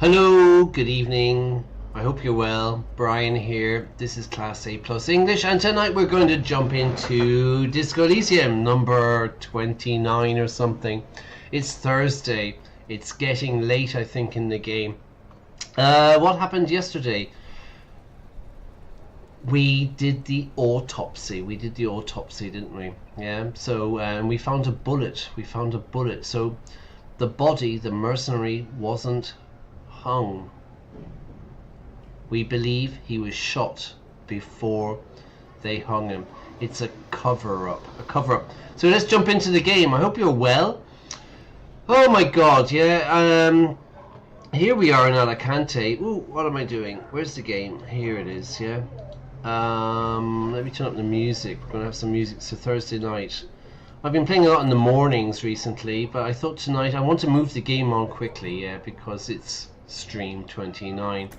Hello, good evening. I hope you're well. Brian here. This is Class A Plus English, and tonight we're going to jump into Disco Elysium number 29 or something. It's Thursday. It's getting late, I think, in the game. What happened yesterday? We did the autopsy. Didn't we? Yeah. So we found a bullet. So the body, the mercenary, wasn't hung. We believe he was shot before they hung him. It's a cover-up. So let's jump into the game. I hope you're well. Oh my god, yeah. Here we are in Alicante. Ooh, what am I doing? Where's the game? Here it is, yeah. Let me turn up the music. We're gonna have some music. So Thursday night. I've been playing a lot in the mornings recently, but I thought tonight I want to move the game on quickly, yeah, because it's stream 29.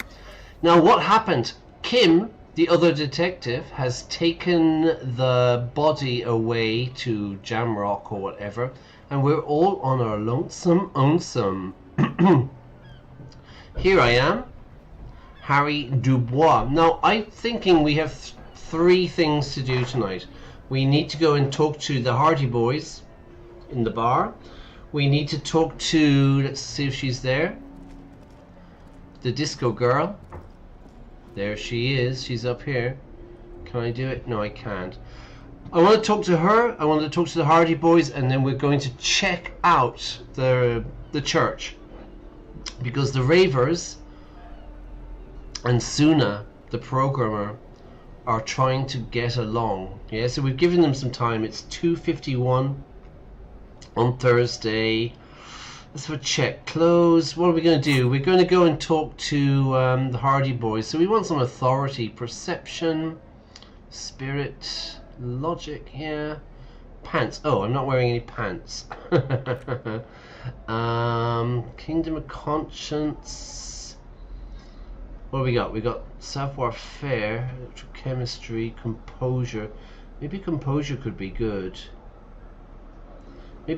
Now what happened? Kim, the other detective, has taken the body away to Jamrock or whatever, and we're all on our lonesome. Here I am, Harry Dubois. Now I'm thinking we have three things to do tonight. We need to go and talk to the Hardy Boys in the bar. We need to talk to, let's see if she's there, the disco girl. There she is. She's up here. Can I do it? No, I can't. I want to talk to her. I want to talk to the Hardy Boys, and then we're going to check out the church, because the Ravers and Suna, the programmer, are trying to get along. Yeah, so we've given them some time. It's 2:51 on Thursday. Let's have a check. Close. What are we going to do? We're going to go and talk to the Hardy Boys. So we want some authority, perception, spirit, logic. Yeah, pants. Oh, I'm not wearing any pants. Kingdom of Conscience. What do we got? We got savoir-faire, electrochemistry, composure. Maybe composure could be good. They're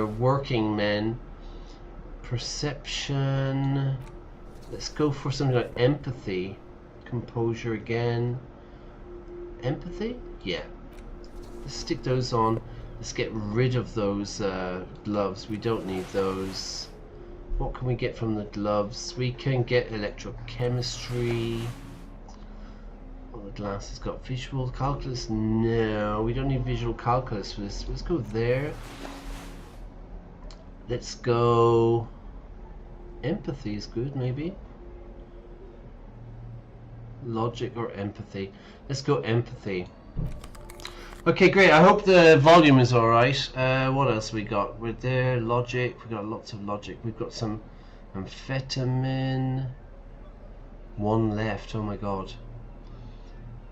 working men. Perception. Let's go for something like empathy. Composure again. Empathy? Yeah. Let's stick those on. Let's get rid of those gloves. We don't need those. What can we get from the gloves? We can get electrochemistry. The glass has got visual calculus. No, we don't need visual calculus for this. Let's go there. Let's go. Empathy is good, maybe. Logic or empathy. Let's go empathy. Okay, great. I hope the volume is alright. What else we got? We're there. Logic. We've got lots of logic. We've got some amphetamine. One left. Oh my god.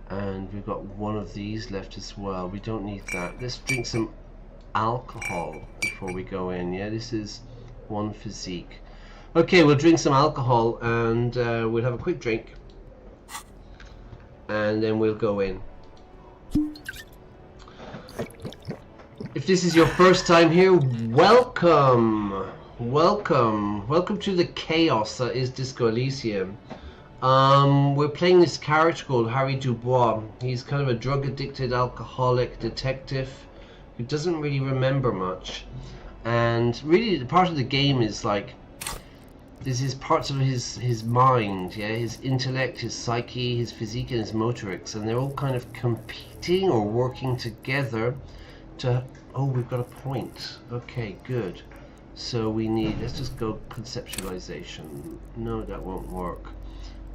And we've got one of these left as well. We don't need that. Let's drink some alcohol before we go in. Yeah, this is one physique. Okay, we'll drink some alcohol, and we'll have a quick drink, and then we'll go in. If this is your first time here, welcome to the chaos that is Disco Elysium. We're playing this character called Harry Dubois. He's kind of a drug-addicted, alcoholic detective who doesn't really remember much. And really, the part of the game is like, this is parts of his mind, yeah, his intellect, his psyche, his physique, and his motorics, and they're all kind of competing or working together to. Oh, we've got a point. Okay, good. So we need. Let's just go conceptualization. No, that won't work.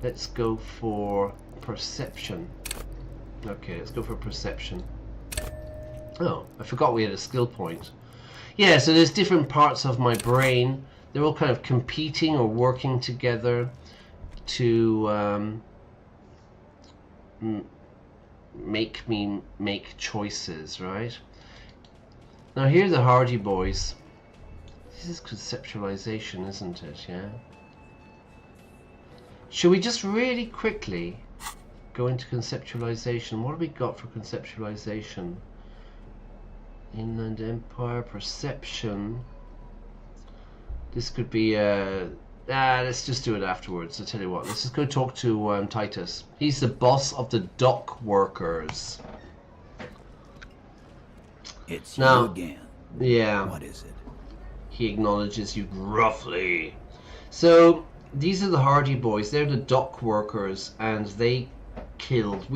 Let's go for perception. Okay, let's go for perception. Oh, I forgot we had a skill point. Yeah, so there's different parts of my brain. They're all kind of competing or working together to make me make choices, right? Now here are the Hardy Boys. This is conceptualization, isn't it? Yeah. Should we just really quickly go into conceptualization? What have we got for conceptualization? Inland Empire, perception. This could be let's just do it afterwards. I'll tell you what, let's just go talk to Titus. He's the boss of the dock workers. It's now, you again. Yeah. What is it? He acknowledges you gruffly. So these are the Hardy Boys. They're the dock workers, and they killed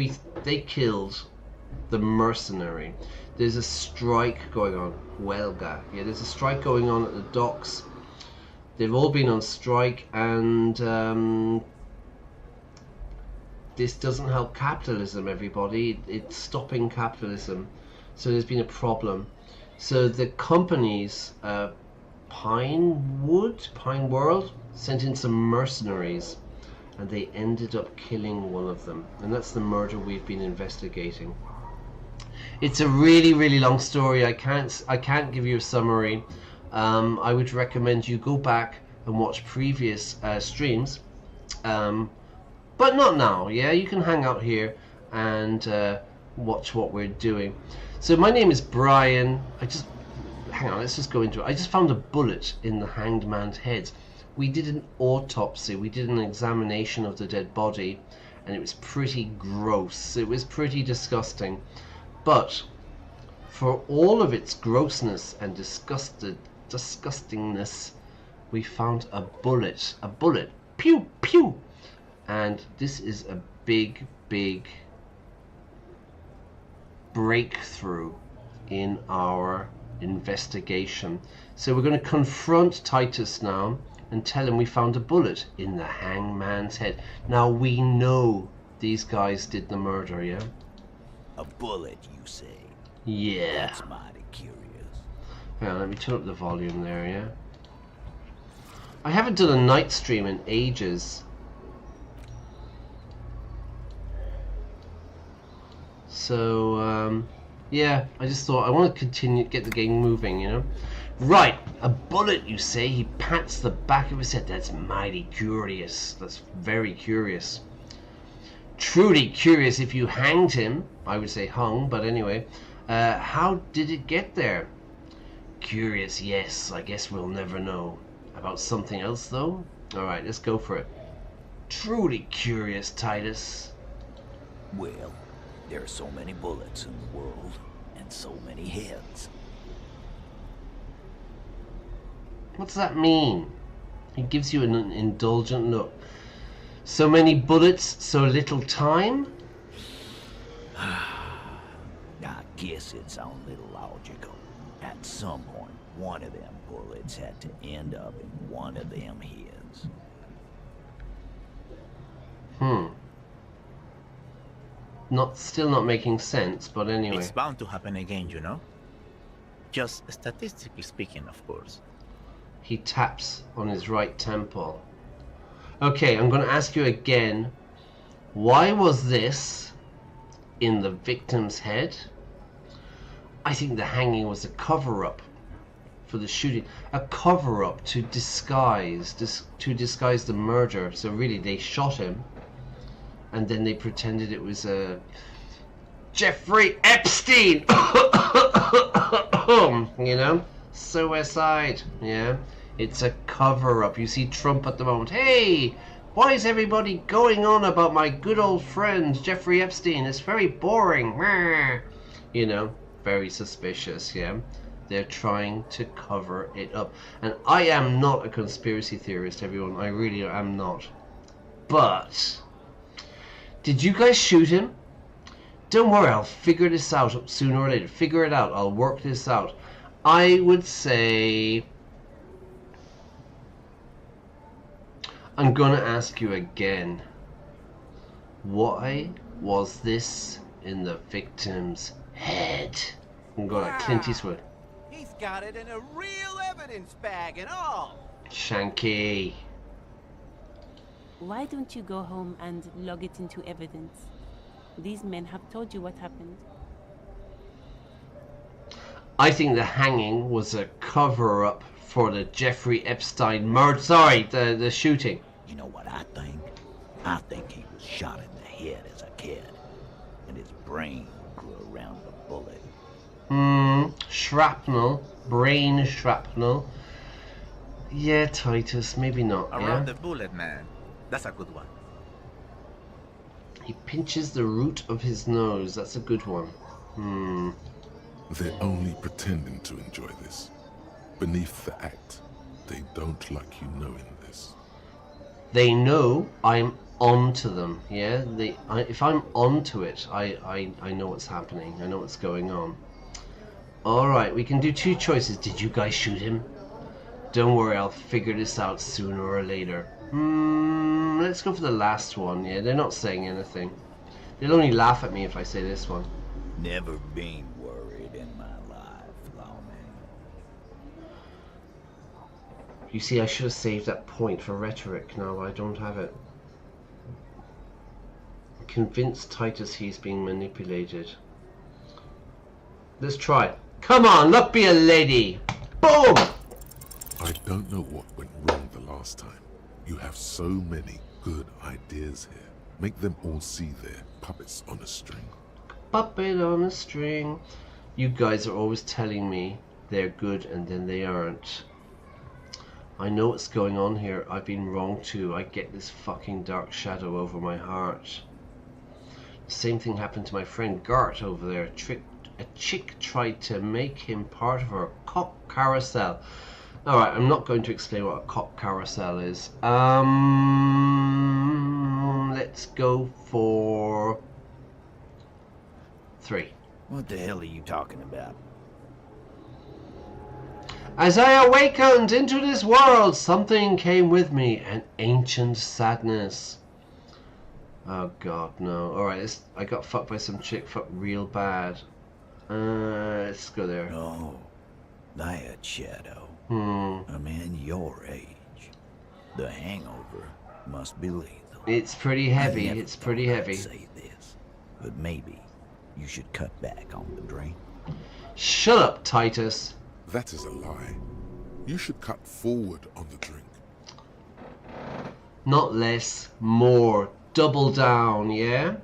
the mercenary. There's a strike going on. Huelga. Yeah, there's a strike going on at the docks. They've all been on strike, and this doesn't help capitalism, everybody. It's stopping capitalism. So there's been a problem. So the companies, Pine World, sent in some mercenaries, and they ended up killing one of them. And that's the murder we've been investigating. It's a really, really long story. I can't give you a summary. I would recommend you go back and watch previous streams, but not now. Yeah, you can hang out here and watch what we're doing. So my name is Brian. Hang on, let's just go into it. I just found a bullet in the hanged man's head. We did an autopsy. We did an examination of the dead body, and it was pretty gross. It was pretty disgusting. But for all of its grossness and disgustingness, we found a bullet. A bullet. Pew, pew. And this is a big, big breakthrough in our investigation. So we're going to confront Titus now and tell him we found a bullet in the hangman's head. Now we know these guys did the murder, yeah? A bullet, you say? Yeah. That's mighty curious. Well, let me turn up the volume there, yeah? I haven't done a night stream in ages. So, yeah, I just thought I want to continue, get the game moving, you know? Right, a bullet, you say? He pats the back of his head. That's mighty curious. That's very curious. Truly curious. If you hanged him, I would say hung, but anyway, how did it get there? Curious, yes. I guess we'll never know. About something else, though? Alright, let's go for it. Truly curious, Titus. Well, there are so many bullets in the world, and so many heads. What's that mean? He gives you an indulgent look. So many bullets, so little time? I guess it sounds a little logical. At some point, one of them bullets had to end up in one of them heads. Still not making sense, but anyway. It's bound to happen again, you know? Just statistically speaking, of course. He taps on his right temple. Okay, I'm going to ask you again. Why was this in the victim's head? I think the hanging was a cover-up for the shooting. A cover-up to disguise the murder. So really, they shot him, and then they pretended it was a Jeffrey Epstein. You know, suicide. Yeah, it's a cover-up. You see Trump at the moment. Hey, why is everybody going on about my good old friend Jeffrey Epstein? It's very boring. You know, very suspicious. Yeah, they're trying to cover it up. And I am not a conspiracy theorist, everyone. I really am not. But did you guys shoot him? Don't worry, I'll figure this out sooner or later. Figure it out. I'll work this out. I would say I'm gonna ask you again. Why was this in the victim's head? I'm gonna Clint Eastwood. He's got it in a real evidence bag and all. Shanky. Why don't you go home and log it into evidence? These men have told you what happened. I think the hanging was a cover-up for the Jeffrey Epstein murder. Sorry, the shooting. You know what I think? I think he was shot in the head as a kid, and his brain grew around the bullet. Shrapnel, brain shrapnel. Yeah, Titus, maybe not, Around yeah? the bullet, man. That's a good one. He pinches the root of his nose. That's a good one. They're only pretending to enjoy this. Beneath the act, they don't like you knowing this. They know I'm onto them, yeah? If I'm onto it, I know what's happening. I know what's going on. Alright, we can do two choices. Did you guys shoot him? Don't worry, I'll figure this out sooner or later. Let's go for the last one. Yeah, they're not saying anything. They'll only laugh at me if I say this one. Never been worried in my life, lawman. You see, I should have saved that point for rhetoric. Now I don't have it. Convince Titus he's being manipulated. Let's try it. Come on, look, be a lady. Boom! I don't know what went wrong the last time. You have so many good ideas here. Make them all see they're puppets on a string. Puppet on a string. You guys are always telling me they're good and then they aren't. I know what's going on here. I've been wrong too. I get this fucking dark shadow over my heart. The same thing happened to my friend Gart over there. A chick tried to make him part of her cock carousel. Alright, I'm not going to explain what a cock carousel is. Let's go for 3. What the hell are you talking about? As I awakened into this world, something came with me, an ancient sadness. Oh god, no. Alright, I got fucked by some chick, fucked real bad. Let's go there. Oh, that shadow. A man your age. The hangover must be lethal. It's pretty heavy, it's pretty heavy. Say this, but maybe you should cut back on the drink. Shut up, Titus. That is a lie. You should cut forward on the drink. Not less, more. Double down, yeah?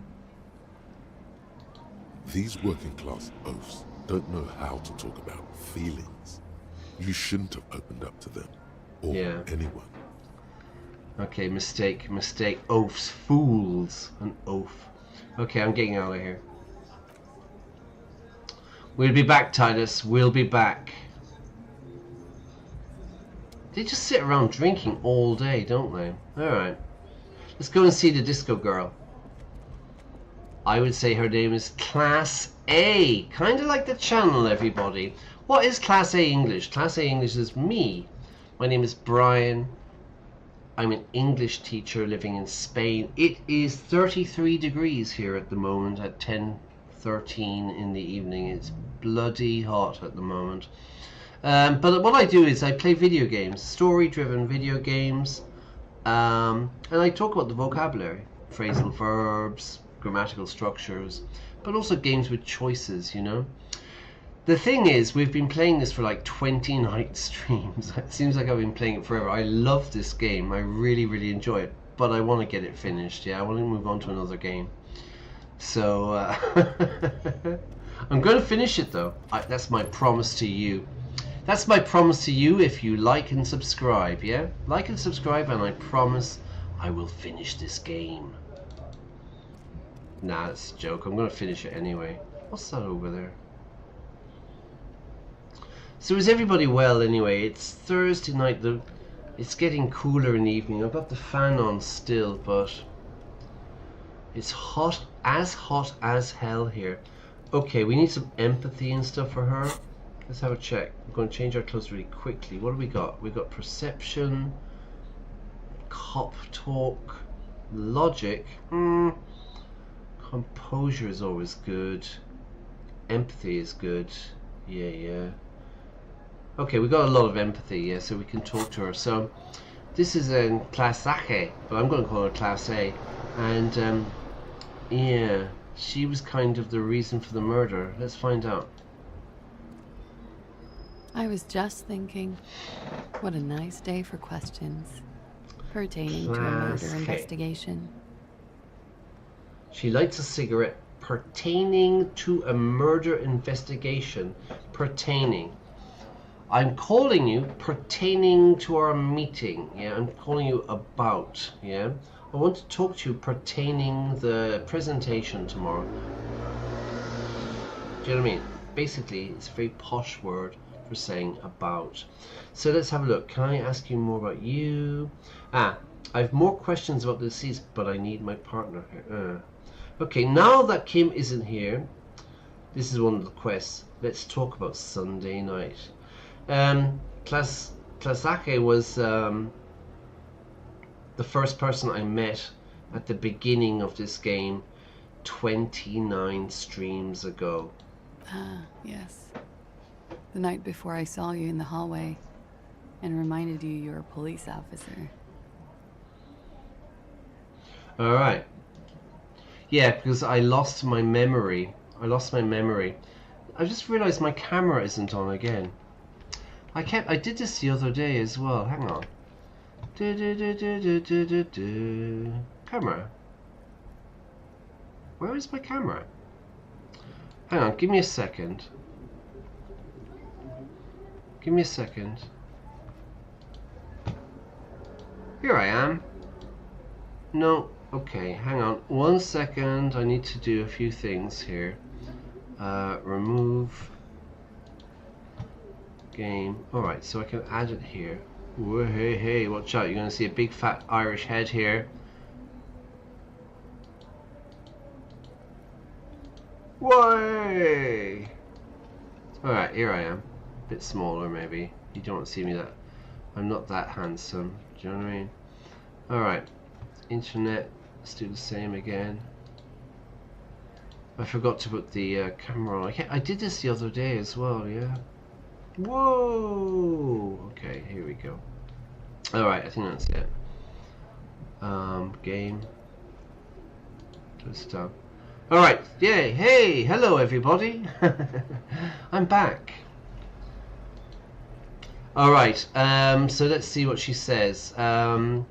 These working class oafs don't know how to talk about feelings. You shouldn't have opened up to them, or anyone. Okay, mistake. Oafs, fools, an oaf. Okay, I'm getting out of here. We'll be back, Titus, we'll be back. They just sit around drinking all day, don't they? Alright. Let's go and see the disco girl. I would say her name is Class A. Kind of like the channel, everybody. What is Class A English? Class A English is me. My name is Brian. I'm an English teacher living in Spain. It is 33 degrees here at the moment at 10:13 in the evening. It's bloody hot at the moment. But what I do is I play video games, story-driven video games, and I talk about the vocabulary, phrasal verbs, grammatical structures, but also games with choices, you know. The thing is, we've been playing this for like 20 night streams. It seems like I've been playing it forever. I love this game. I really, really enjoy it, but I want to get it finished. Yeah, I want to move on to another game. So I'm going to finish it though. That's my promise to you. That's my promise to you if you like and subscribe, yeah? Like and subscribe and I promise I will finish this game. Nah, it's a joke. I'm going to finish it anyway. What's that over there? So is everybody well anyway? It's Thursday night. It's getting cooler in the evening. I've got the fan on still, but it's hot as hell here. Okay, we need some empathy and stuff for her. Let's have a check. I'm going to change our clothes really quickly. What do we got? We've got perception, cop talk, logic. Composure is always good. Empathy is good. Yeah. Okay, we got a lot of empathy, yeah, so we can talk to her. So this is in Class A, but I'm going to call her Class A. And yeah, she was kind of the reason for the murder. Let's find out. I was just thinking, what a nice day for questions pertaining to a murder investigation. She lights a cigarette pertaining to a murder investigation. Pertaining. I'm calling you pertaining to our meeting. Yeah, I'm calling you about. Yeah, I want to talk to you pertaining the presentation tomorrow. Do you know what I mean? Basically, it's a very posh word for saying about. So let's have a look. Can I ask you more about you? I have more questions about the deceased, but I need my partner here. Okay, now that Kim isn't here, this is one of the quests. Let's talk about Sunday night. Klasake was the first person I met at the beginning of this game 29 streams ago. Ah, yes. The night before I saw you in the hallway and reminded you you're a police officer. Alright. Yeah, because I lost my memory. I just realized my camera isn't on again. I did this the other day as well. Hang on. Camera. Where is my camera? Hang on, give me a second. Give me a second. Here I am. No, okay, hang on 1 second. I need to do a few things here. Remove game. Alright, so I can add it here. Whoa, hey, watch out, you're gonna see a big fat Irish head here. Way! Alright, here I am. A bit smaller maybe. You don't want to see me that. I'm not that handsome. Do you know what I mean? Alright. Internet. Let's do the same again. I forgot to put the camera on. I did this the other day as well, yeah. Whoa! Okay, here we go. Alright, I think that's it. Game. Just stop. Alright, yay, hey, hello everybody. I'm back. Alright, so let's see what she says. Now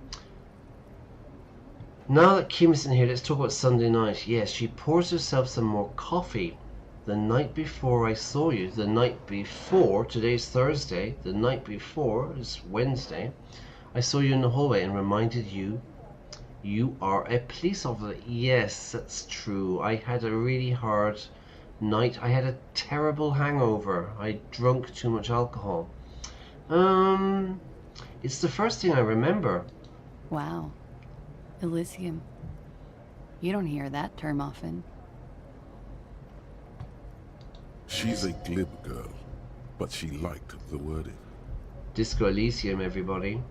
that Kim isn't here, let's talk about Sunday night. Yes, she pours herself some more coffee. The night before I saw you, the night before, today's Thursday, the night before is Wednesday, I saw you in the hallway and reminded you you are a police officer. Yes, that's true. I had a really hard night. I had a terrible hangover. I drunk too much alcohol. It's the first thing I remember. Wow. Elysium. You don't hear that term often. She's a glib girl, but she liked the wording. Disco Elysium, everybody.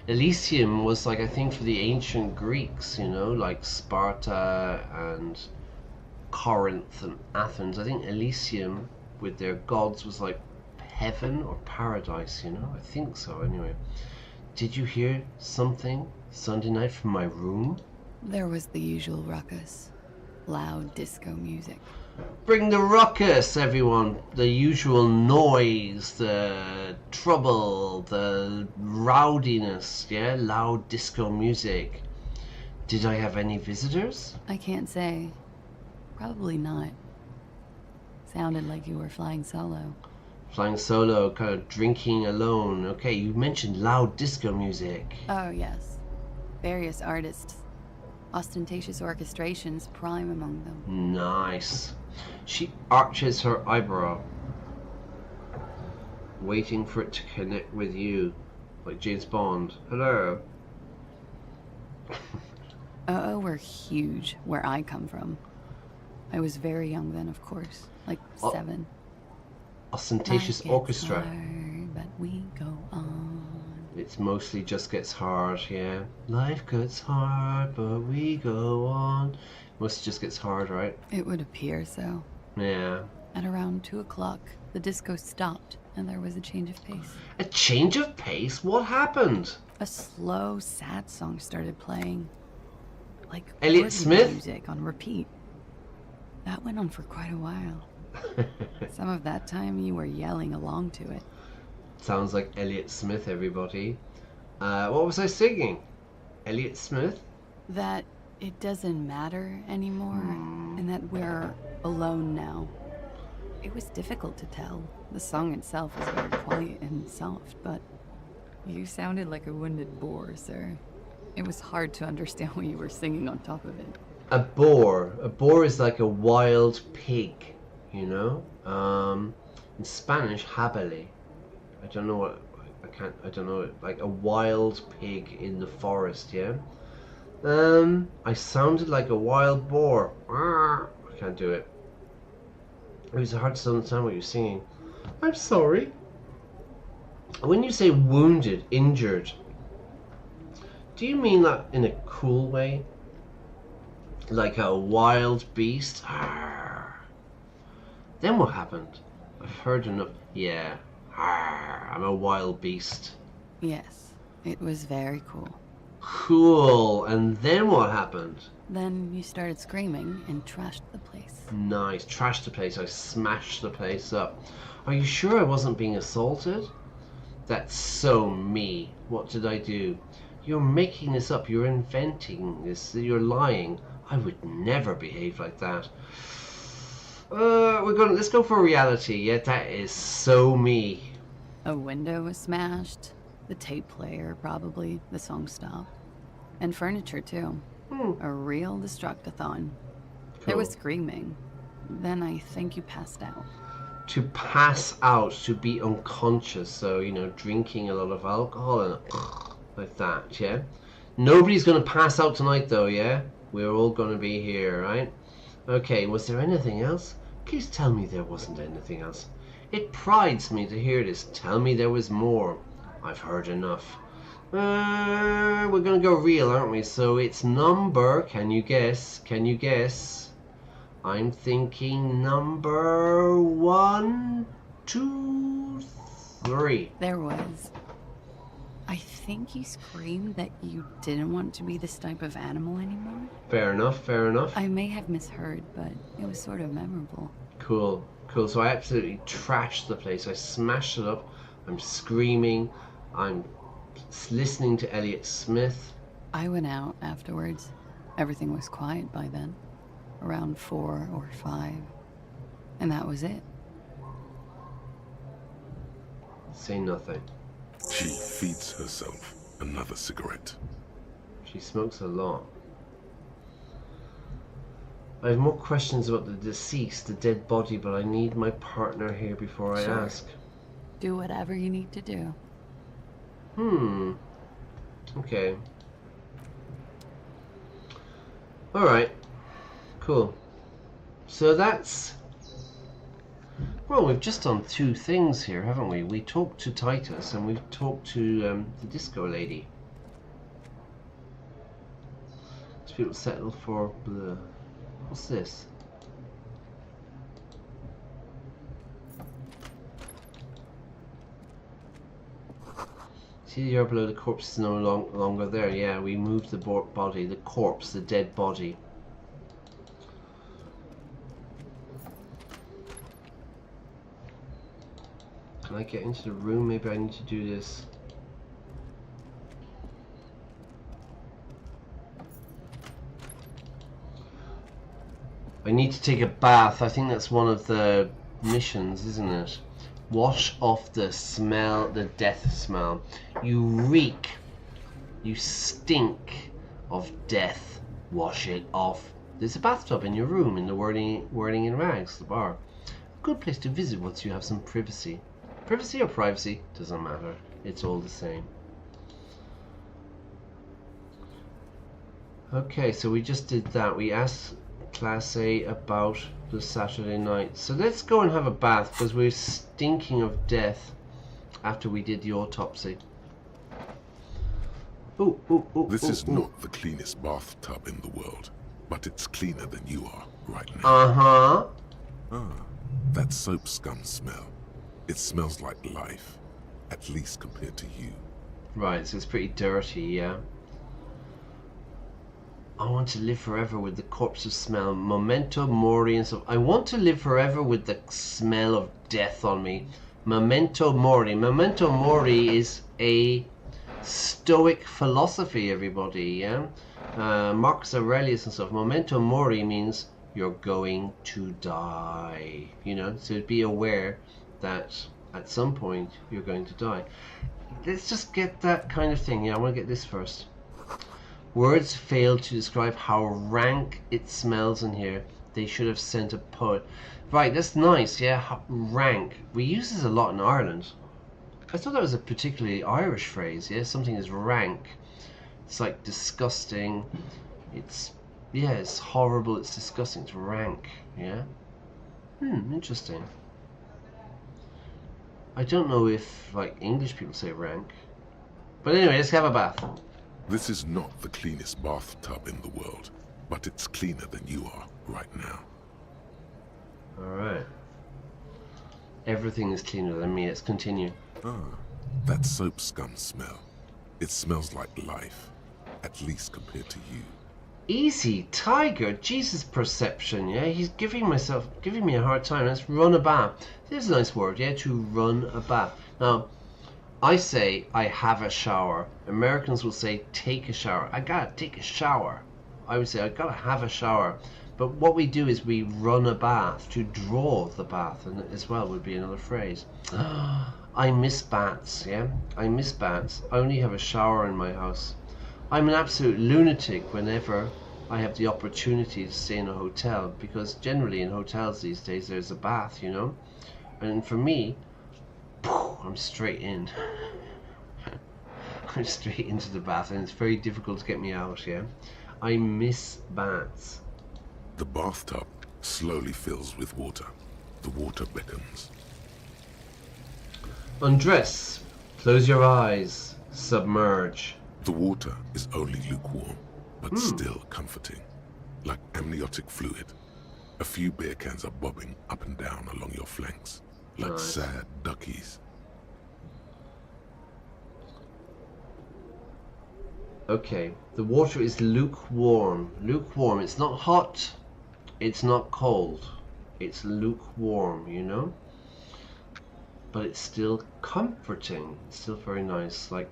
Elysium was like, I think, for the ancient Greeks, you know, like Sparta and Corinth and Athens. I think Elysium with their gods was like heaven or paradise, you know. I think so, anyway. Did you hear something Sunday night from my room? There was the usual ruckus. Loud disco music. Bring the ruckus, everyone. The usual noise, the trouble, the rowdiness, yeah? Loud disco music. Did I have any visitors? I can't say. Probably not. Sounded like you were flying solo. Flying solo, kind of drinking alone. Okay, you mentioned loud disco music. Oh, yes. Various artists. Ostentatious orchestrations prime among them. Nice. She arches her eyebrow, waiting for it to connect with you, like James Bond. Hello. Were huge where I come from. I was very young then, of course, like 7. Ostentatious Life gets orchestra. hard, but we go on. It's mostly just gets hard, yeah. Life gets hard, but we go on. Mostly just gets hard, right? It would appear so. Yeah. At around 2 o'clock, the disco stopped, and there was a change of pace. A change of pace? What happened? A slow, sad song started playing. Like Elliott organ Smith? music on repeat. That went on for quite a while. Some of that time you were yelling along to it. Sounds like Elliott Smith, everybody. What was I singing? Elliott Smith? That it doesn't matter anymore, and that we're alone now. It was difficult to tell. The song itself is very quiet and soft, but you sounded like a wounded boar, sir. It was hard to understand what you were singing on top of it. A boar. A boar is like a wild pig, you know? In Spanish, jabale. I don't know what, I don't know, like a wild pig in the forest, yeah? I sounded like a wild boar. I can't do it. It was hard to understand what you're singing. I'm sorry. When you say wounded, injured, do you mean that in a cool way? Like a wild beast? Then what happened? I've heard enough. Yeah. I'm a wild beast. Yes, it was very cool. Cool. And then what happened? Then you started screaming and trashed the place. Nice. Trashed the place. I smashed the place up. Are you sure I wasn't being assaulted? That's so me. What did I do? You're making this up. You're inventing this. You're lying. I would never behave like that. Let's go for reality. Yeah, that is so me. A window was smashed. The tape player, probably. The song stopped. And furniture, too. A real destructathon. There was screaming. Then I think you passed out. To pass out, to be unconscious. So, you know, drinking a lot of alcohol and like that, yeah? Nobody's going to pass out tonight, though, yeah? We're all going to be here, right? Okay, was there anything else? Please tell me there wasn't anything else. It prides me to hear this. Tell me there was more. I've heard enough. We're going to go real, aren't we? So it's number, can you guess? Can you guess? I'm thinking number 1, 2, 3. There was. I think you screamed that you didn't want to be this type of animal anymore. Fair enough, fair enough. I may have misheard, but it was sort of memorable. Cool, cool. So I absolutely trashed the place. I smashed it up. I'm screaming. I'm listening to Elliot Smith. I went out afterwards. Everything was quiet by then. Around 4 or 5. And that was it. Say nothing. She feeds herself another cigarette. She smokes a lot. I have more questions about the deceased, the dead body, but I need my partner here before I ask. Do whatever you need to do. Okay. Alright. Cool. So that's... Well, we've just done 2 things here, haven't we? We talked to Titus and we've talked to the disco lady. So people settle for the... What's this? See the yard below, the corpse is no longer there. Yeah, we moved the body, the corpse, the dead body. Can I get into the room? Maybe I need to do this. I need to take a bath. I think that's one of the missions, isn't it? Wash off the smell, the death smell. You reek. You stink of death. Wash it off. There's a bathtub in your room in the Whirling in Rags, the bar. A good place to visit once you have some privacy. Privacy or privacy, doesn't matter. It's all the same. Okay, so we just did that. We asked Class A about the Saturday night. So let's go and have a bath because we're stinking of death after we did the autopsy. This is not the cleanest bathtub in the world, but it's cleaner than you are right now. Uh-huh. That soap scum smell. It smells like life, at least compared to you. Right, so it's pretty dirty, yeah. I want to live forever with the corpse smell, memento mori and stuff. I want to live forever with the smell of death on me. Memento mori. Memento mori is a Stoic philosophy, everybody, yeah? Marcus Aurelius and stuff. Memento mori means you're going to die, you know? So be aware that at some point you're going to die. Let's just get that kind of thing. Yeah, I want to get this first. Words fail to describe how rank it smells in here. They should have sent a poet. Right, that's nice, yeah. Rank. We use this a lot in Ireland. I thought that was a particularly Irish phrase, yeah. Something is rank. It's like disgusting. It's, yeah, it's horrible, it's disgusting. It's rank, yeah. Interesting. I don't know if, like, English people say rank. But anyway, let's have a bath. This is not the cleanest bathtub in the world, but it's cleaner than you are right now. Alright. Everything is cleaner than me. Let's continue. That soap scum smell. It smells like life, at least compared to you. Easy, Tiger. Jesus, perception, yeah? He's giving me a hard time. Let's run a bath. There's a nice word, yeah? To run a bath. Now, I say I have a shower. Americans will say take a shower. I gotta take a shower. I would say I gotta have a shower. But what we do is we run a bath. To draw the bath, and as well would be another phrase. I miss baths, yeah? I miss baths. I only have a shower in my house. I'm an absolute lunatic whenever I have the opportunity to stay in a hotel, because generally in hotels these days there's a bath, you know? And for me, I'm straight in. I'm straight into the bath, and it's very difficult to get me out, yeah? I miss baths. The bathtub slowly fills with water. The water beckons. Undress. Close your eyes. Submerge. The water is only lukewarm, but still comforting, like amniotic fluid. A few beer cans are bobbing up and down along your flanks, like Nice. sad duckies. Okay, the water is lukewarm. Lukewarm. It's not hot. It's not cold. It's lukewarm, you know? But it's still comforting. It's still very nice. Like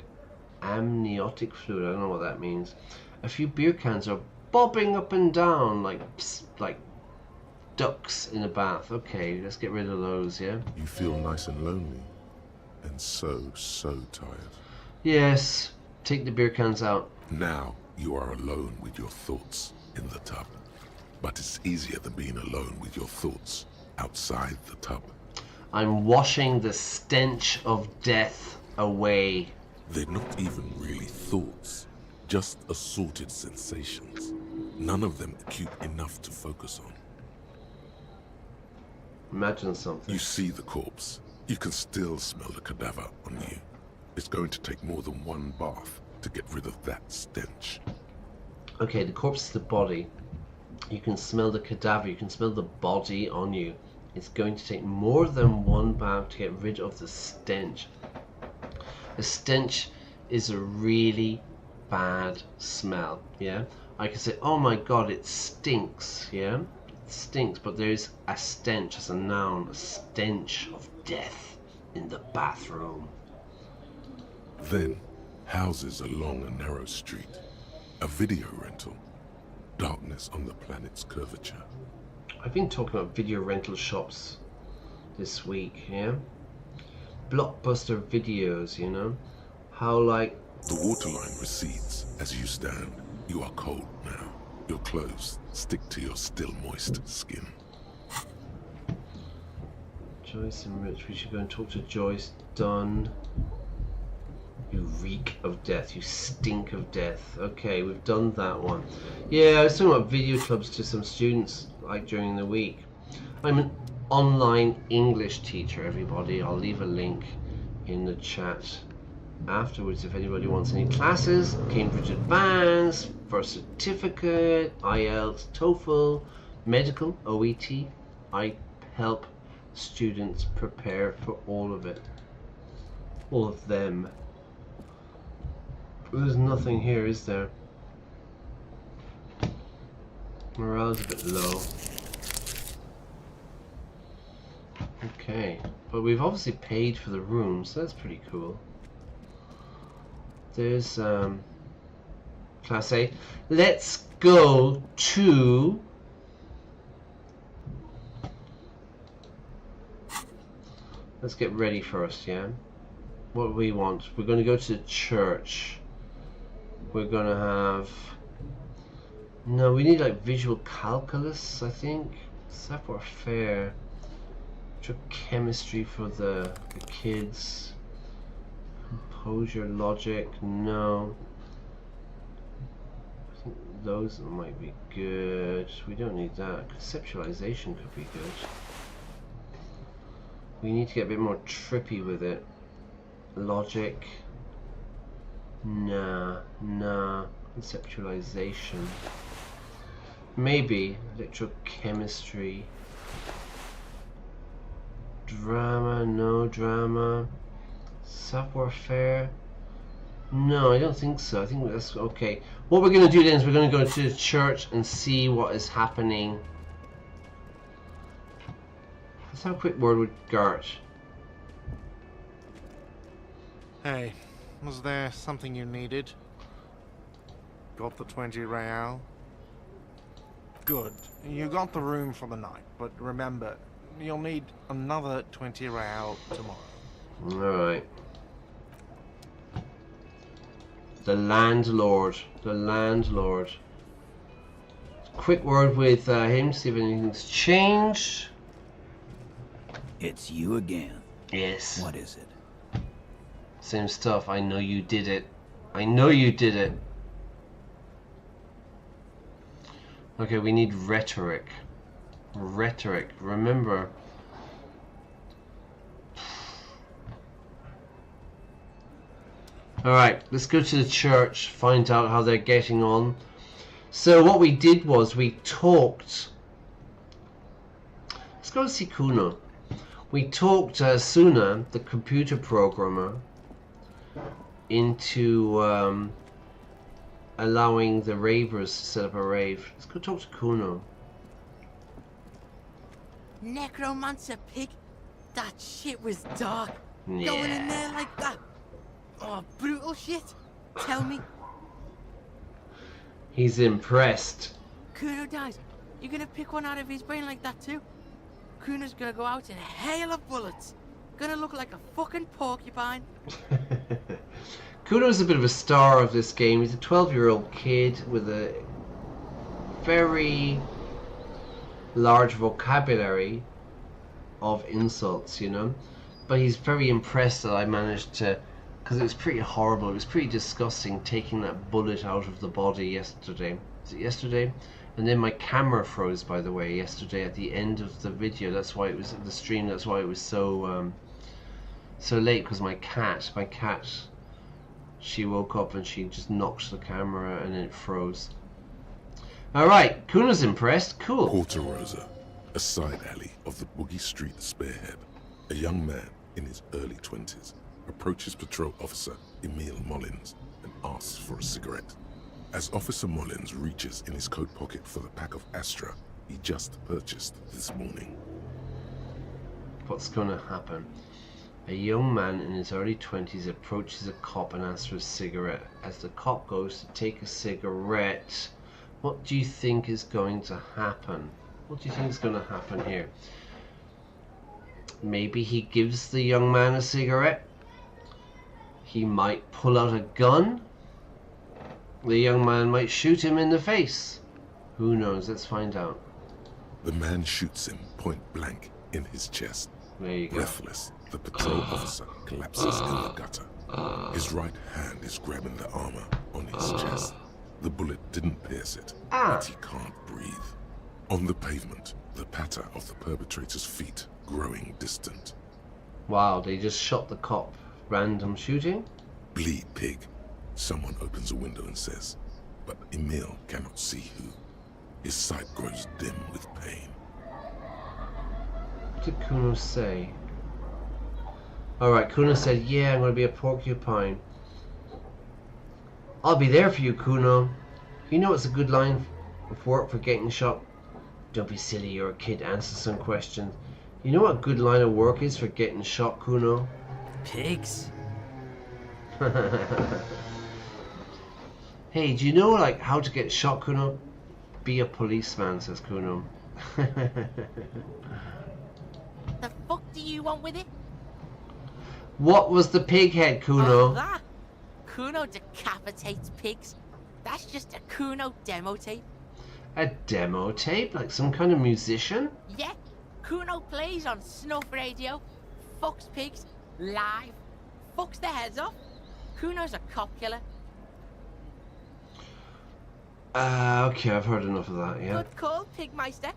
amniotic fluid. I don't know what that means. A few beer cans are bobbing up and down like ducks in a bath. Okay, let's get rid of those, yeah? You feel nice and lonely, and so tired. Yes. Take the beer cans out. Now you are alone with your thoughts in the tub. But it's easier than being alone with your thoughts outside the tub. I'm washing the stench of death away. They're not even really thoughts, just assorted sensations. None of them acute enough to focus on. Imagine something. You see the corpse. You can still smell the cadaver on you. It's going to take more than one bath to get rid of that stench. Okay, the corpse is the body. You can smell the cadaver. You can smell the body on you. It's going to take more than one bath to get rid of the stench. The stench is a really bad smell, yeah? I can say, oh my god, it stinks, yeah? It stinks, but there's a stench as a noun, a stench of death in the bathroom. Then, houses along a narrow street. A video rental. Darkness on the planet's curvature. I've been talking about video rental shops this week, yeah? Blockbuster videos, you know? How, like... The waterline recedes as you stand. You are cold now. Your clothes stick to your still moist skin. Joyce and Rich, we should go and talk to Joyce. Done. You reek of death. You stink of death. Okay, we've done that one. Yeah, I was talking about video clubs to some students, like, during the week. I'm an online English teacher, everybody. I'll leave a link in the chat afterwards if anybody wants any classes. Cambridge Advanced, First Certificate, IELTS, TOEFL, Medical, OET. I help students prepare for all of it. All of them. There's nothing here, is there? Morale's a bit low. Okay, but we've obviously paid for the room, so that's pretty cool. There's Class A. Let's go to Let's get ready first, yeah? What do we want? We're going to go to the church. We're going to have... No, we need like visual calculus, I think. Savoir faire. Chemistry for the kids. Composure, logic, no. I think those might be good. We don't need that. Conceptualization could be good. We need to get a bit more trippy with it. Logic. Nah. Conceptualization. Maybe electrochemistry. Drama, no drama. Savoir faire. No, I don't think so. I think that's okay. What we're going to do then is we're going to go to the church and see what is happening. Let's have a quick word with Gart. Hey, was there something you needed? Got the 20 real? Good. You got the room for the night, but remember, you'll need another 20 real tomorrow. Alright. The landlord. The landlord. Quick word with him, see if anything's changed. It's you again. Yes. What is it? Same stuff. I know you did it. I know you did it. Okay, we need rhetoric. Rhetoric. Remember. Alright, let's go to the church, find out how they're getting on. So what we did was we talked. Let's go see Kuno. We talked Suna, the computer programmer, into allowing the ravers to set up a rave. Let's go talk to Kuno. Necromancer pig? That shit was dark. Yeah. Going in there like that. Oh, brutal shit. Tell me. He's impressed. Kuno dies. You're gonna pick one out of his brain like that too? Kuno's gonna go out in a hail of bullets. Gonna look like a fucking porcupine. Kuno's a bit of a star of this game. He's a 12-year-old kid with a very large vocabulary of insults, you know. But he's very impressed that I managed to, because it was pretty horrible. It was pretty disgusting taking that bullet out of the body yesterday. Was it yesterday? And then my camera froze, by the way, yesterday at the end of the video. That's why it was the stream. That's why it was so so late, because my cat, she woke up and she just knocked the camera and it froze. All right, Kuno's impressed. Cool. Porta Rosa, a side alley of the Boogie Street Spearhead. A young man in his early 20s approaches patrol officer Emile Mullins and asks for a cigarette. As Officer Mullins reaches in his coat pocket for the pack of Astra he just purchased this morning. What's going to happen? A young man in his early 20s approaches a cop and asks for a cigarette. As the cop goes to take a cigarette, what do you think is going to happen? What do you think is going to happen here? Maybe he gives the young man a cigarette. He might pull out a gun. The young man might shoot him in the face. Who knows? Let's find out. The man shoots him point blank in his chest. There you go. Breathless, the patrol officer collapses in the gutter. His right hand is grabbing the armor on his chest. The bullet didn't pierce it, but he can't breathe. On the pavement, the patter of the perpetrator's feet growing distant. Wow, they just shot the cop. Random shooting? Bleed pig. Someone opens a window and says, but Emile cannot see who. His sight grows dim with pain. What did Kuno say? Alright, Kuno said, yeah, I'm going to be a porcupine. I'll be there for you, Kuno. You know it's a good line of work for getting shot. Don't be silly, you're a kid, answer some questions. You know what a good line of work is for getting shot, Kuno? Pigs? Hey, do you know like how to get shot, Kuno? Be a policeman, says Kuno. The fuck do you want with it? What was the pig head, Oh, Kuno? that? Kuno decapitates pigs. That's just a Kuno demo tape. A demo tape? Like some kind of musician? Yeah, Kuno plays on snuff radio, fucks pigs, live, fucks their heads off. Kuno's a cop killer. Okay, I've heard enough of that, yeah. Good call, Pigmeister.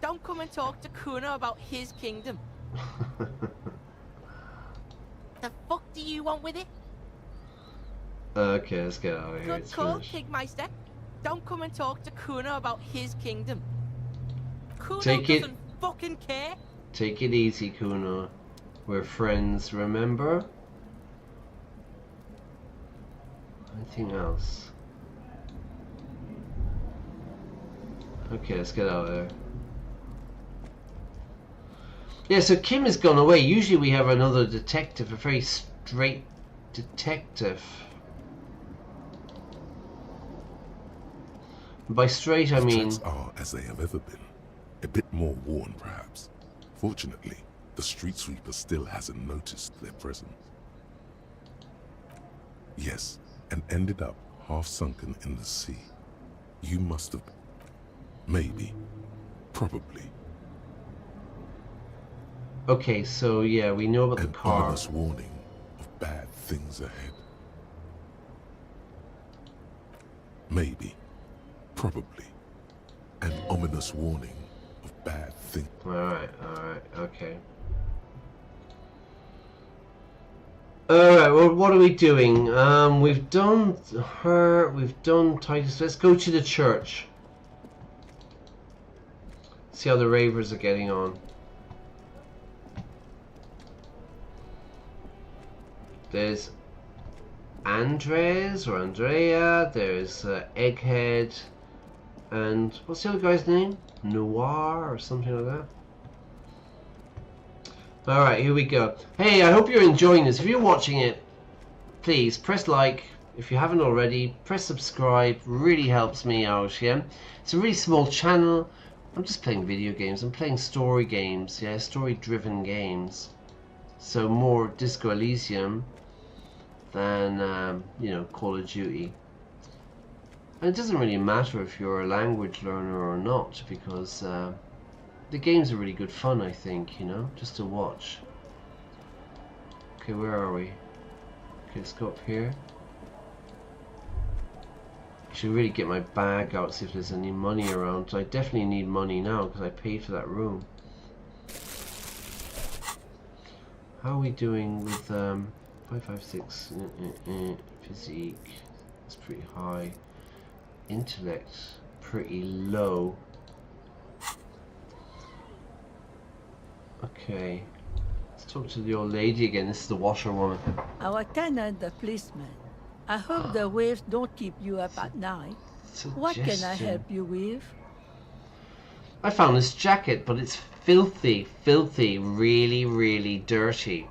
Don't come and talk to Kuno about his kingdom. The fuck do you want with it? Okay, let's get out of here. Good It's call, finished. Pigmeister. Don't come and talk to Kuno about his kingdom. Kuno Take it. doesn't fucking care. Take it easy, Kuno. We're friends, remember? Anything else? Okay, let's get out of there. Yeah, so Kim has gone away. Usually we have another detective, a very straight detective. By straight, I The mean... tracks are as they have ever been. A bit more worn, perhaps. Fortunately, the street sweeper still hasn't noticed their presence. Yes, and ended up half sunken in the sea. You must have... Maybe. Probably. Okay, so yeah, we know about the An car. ominous warning of bad things ahead. Maybe. Probably. An ominous warning of bad things. Alright, okay. Alright, well, what are we doing? We've done her, we've done Titus. Let's go to the church. See how the ravers are getting on. There's Andres or Andrea, there's Egghead, and what's the other guy's name? Noir or something like that. Alright, here we go. Hey, I hope you're enjoying this. If you're watching it, please press like. If you haven't already, press subscribe. Really helps me out, yeah? It's a really small channel. I'm just playing video games. I'm playing story games, yeah? Story-driven games. So more Disco Elysium than, you know, Call of Duty. And it doesn't really matter if you're a language learner or not, because the games are really good fun, I think, you know, just to watch. Okay, where are we? Okay, let's go up here. I should really get my bag out, see if there's any money around. I definitely need money now because I paid for that room. How are we doing with 556 physique? That's pretty high. Intellect pretty low. Okay, let's talk to the old lady again. This is the washerwoman. Our tenant, the policeman. I hope the waves don't keep you up at night. What can I Suggestion. help you with? I found this jacket, but it's filthy, filthy, really, really dirty.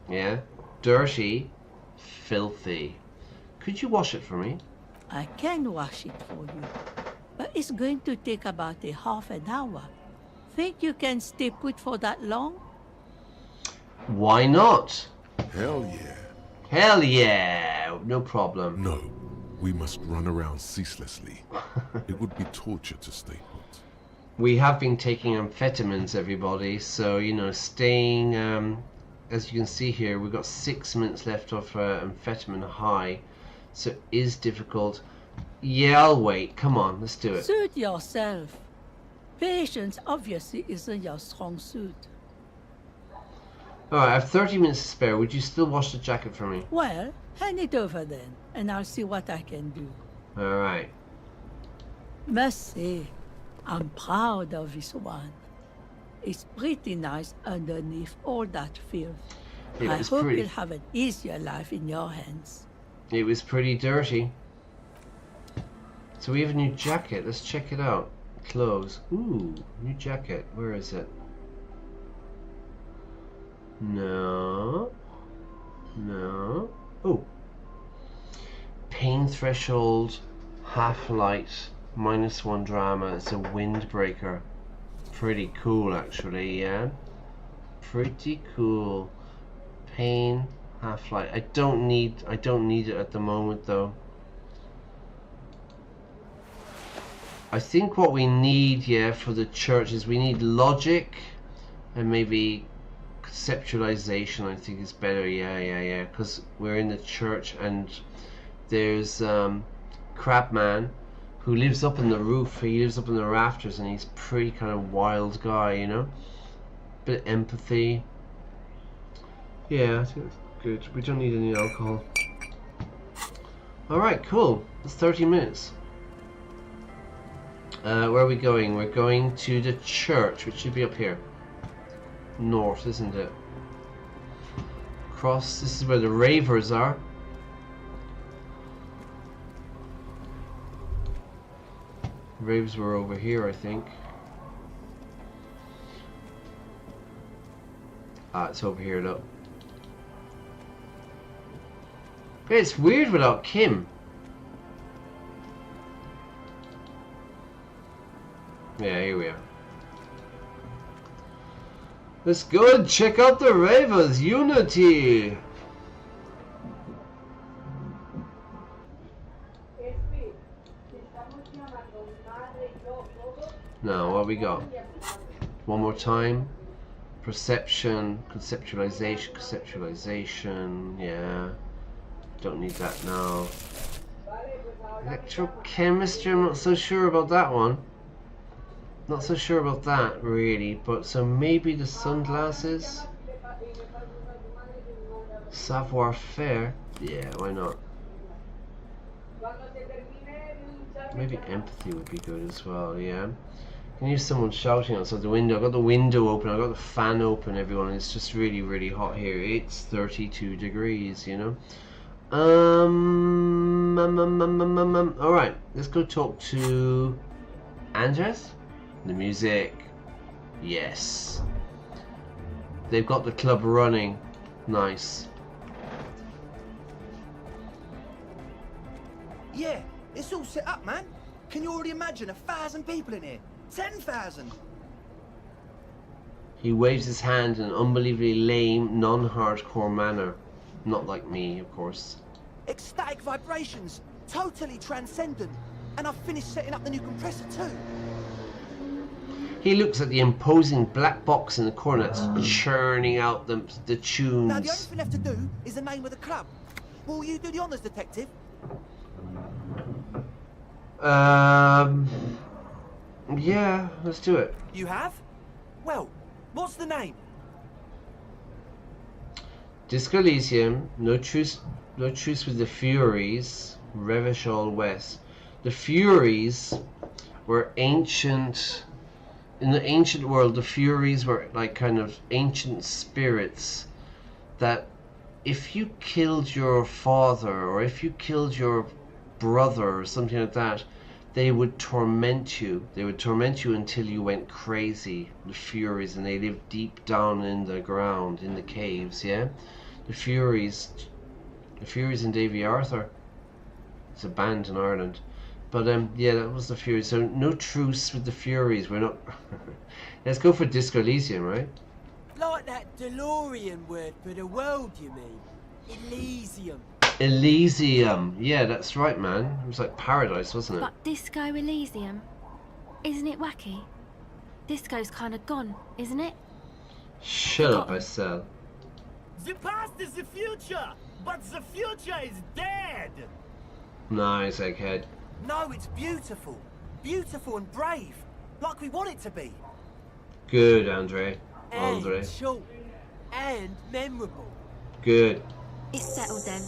Yeah, dirty, filthy. Could you wash it for me? I can wash it for you, but it's going to take about a half an hour. Think you can stay put for that long? Why not? Hell yeah. Hell yeah, no problem. No, we must run around ceaselessly. It would be torture to stay put. We have been taking amphetamines, everybody, so, you know, staying, as you can see here, we've got 6 minutes left of amphetamine high, so it is difficult. Yeah, I'll wait. Come on, let's do it. Suit yourself. Patience obviously isn't your strong suit. Alright, I have 30 minutes to spare. Would you still wash the jacket for me? Well, hand it over then, and I'll see what I can do. Alright. Must say, I'm proud of this one. It's pretty nice underneath all that filth. It I was hope pretty. you'll have an easier life in your hands. It was pretty dirty. So we have a new jacket. Let's check it out. Clothes. Ooh, new jacket. Where is it? No. No. Oh. Pain threshold, half light, -1 drama. It's a windbreaker. Pretty cool, actually, yeah. Pretty cool. Pain, half-light. I don't need it at the moment though. I think what we need, yeah, for the church is we need logic and maybe conceptualization. I think is better. Yeah. Because we're in the church and there's Crabman who lives up in the roof. He lives up in the rafters and he's a pretty kind of wild guy, you know. Bit of empathy. Yeah, I think that's good. We don't need any alcohol. Alright, cool. It's 30 minutes. Where are we going? We're going to the church, which should be up here. North, isn't it? Cross, this is where the ravers are. Raves were over here, I think. Ah, it's over here, look. It's weird without Kim. Yeah, here we are. Let's go and check out the ravers. Unity. Now, what we got? One more time. Perception, conceptualization, yeah. Don't need that now. Electrochemistry, I'm not so sure about that one. Not so sure about that, really. But so maybe the sunglasses? Savoir-faire? Yeah, why not? Maybe empathy would be good as well, yeah. I can hear someone shouting outside the window. I've got the window open, I've got the fan open, everyone. It's just really, really hot here. It's 32 degrees, you know. Alright, let's go talk to Andres. The music. Yes. They've got the club running. Nice. Yeah, it's all set up, man. Can you already imagine 1,000 people in here? 10,000. He waves his hand in an unbelievably lame, non-hardcore manner. Not like me, of course. Ecstatic vibrations. Totally transcendent. And I've finished setting up the new compressor too. He looks at the imposing black box in the corner that's churning out the tunes. Now the only thing left to do is the name of the club. Will you do the honours, detective? Yeah, let's do it. You have? Well, what's the name? Disco Elysium, no truce with the Furies, Revachol West. The Furies were ancient. In the ancient world, the Furies were like kind of ancient spirits that if you killed your father or if you killed your brother or something like that, they would torment you. They would torment you until you went crazy. The Furies, and they lived deep down in the ground, in the caves, yeah? The Furies and Davy Arthur. It's a band in Ireland. But yeah, that was the Furies. So no truce with the Furies. We're not. Let's go for Disco Elysium, right? Like that DeLorean word for the world, you mean? Elysium. Elysium. Yeah, that's right, man. It was like paradise, wasn't it? But Disco Elysium, isn't it wacky? Disco's kind of gone, isn't it? Shut up, I said. The past is the future, but the future is dead. Nice, egghead. No, it's beautiful. Beautiful and brave. Like we want it to be. Good, Andre. And short. And memorable. Good. It's settled then.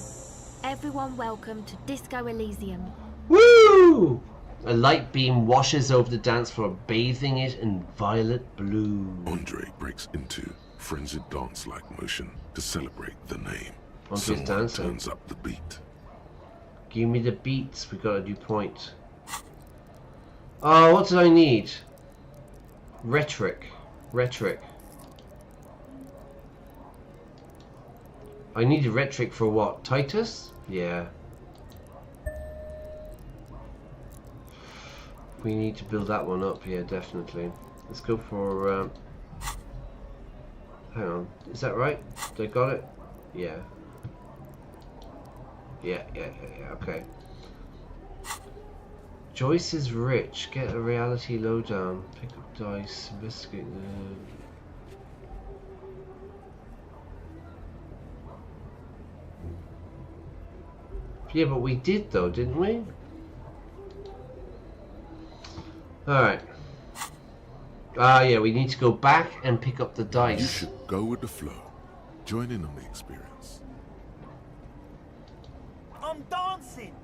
Everyone welcome to Disco Elysium. Woo! A light beam washes over the dance floor, bathing it in violet blue. Andre breaks into frenzied dance-like motion to celebrate the name. Andre's Someone dancing. turns up the beat. Give me the beats. We got a new point. Oh, what did I need? Rhetoric. I needed rhetoric for what? Titus? Yeah. We need to build that one up, yeah, definitely. Let's go for... hang on, is that right? They got it? Yeah. Yeah, okay. Joyce is rich. Get a reality lowdown. Pick up dice. Investigate the... Yeah, but we did though, didn't we? Alright. Yeah, we need to go back and pick up the dice. You should go with the flow. Join in on the experience. I'm dancing!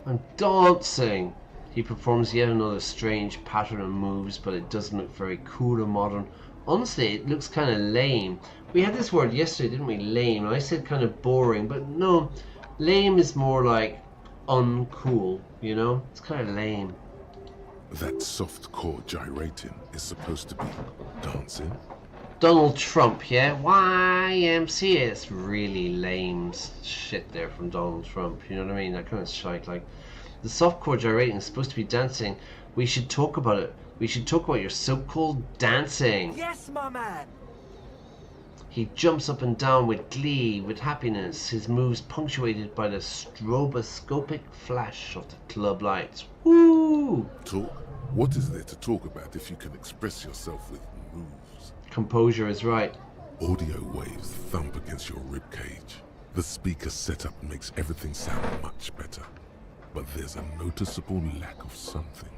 I'm dancing! He performs yet another strange pattern of moves, but it doesn't look very cool or modern. Honestly, it looks kind of lame. We had this word yesterday, didn't we? Lame. And I said kind of boring, but no. Lame is more like uncool, you know? It's kind of lame. That soft core gyrating is supposed to be dancing. Donald Trump, yeah? YMCA. It's really lame shit there from Donald Trump. You know what I mean? That kind of shite. Like, the softcore gyrating is supposed to be dancing. We should talk about it. We should talk about your so-called dancing. Yes, my man! He jumps up and down with glee, with happiness, his moves punctuated by the stroboscopic flash of the club lights. Woo! Talk? What is there to talk about if you can express yourself with moves? Composure is right. Audio waves thump against your ribcage. The speaker setup makes everything sound much better. But there's a noticeable lack of something.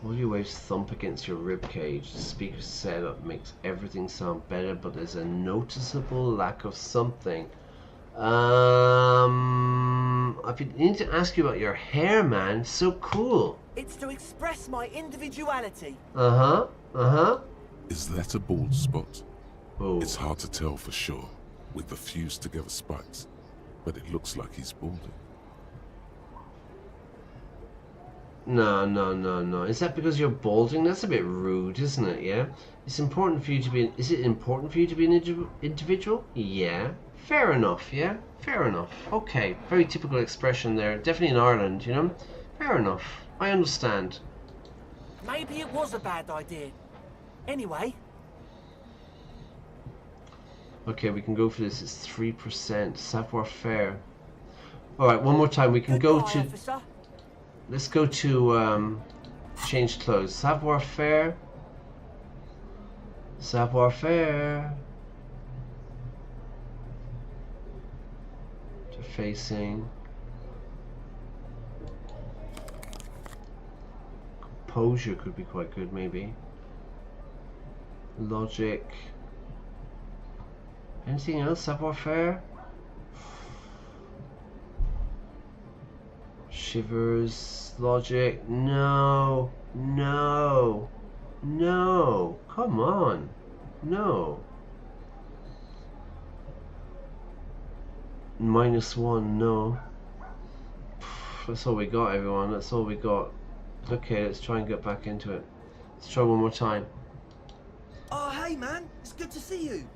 Audio waves thump against your ribcage. The speaker setup makes everything sound better, but there's a noticeable lack of something. I've been needing to ask you about your hair, man. It's so cool. It's to express my individuality. Is that a bald spot? Oh. It's hard to tell for sure, with the fused together spikes, but it looks like he's balding. No. Is that because you're balding? That's a bit rude, isn't it? Yeah. It's important for you to be. Is it important for you to be an individual? Yeah. Fair enough. Yeah. Fair enough. Okay. Very typical expression there. Definitely in Ireland, you know. Fair enough. I understand. Maybe it was a bad idea. Anyway. Okay, we can go for this. It's 3%. Savoir-faire. All right. One more time. We can go to. Officer. Let's go to change clothes. Savoir-faire. Savoir-faire. To facing. Composure could be quite good, maybe. Logic. Anything else? Savoir-faire? Shivers, logic, no, come on, no. -1, no. That's all we got, everyone, that's all we got. Okay, let's try and get back into it. Let's try one more time. Oh, hey man, it's good to see you.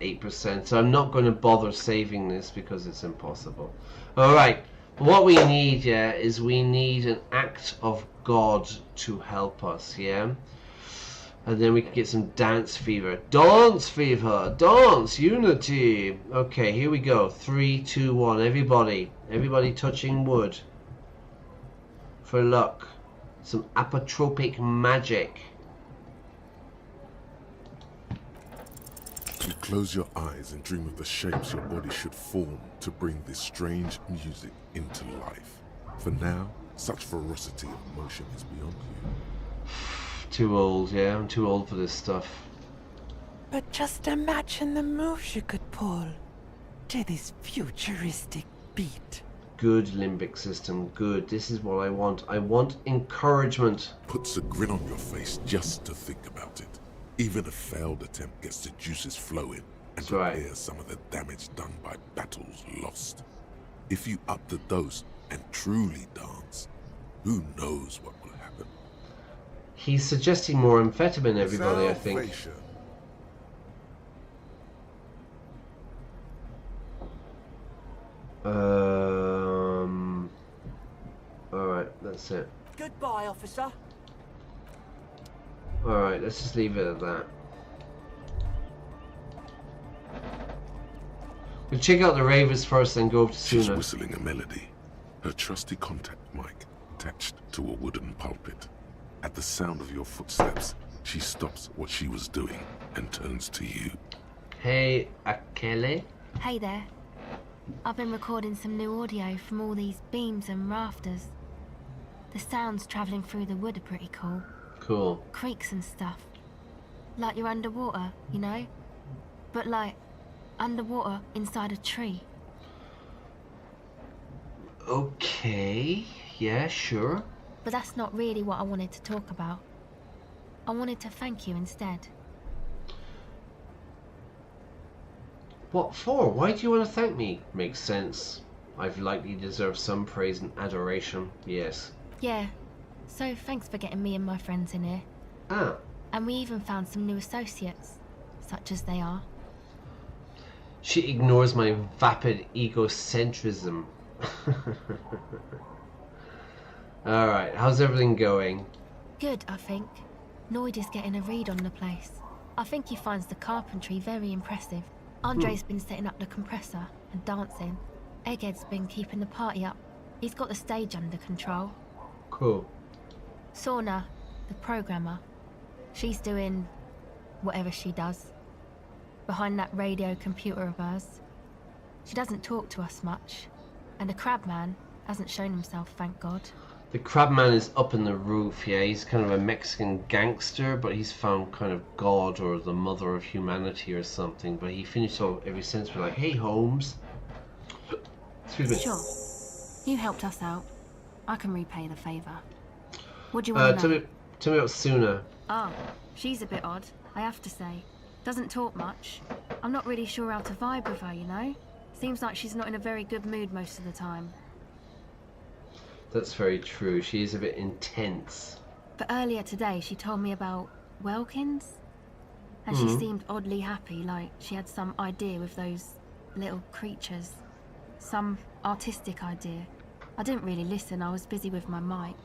8%, so I'm not going to bother saving this because it's impossible. Alright. What we need, yeah, is we need an act of God to help us, yeah? And then we can get some dance fever. Dance fever! Dance! Unity! Okay, here we go. 3, 2, 1. Everybody. Everybody touching wood. For luck. Some apotropic magic. You close your eyes and dream of the shapes your body should form to bring this strange music into life. For now, such ferocity of motion is beyond you. Too old, yeah? I'm too old for this stuff. But just imagine the moves you could pull to this futuristic beat. Good limbic system, good. This is what I want. I want encouragement. Puts a grin on your face just to think about it. Even a failed attempt gets the juices flowing and repairs some of the damage done by battles lost. If you up the dose and truly dance, who knows what will happen? He's suggesting more amphetamine, everybody, I think. Alright, that's it. Goodbye, officer. Alright, let's just leave it at that. We'll check out the ravers first, then go over to She's Suna. whistling a melody, her trusty contact mic attached to a wooden pulpit. At the sound of your footsteps, she stops what she was doing and turns to you. Hey, Akele. Hey there. I've been recording some new audio from all these beams and rafters. The sounds travelling through the wood are pretty cool. Cool. Creaks and stuff. Like you're underwater, you know? But like, underwater inside a tree. Okay, yeah, sure. But that's not really what I wanted to talk about. I wanted to thank you instead. What for? Why do you want to thank me? Makes sense. I've likely deserved some praise and adoration, yes. Yeah, so thanks for getting me and my friends in here. Ah. And we even found some new associates, such as they are. She ignores my vapid egocentrism. Alright, how's everything going? Good, I think. Noid is getting a read on the place. I think he finds the carpentry very impressive. Andre's been setting up the compressor and dancing. Egghead's been keeping the party up. He's got the stage under control. Cool. Sauna, the programmer, she's doing whatever she does. Behind that radio computer of hers. She doesn't talk to us much. And the Crabman hasn't shown himself, thank God. The Crabman is up in the roof, yeah. He's kind of a Mexican gangster, but he's found kind of God or the mother of humanity or something. But he finished off every sentence with like, hey, Holmes. Excuse me. Sure. You helped us out. I can repay the favour. What do you want to know? Tell me about Suna. Oh, she's a bit odd, I have to say. Doesn't talk much. I'm not really sure how to vibe with her, you know? Seems like she's not in a very good mood most of the time. That's very true. She is a bit intense. But earlier today she told me about Welkins. And she seemed oddly happy, like she had some idea with those little creatures. Some artistic idea. I didn't really listen, I was busy with my mic.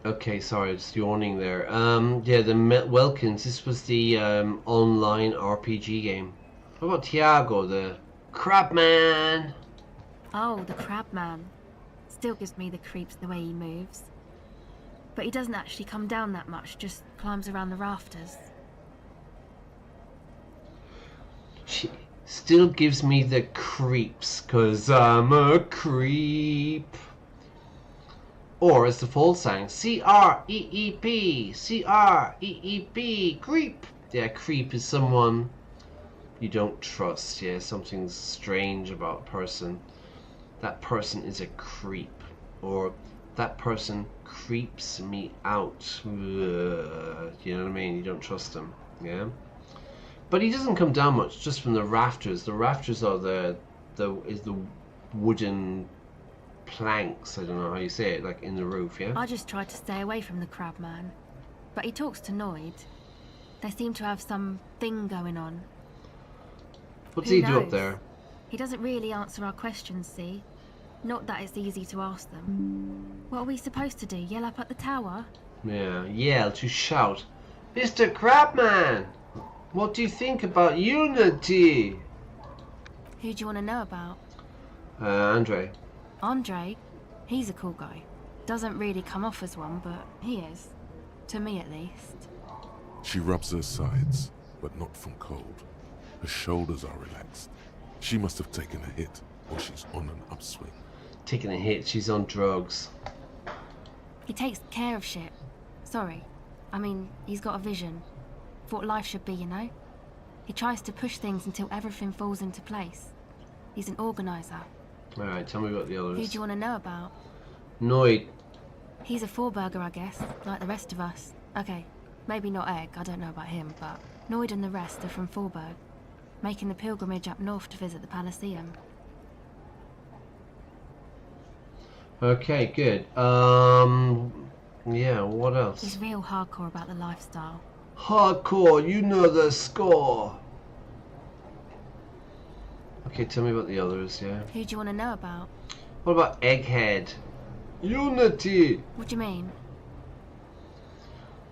Okay, sorry, just yawning there. Yeah, the Welkins, this was the online RPG game. What about Tiago, the Crabman? Oh, the Crabman. Still gives me the creeps the way he moves. But he doesn't actually come down that much, just climbs around the rafters. She still gives me the creeps, 'cause I'm a creep. Or as the Fall sang, C-R-E-E-P, C-R-E-E-P, creep. Yeah, creep is someone you don't trust, yeah, something's strange about a person. That person is a creep. Or that person creeps me out. You know what I mean? You don't trust him, yeah? But he doesn't come down much, just from the rafters. The rafters are the wooden planks, I don't know how you say it, like in the roof, yeah? I just tried to stay away from the Crabman. But he talks to Noid. They seem to have some thing going on. What's Who he do up knows? there? He doesn't really answer our questions, see? Not that it's easy to ask them. What are we supposed to do? Yell up at the tower? Yeah, yell to shout, Mr. Crabman! What do you think about unity? Who do you want to know about? Andre. Andre? He's a cool guy. Doesn't really come off as one, but he is. To me, at least. She rubs her sides, but not from cold. Her shoulders are relaxed. She must have taken a hit, or she's on an upswing. Taking a hit, she's on drugs. He takes care of shit. Sorry. I mean, he's got a vision. For what life should be, you know? He tries to push things until everything falls into place. He's an organizer. Alright, tell me about the others. Who do you want to know about? Noid. He's a four-burger, I guess, like the rest of us. Okay, maybe not Egg, I don't know about him, but Noid and the rest are from Forberg, making the pilgrimage up north to visit the Palaceum. Okay, good. Yeah, what else? He's real hardcore about the lifestyle. Hardcore, you know the score. Okay, tell me about the others, yeah. Who do you want to know about? What about Egghead? Unity! What do you mean?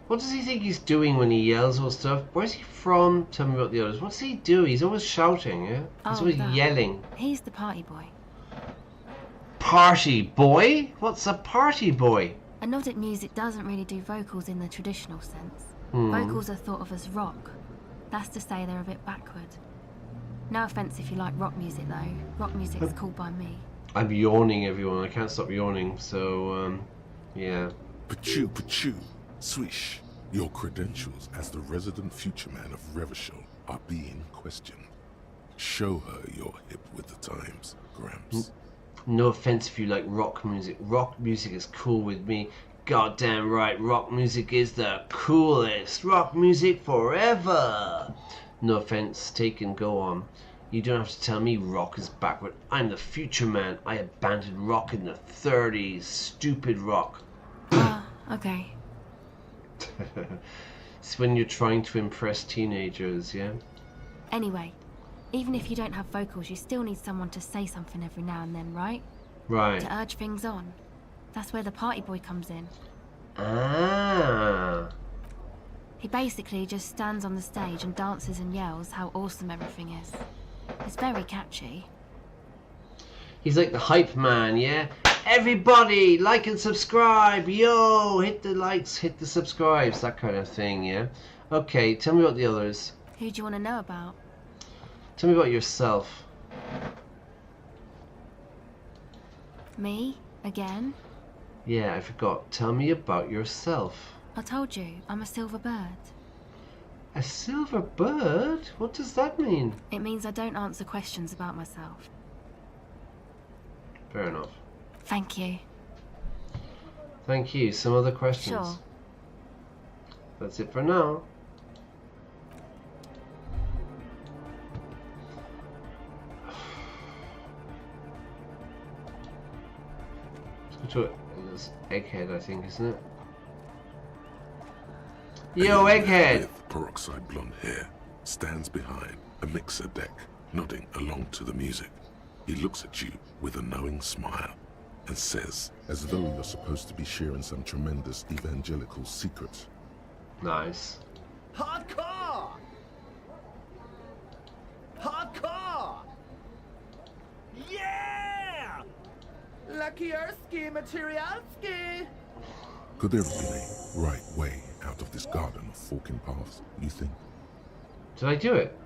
What does he think he's doing when he yells or stuff? Where's he from? Tell me about the others. What's he do? He's always shouting, yeah? He's always yelling. He's the party boy. Party boy? What's a party boy? Anodic music doesn't really do vocals in the traditional sense. Vocals are thought of as rock. That's to say they're a bit backward. No offence if you like rock music though. Rock music is cool by me. I'm yawning, everyone. I can't stop yawning, so, yeah. Pachoo, pachoo, swish. Your credentials as the resident future man of Revachol are being questioned. Show her you're hip with the times, Gramps. No offense if you like rock music. Rock music is cool with me. Goddamn right, rock music is the coolest. Rock music forever. No offense taken, go on. You don't have to tell me rock is backward. I'm the future man. I abandoned rock in the 30s. Stupid rock. Okay. It's when you're trying to impress teenagers, yeah? Anyway, even if you don't have vocals, you still need someone to say something every now and then, right? Right. To urge things on. That's where the party boy comes in. Ah. He basically just stands on the stage and dances and yells how awesome everything is. It's very catchy. He's like the hype man, yeah? Everybody, like and subscribe, yo! Hit the likes, hit the subscribes, that kind of thing, yeah? Okay, tell me about the others. Who do you want to know about? Tell me about yourself. Me? Again? Yeah, I forgot. Tell me about yourself. I told you, I'm a silver bird. A silver bird? What does that mean? It means I don't answer questions about myself. Fair enough. Thank you. Thank you. Some other questions? Sure. That's it for now. Let's go to it. This Egghead, I think, isn't it? Yo, Egghead! With peroxide blonde hair stands behind a mixer deck, nodding along to the music. He looks at you with a knowing smile and says, as though you're supposed to be sharing some tremendous evangelical secret. Nice. Hardcore! Hardcore! Yeah! Luckier-ski, material-ski! Could there have been a right way out of this garden of forking paths, you think? Did I do it?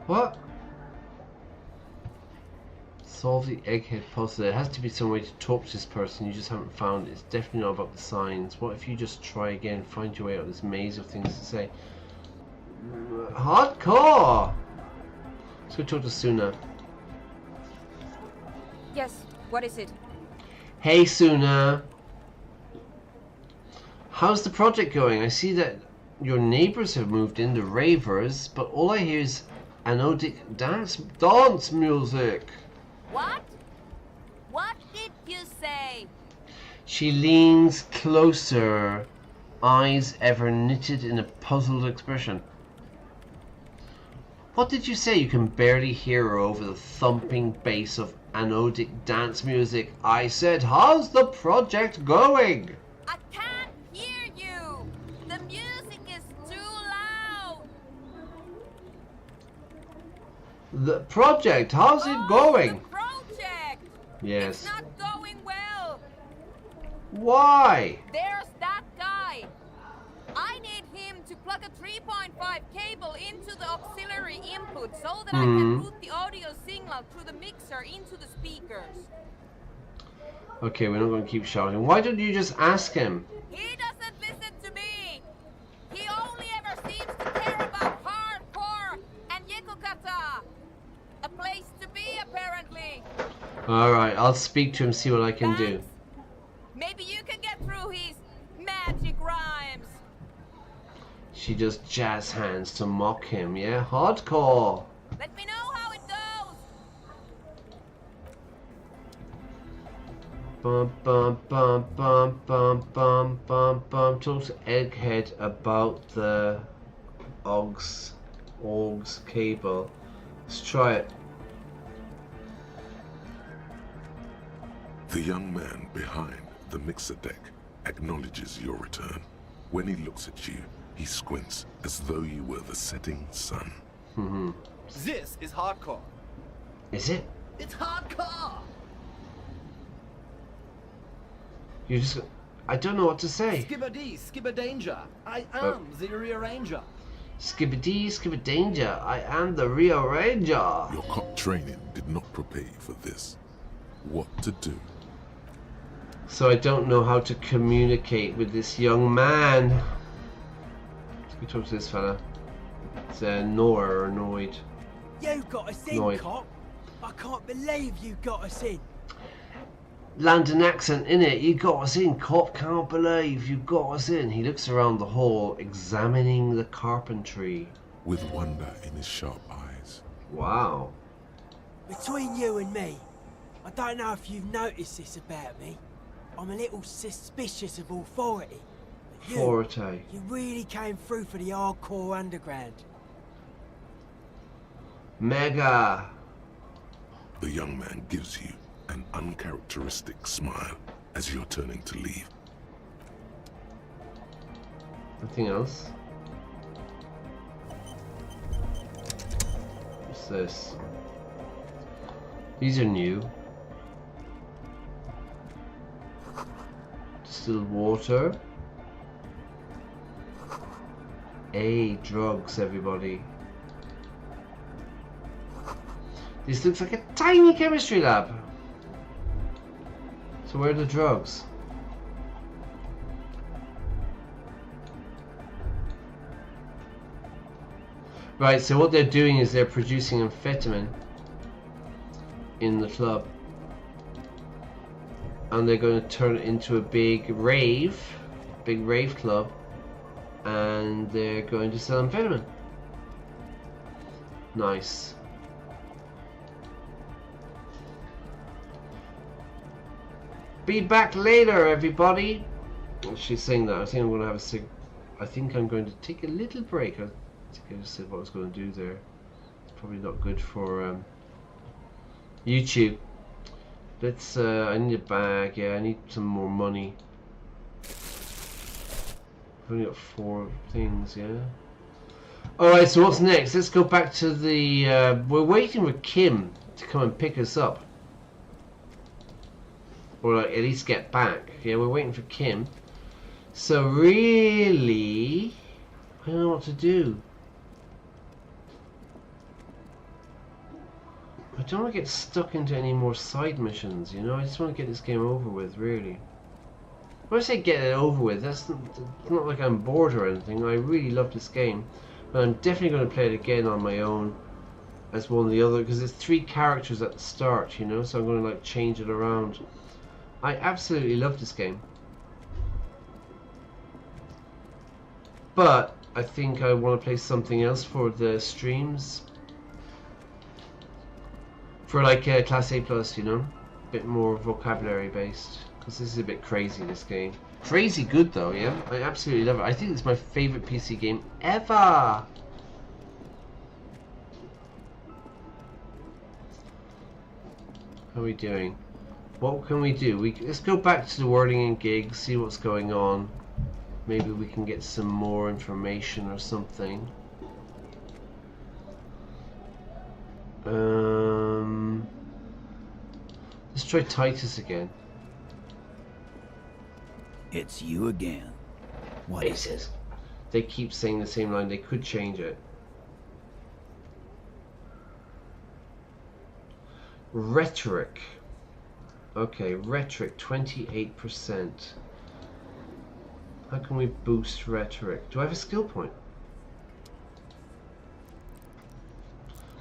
What? Solve the Egghead puzzle. There has to be some way to talk to this person. You just haven't found it. It's definitely not about the signs. What if you just try again, find your way out of this maze of things to say? Hardcore! Let's go talk to Suna. Yes, what is it? Hey Suna! How's the project going? I see that your neighbors have moved in, the ravers, but all I hear is anodic dance music. What? What did you say? She leans closer, eyes ever knitted in a puzzled expression. What did you say? You can barely hear her over the thumping bass of anodic dance music. I said, how's the project going? I can't hear you. The music is too loud. The project, how's it going? The project. Yes. It's not going well. Why? There's that guy. I need him to plug a 3.5 cable into the auxiliary input so that I can route the audio signal through the mixer into the speakers. Okay, we're not going to keep shouting. Why don't you just ask him? He doesn't listen to me. He only ever seems to care about hardcore and yekukata. A place to be, apparently. Alright, I'll speak to him, see what I can do. Maybe you can get through his magic rhymes. She does jazz hands to mock him, yeah? Hardcore! Let me know how it goes. Bum bum bum bum bum bum bum bum. Talk to Egghead about the AUX cable. Let's try it. The young man behind the mixer deck acknowledges your return. When he looks at you, he squints as though you were the setting sun. This is hardcore. Is it? It's hardcore. You just... I don't know what to say. Skibbity, skibberdanger. I am the rearranger. Skibbity, skibberdanger. I am the rearranger. Your cop training did not prepare you for this. What to do? So I don't know how to communicate with this young man. Let me talk to this fella. It's Nora or Noid. You got us in, Noid. cop. I can't believe you got us in. London accent in it. You got us in, cop. Can't believe you got us in. He looks around the hall, examining the carpentry. With wonder in his sharp eyes. Wow. Between you and me, I don't know if you've noticed this about me. I'm a little suspicious of authority. But you really came through for the hardcore underground. Mega. The young man gives you an uncharacteristic smile as you're turning to leave. Nothing else? What's this? These are new. Distilled water. Drugs, everybody. This looks like a tiny chemistry lab. So where are the drugs? Right, so what they're doing is they're producing amphetamine in the club. And they're going to turn it into a big rave club. And they're going to sell amphetamine. Nice. Be back later, everybody. She's saying that. I think I'm going to have I think I'm going to take a little break. I think I just said what I was going to do there. It's probably not good for YouTube. Let's. I need a bag. Yeah, I need some more money. I've only got 4 things. Yeah. All right. So what's next? Let's go back to the. We're waiting for Kim to come and pick us up. Or like at least get back. Yeah, we're waiting for Kim. So really, I don't know what to do. I don't want to get stuck into any more side missions, you know? I just want to get this game over with, really. When I say get it over with, that's not like I'm bored or anything. I really love this game. But I'm definitely going to play it again on my own as one of the other, because there's 3 characters at the start, you know? So I'm going to like change it around. I absolutely love this game. But I think I want to play something else for the streams. For like Class A+, you know? A bit more vocabulary based. Because this is a bit crazy, this game. Crazy good though, yeah? I absolutely love it. I think it's my favourite PC game ever! How are we doing? What can we do? Let's go back to the wording and gigs, see what's going on. Maybe we can get some more information or something. Let's try Titus again. It's you again. What is it? They keep saying the same line. They could change it. Rhetoric. Okay, rhetoric, 28%. How can we boost rhetoric? Do I have a skill point?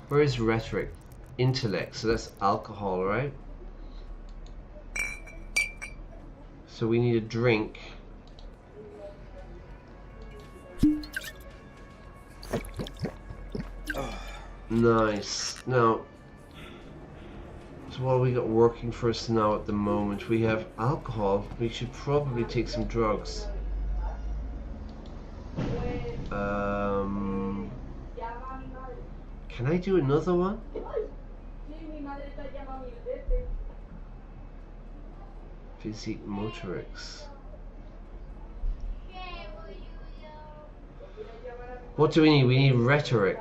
Where is rhetoric? Intellect, so that's alcohol, right? So we need a drink. Nice. Now, so what have we got working for us now at the moment? We have alcohol. We should probably take some drugs. Can I do another one? Physique motorics. What do we need? We need rhetoric.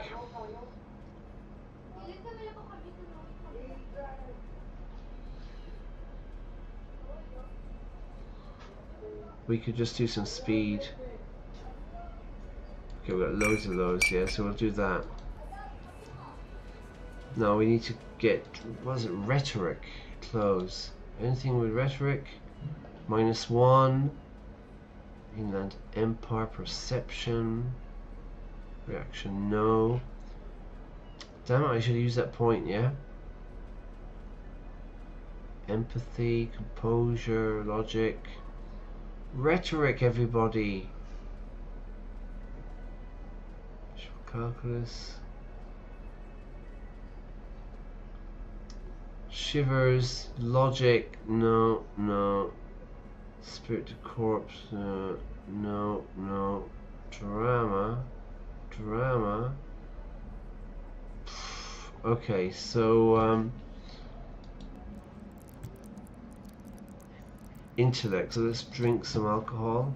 We could just do some speed. Okay, we've got loads of those, yeah, so we'll do that. Now we need to get, what is it, rhetoric, close. Anything with rhetoric? -1. Inland Empire, perception. Reaction, no. Damn it, I should use that point, yeah? Empathy, composure, logic. Rhetoric, everybody. Calculus. Shivers, logic, no, no. Spirit to corpse, no, no. Drama, drama. Okay, so intellect. So let's drink some alcohol.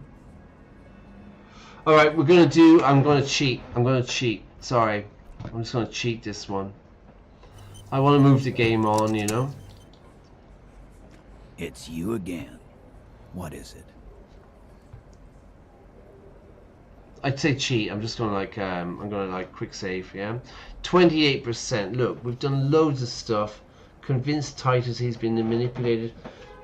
All right, we're gonna do. I'm gonna cheat. Sorry, I'm just gonna cheat this one. I want to move the game on, you know. It's you again. What is it? I'd say cheat. I'm just gonna like I'm gonna like quick save. Yeah, 28%. Look, we've done loads of stuff. Convinced Titus he's been manipulated.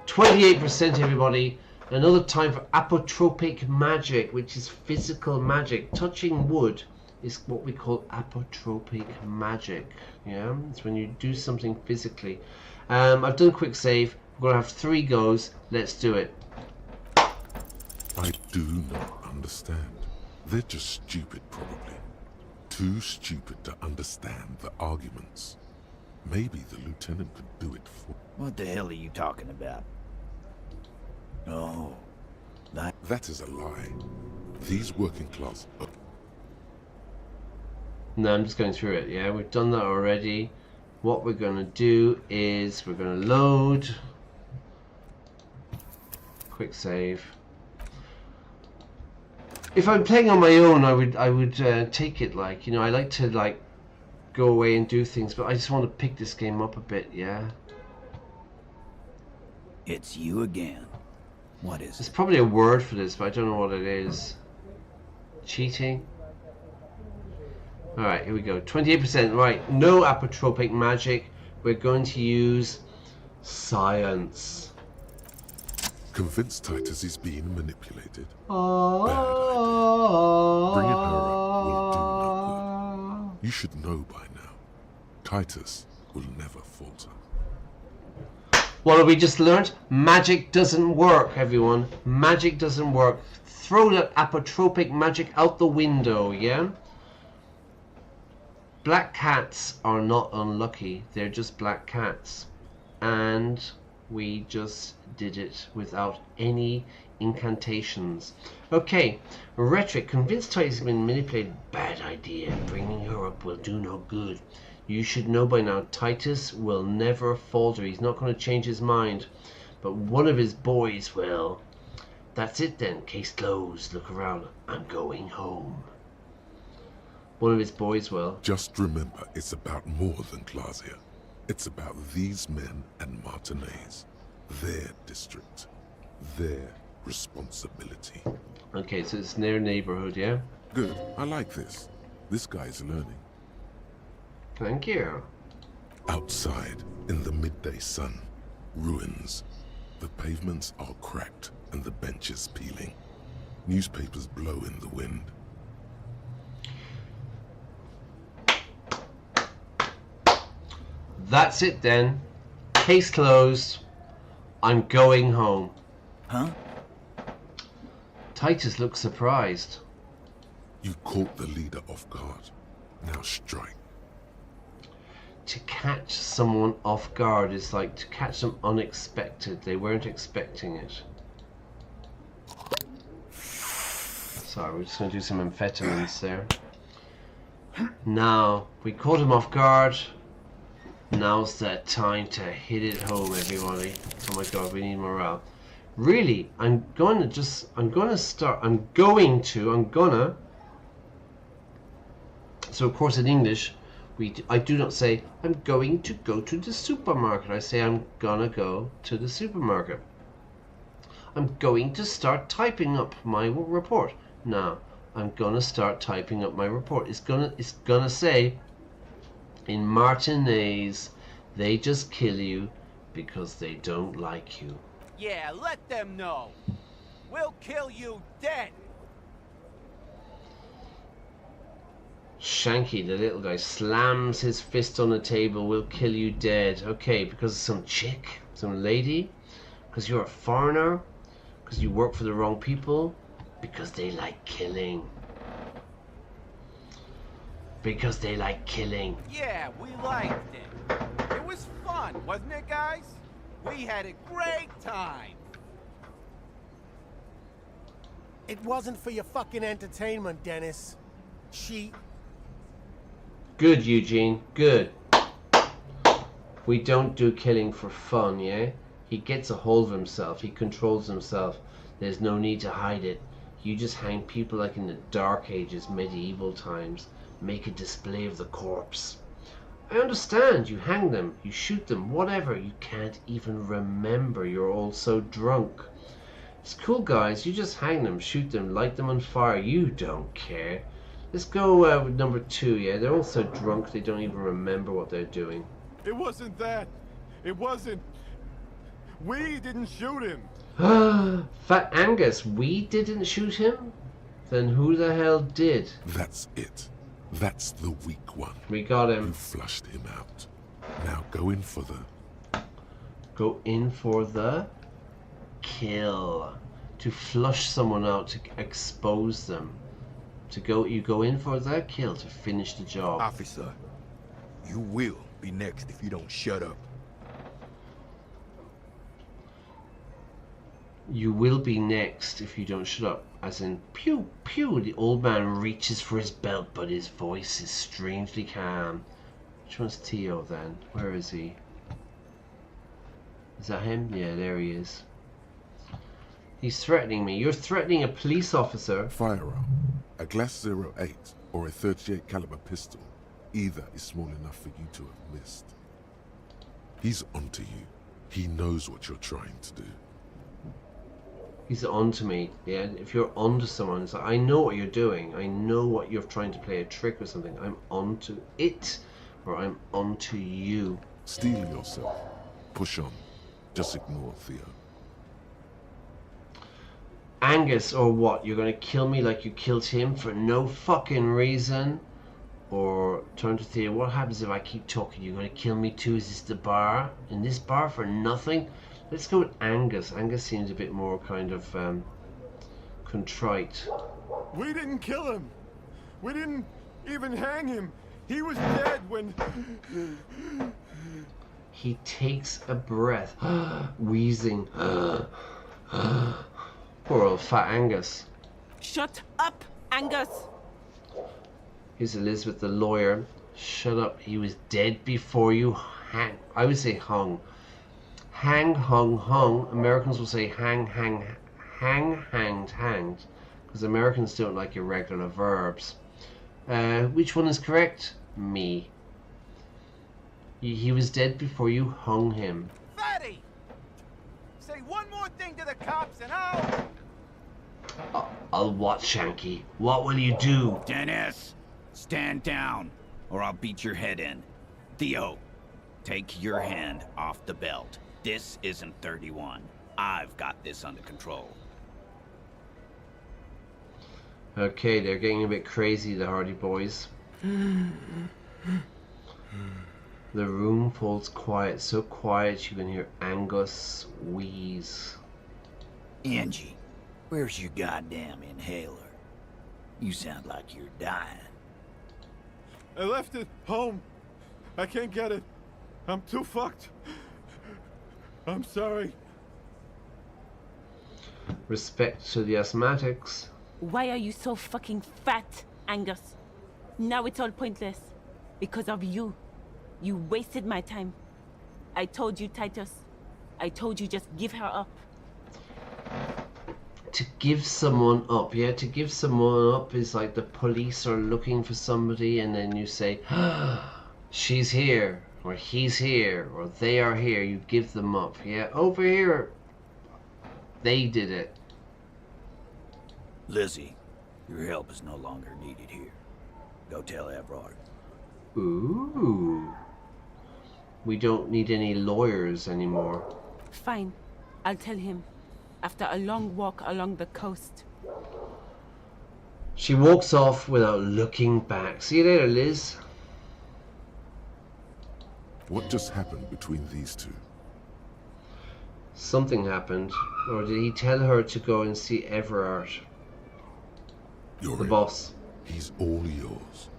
28%, everybody. Another time for apotropic magic, which is physical magic. Touching wood is what we call apotropic magic. Yeah, it's when you do something physically. I've done quick save. We're gonna have 3 goes. Let's do it. I do not understand. They're just stupid, probably. Too stupid to understand the arguments. Maybe the lieutenant could do it for... What the hell are you talking about? Oh, that is a lie. These working class... No, I'm just going through it, yeah? We've done that already. What we're going to do is we're going to load. Quick save. If I'm playing on my own, I would take it like, you know, I like to like go away and do things, but I just want to pick this game up a bit, yeah? It's you again. What is it? There's probably a word for this, but I don't know what it is. Cheating? Alright, here we go. 28%. Right, no apotropic magic. We're going to use science. Convinced Titus is being manipulated. Oh. Bad idea. Bringing her up will do no good. You should know by now. Titus will never falter. What have we just learned? Magic doesn't work, everyone. Magic doesn't work. Throw that apotropic magic out the window, yeah? Black cats are not unlucky. They're just black cats. And we just did it without any incantations. Okay, rhetoric. Convinced Titus has been manipulated. Bad idea. Bringing her up will do no good. You should know by now, Titus will never falter. He's not going to change his mind. But one of his boys will. That's it then. Case closed. Look around. I'm going home. One of his boys will. Just remember, it's about more than Glasia. It's about these men and Martinez. Their district. Their responsibility. Okay, so it's their neighborhood, yeah? Good. I like this. This guy's learning. Thank you. Outside, in the midday sun, ruins. The pavements are cracked and the benches peeling. Newspapers blow in the wind. That's it then. Case closed. I'm going home. Huh? Titus looks surprised. You caught the leader off guard. Now strike. To catch someone off guard is like to catch them unexpected. They weren't expecting it. Sorry, we're just going to do some amphetamines there. Now, we caught him off guard. Now's the time to hit it home, everybody. Oh my god, we need morale. Really, I'm gonna So of course in English, I do not say, I'm going to go to the supermarket. I say, I'm gonna go to the supermarket. I'm going to start typing up my report. Now, I'm gonna start typing up my report. It's gonna say, in Martinez, they just kill you because they don't like you. Yeah, let them know. We'll kill you dead. Shanky, the little guy, slams his fist on the table. We'll kill you dead. Okay, because of some chick, some lady, because you're a foreigner, because you work for the wrong people, because they like killing. Because they like killing. Yeah, we liked it. It was fun, wasn't it, guys? We had a great time. It wasn't for your fucking entertainment, Dennis. Cheat. Good, Eugene. Good. We don't do killing for fun, yeah? He gets a hold of himself. He controls himself. There's no need to hide it. You just hang people like in the Dark Ages, medieval times. Make a display of the corpse. I understand. You hang them. You shoot them. Whatever. You can't even remember. You're all so drunk. It's cool, guys. You just hang them, shoot them, light them on fire. You don't care. Let's go with number 2, yeah? They're all so drunk they don't even remember what they're doing. It wasn't that. It wasn't. We didn't shoot him. Fat Angus, we didn't shoot him? Then who the hell did? That's it. That's the weak one. We got him. You flushed him out. Now go in for the... Go in for the... kill. To flush someone out, to expose them. You go in for the kill to finish the job. Officer, you will be next if you don't shut up. You will be next if you don't shut up. As in, pew, pew. The old man reaches for his belt, but his voice is strangely calm. Which one's Theo then? Where is he? Is that him? Yeah, there he is. He's threatening me. You're threatening a police officer. Firearm. A Glass 08 or a 38 caliber pistol. Either is small enough for you to have missed. He's onto you. He knows what you're trying to do. He's onto me. Yeah, if you're onto someone, it's like, I know what you're doing. I know what you're trying to play a trick or something. I'm onto it, or I'm onto you. Steel yourself. Push on. Just ignore Theo. Angus, or what? You're gonna kill me like you killed him for no fucking reason? Or turn to Theo, what happens if I keep talking? You're gonna kill me too? Is this the bar? In this bar for nothing? Let's go with Angus. Angus seems a bit more kind of contrite. We didn't kill him. We didn't even hang him. He was dead when... He takes a breath, wheezing. Poor old fat Angus. Shut up, Angus! Here's Elizabeth, the lawyer. Shut up. He was dead before you hang. I would say hung. Hang, hung, hung. Americans will say hang, hang, hang, hanged, hanged. Because Americans don't like irregular verbs. Which one is correct? Me. He was dead before you hung him. Fatty! Say one more thing to the cops and I'll... I'll what, Shanky? What will you do? Dennis, stand down, or I'll beat your head in. Theo, take your hand off the belt. This isn't 31. I've got this under control. Okay, they're getting a bit crazy, the Hardy Boys. The room falls quiet, so quiet you can hear Angus wheeze. Angie, where's your goddamn inhaler? You sound like you're dying. I left it home. I can't get it. I'm too fucked. I'm sorry. Respect to the asthmatics. Why are you so fucking fat, Angus? Now it's all pointless. Because of you. You wasted my time. I told you, Titus. I told you just give her up. to give someone up. Yeah, to give someone up is like the police are looking for somebody, and then you say, she's here, or he's here, or they are here. You give them up. Yeah, over here, they did it. Lizzie, your help is no longer needed here. Go tell Everard. Ooh. We don't need any lawyers anymore. Fine. I'll tell him. After a long walk along the coast. She walks off without looking back. See you later, Liz. What just happened between these two? Something happened. Or did he tell her to go and see Everard? You're the boss. He's all yours.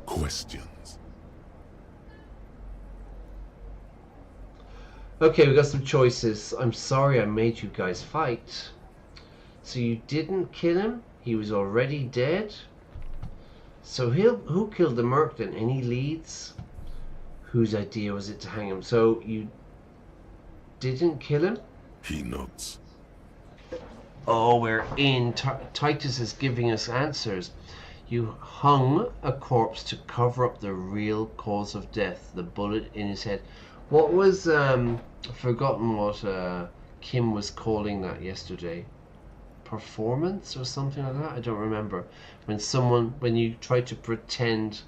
Questions. Okay, we got some choices. I'm sorry I made you guys fight. So you didn't kill him? He was already dead? So who killed the merc then? Any leads? Whose idea was it to hang him? So you didn't kill him? He nods. Oh, we're in. Titus is giving us answers. You hung a corpse to cover up the real cause of death, the bullet in his head. What was, I've forgotten what Kim was calling that yesterday. Performance or something like that? I don't remember. When you try to pretend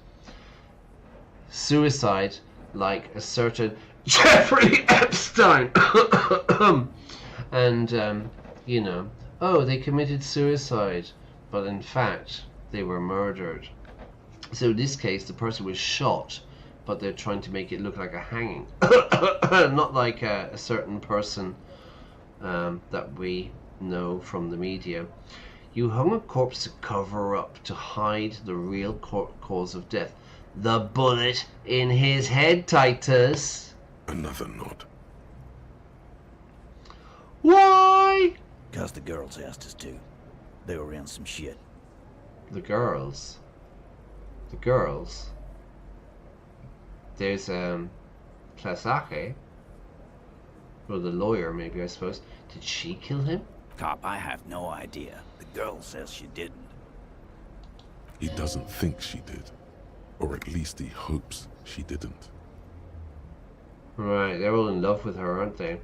suicide like a certain Jeffrey Epstein. And, you know, oh, they committed suicide, but in fact, they were murdered. So in this case, the person was shot, but they're trying to make it look like a hanging. Not like a certain person that we know from the media. You hung a corpse to cover up, to hide the real cause of death. The bullet in his head, Titus. Another nod. Why? Because the girls asked us to. They were in some shit. The girls? The girls? There's Klasake, or the lawyer maybe, I suppose. Did she kill him? Cop, I have no idea. The girl says she didn't. He doesn't think she did. Or at least he hopes she didn't. Right, they're all in love with her, aren't they?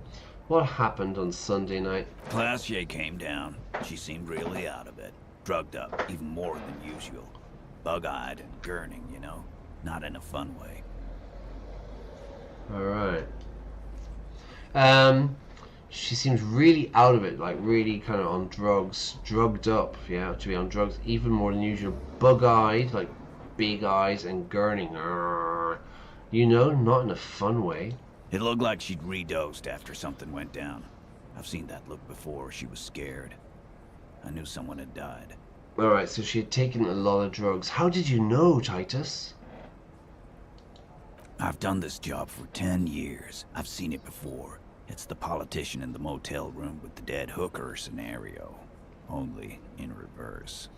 What happened on Sunday night? Classier came down. She seemed really out of it. Drugged up, even more than usual. Bug-eyed and gurning, you know? Not in a fun way. Alright. She seems really out of it, like really kind of on drugs. Drugged up, yeah, to be on drugs. Even more than usual. Bug-eyed, like big eyes, and gurning. You know, not in a fun way. It looked like she'd redosed after something went down. I've seen that look before. She was scared. I knew someone had died. Alright, so she had taken a lot of drugs. How did you know, Titus? I've done this job for 10 years. I've seen it before. It's the politician in the motel room with the dead hooker scenario. Only in reverse.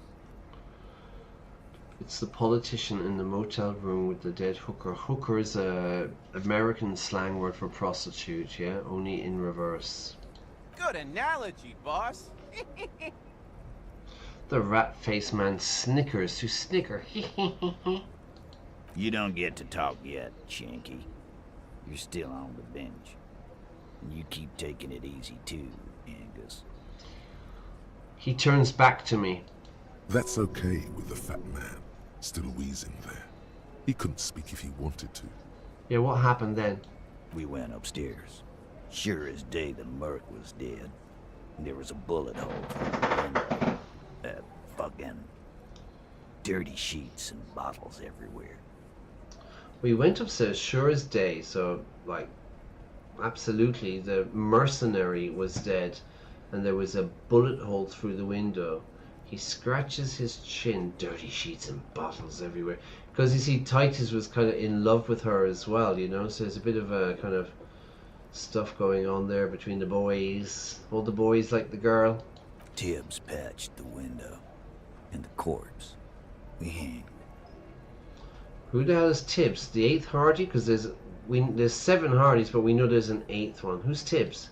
It's the politician in the motel room with the dead hooker. Hooker is a American slang word for prostitute, yeah? Only in reverse. Good analogy, boss. The rat-faced man snickers to snicker. You don't get to talk yet, Shanky. You're still on the bench. And you keep taking it easy too, Angus. He turns back to me. That's okay with the fat man, still wheezing there. He couldn't speak if he wanted to. Yeah, what happened then? We went upstairs. Sure as day the merc was dead. And there was a bullet hole through the window. Fucking dirty sheets and bottles everywhere. We went upstairs, sure as day, so, like, absolutely, the mercenary was dead, and there was a bullet hole through the window. He scratches his chin, dirty sheets and bottles everywhere. Because, you see, Titus was kind of in love with her as well, you know, so there's a bit of a kind of stuff going on there between the boys. All the boys like the girl. Tibbs patched the window, and the corpse we hanged. Who the hell is Tibbs? The 8th Hardy? Because there's 7 Hardys, but we know there's an 8th one. Who's Tibbs?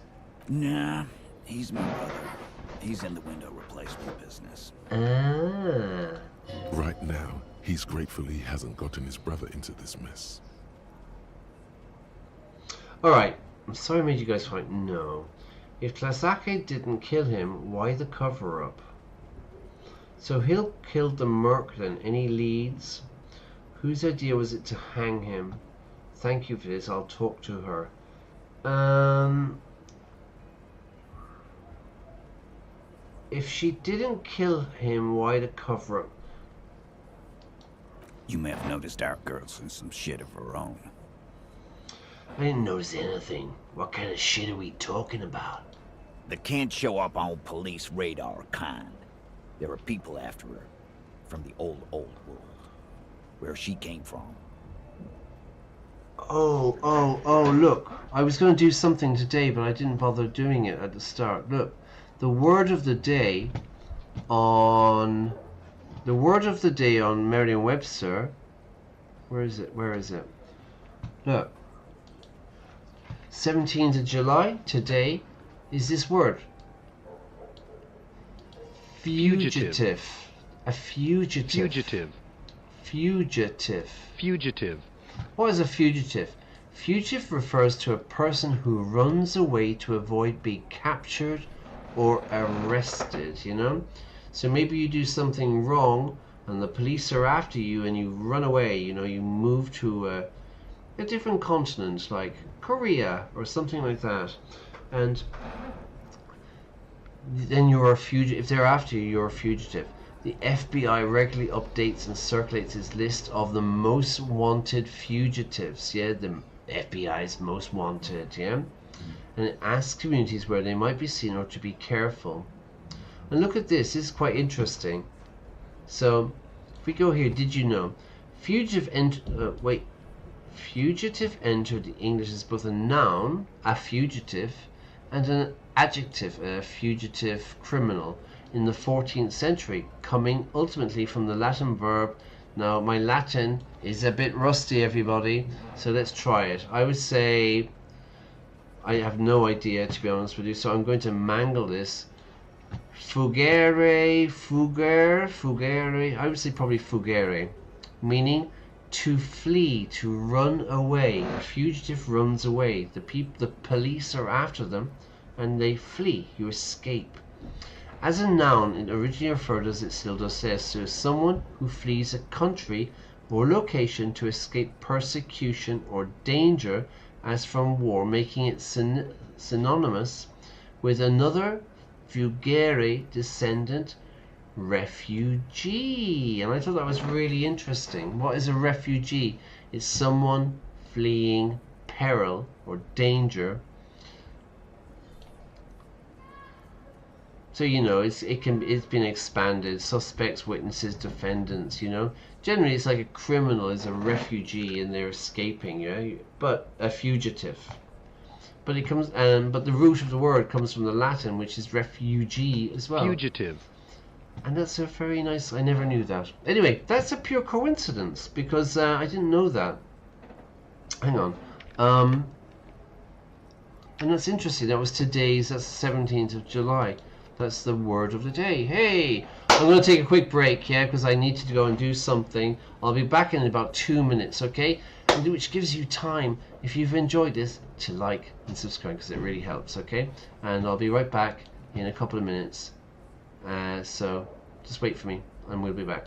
Nah, he's my brother. He's in the window replacement business. Ah. Right now, he's grateful he hasn't gotten his brother into this mess. Alright, I'm sorry I made you guys fight. No. If Tlasake didn't kill him, why the cover-up? So he'll kill the Merc then. Any leads? Whose idea was it to hang him? Thank you for this. I'll talk to her. If she didn't kill him, why the cover-up? You may have noticed our girl's in some shit of her own. I didn't notice anything. What kind of shit are we talking about? The can't show up on police radar kind. There are people after her. From the old world. Where she came from. Oh, look. I was going to do something today, but I didn't bother doing it at the start. Look. The word of the day on Merriam-Webster. Where is it? Look. 17th of July, today, is this word. Fugitive. A fugitive. Fugitive. Fugitive. Fugitive. What is a fugitive? Fugitive refers to a person who runs away to avoid being captured or arrested, you know? So maybe you do something wrong and the police are after you and you run away, you know, you move to a different continent like Korea or something like that, and then you're a fugitive. If they're after you, you're a fugitive. The FBI regularly updates and circulates its list of the most wanted fugitives. Yeah, the FBI's most wanted. Yeah, and it asks communities where they might be seen or to be careful. And look at this. This is quite interesting. So, if we go here, did you know? Fugitive entered the English as both a noun, a fugitive, and an adjective, a fugitive criminal, in the 14th century, coming ultimately from the Latin verb. Now, my Latin is a bit rusty, everybody, so let's try it. I would say, I have no idea, to be honest with you, so I'm going to mangle this. Fugere, I would say probably fugere, meaning to flee, to run away. A fugitive runs away. The police are after them and they flee. You escape. As a noun, it originally referred, as it still does say, to someone who flees a country or location to escape persecution or danger as from war, making it synonymous with another fugere descendant, refugee. And I thought that was really interesting. What is a refugee? It's someone fleeing peril or danger. So, you know, it's been expanded. Suspects, witnesses, defendants, you know. Generally it's like a criminal is a refugee and they're escaping, yeah. But a fugitive. But it comes but the root of the word comes from the Latin, which is refugee as well. Fugitive. And that's a very nice, I never knew that. Anyway, that's a pure coincidence, because I didn't know that. Hang on. And that's interesting, that was today's, that's the 17th of July. That's the word of the day. Hey! I'm going to take a quick break, yeah, because I need to go and do something. I'll be back in about 2 minutes, okay? And which gives you time, if you've enjoyed this, to like and subscribe, because it really helps, okay? And I'll be right back in a couple of minutes. So just wait for me and we'll be back.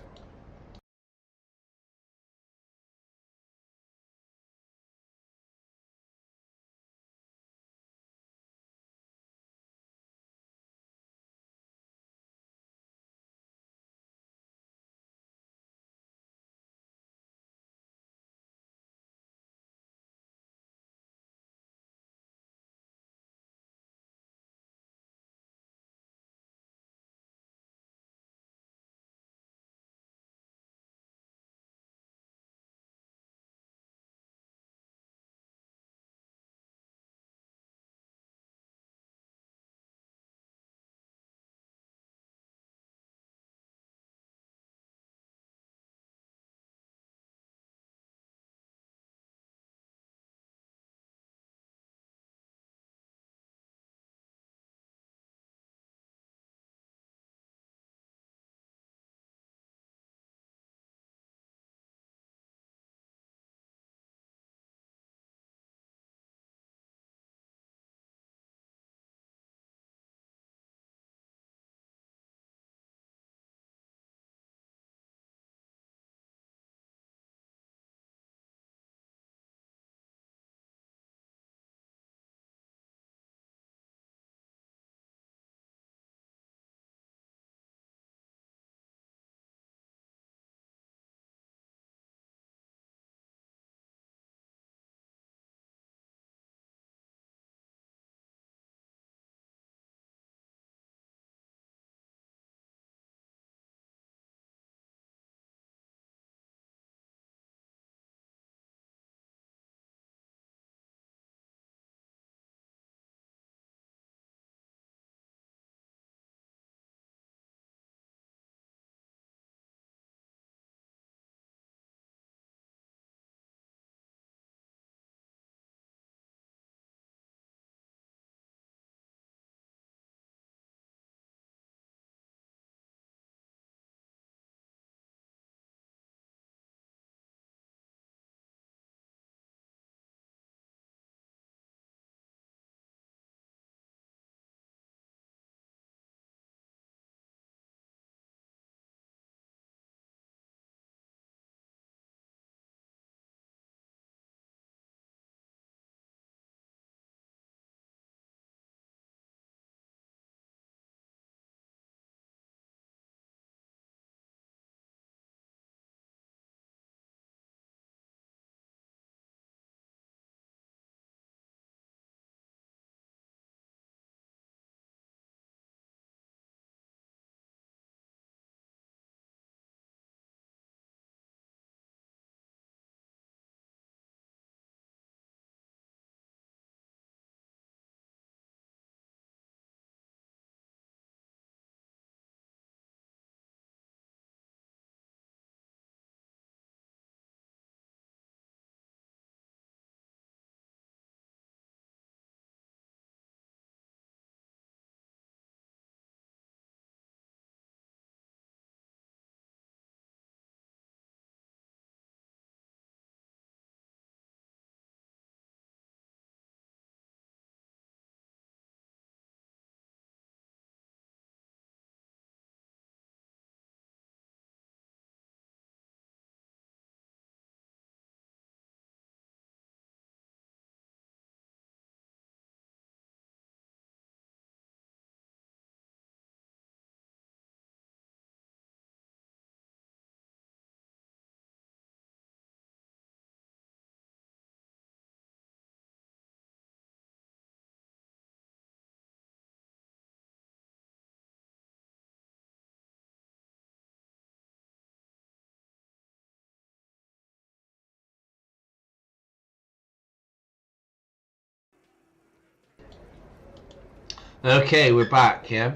Okay, we're back, yeah?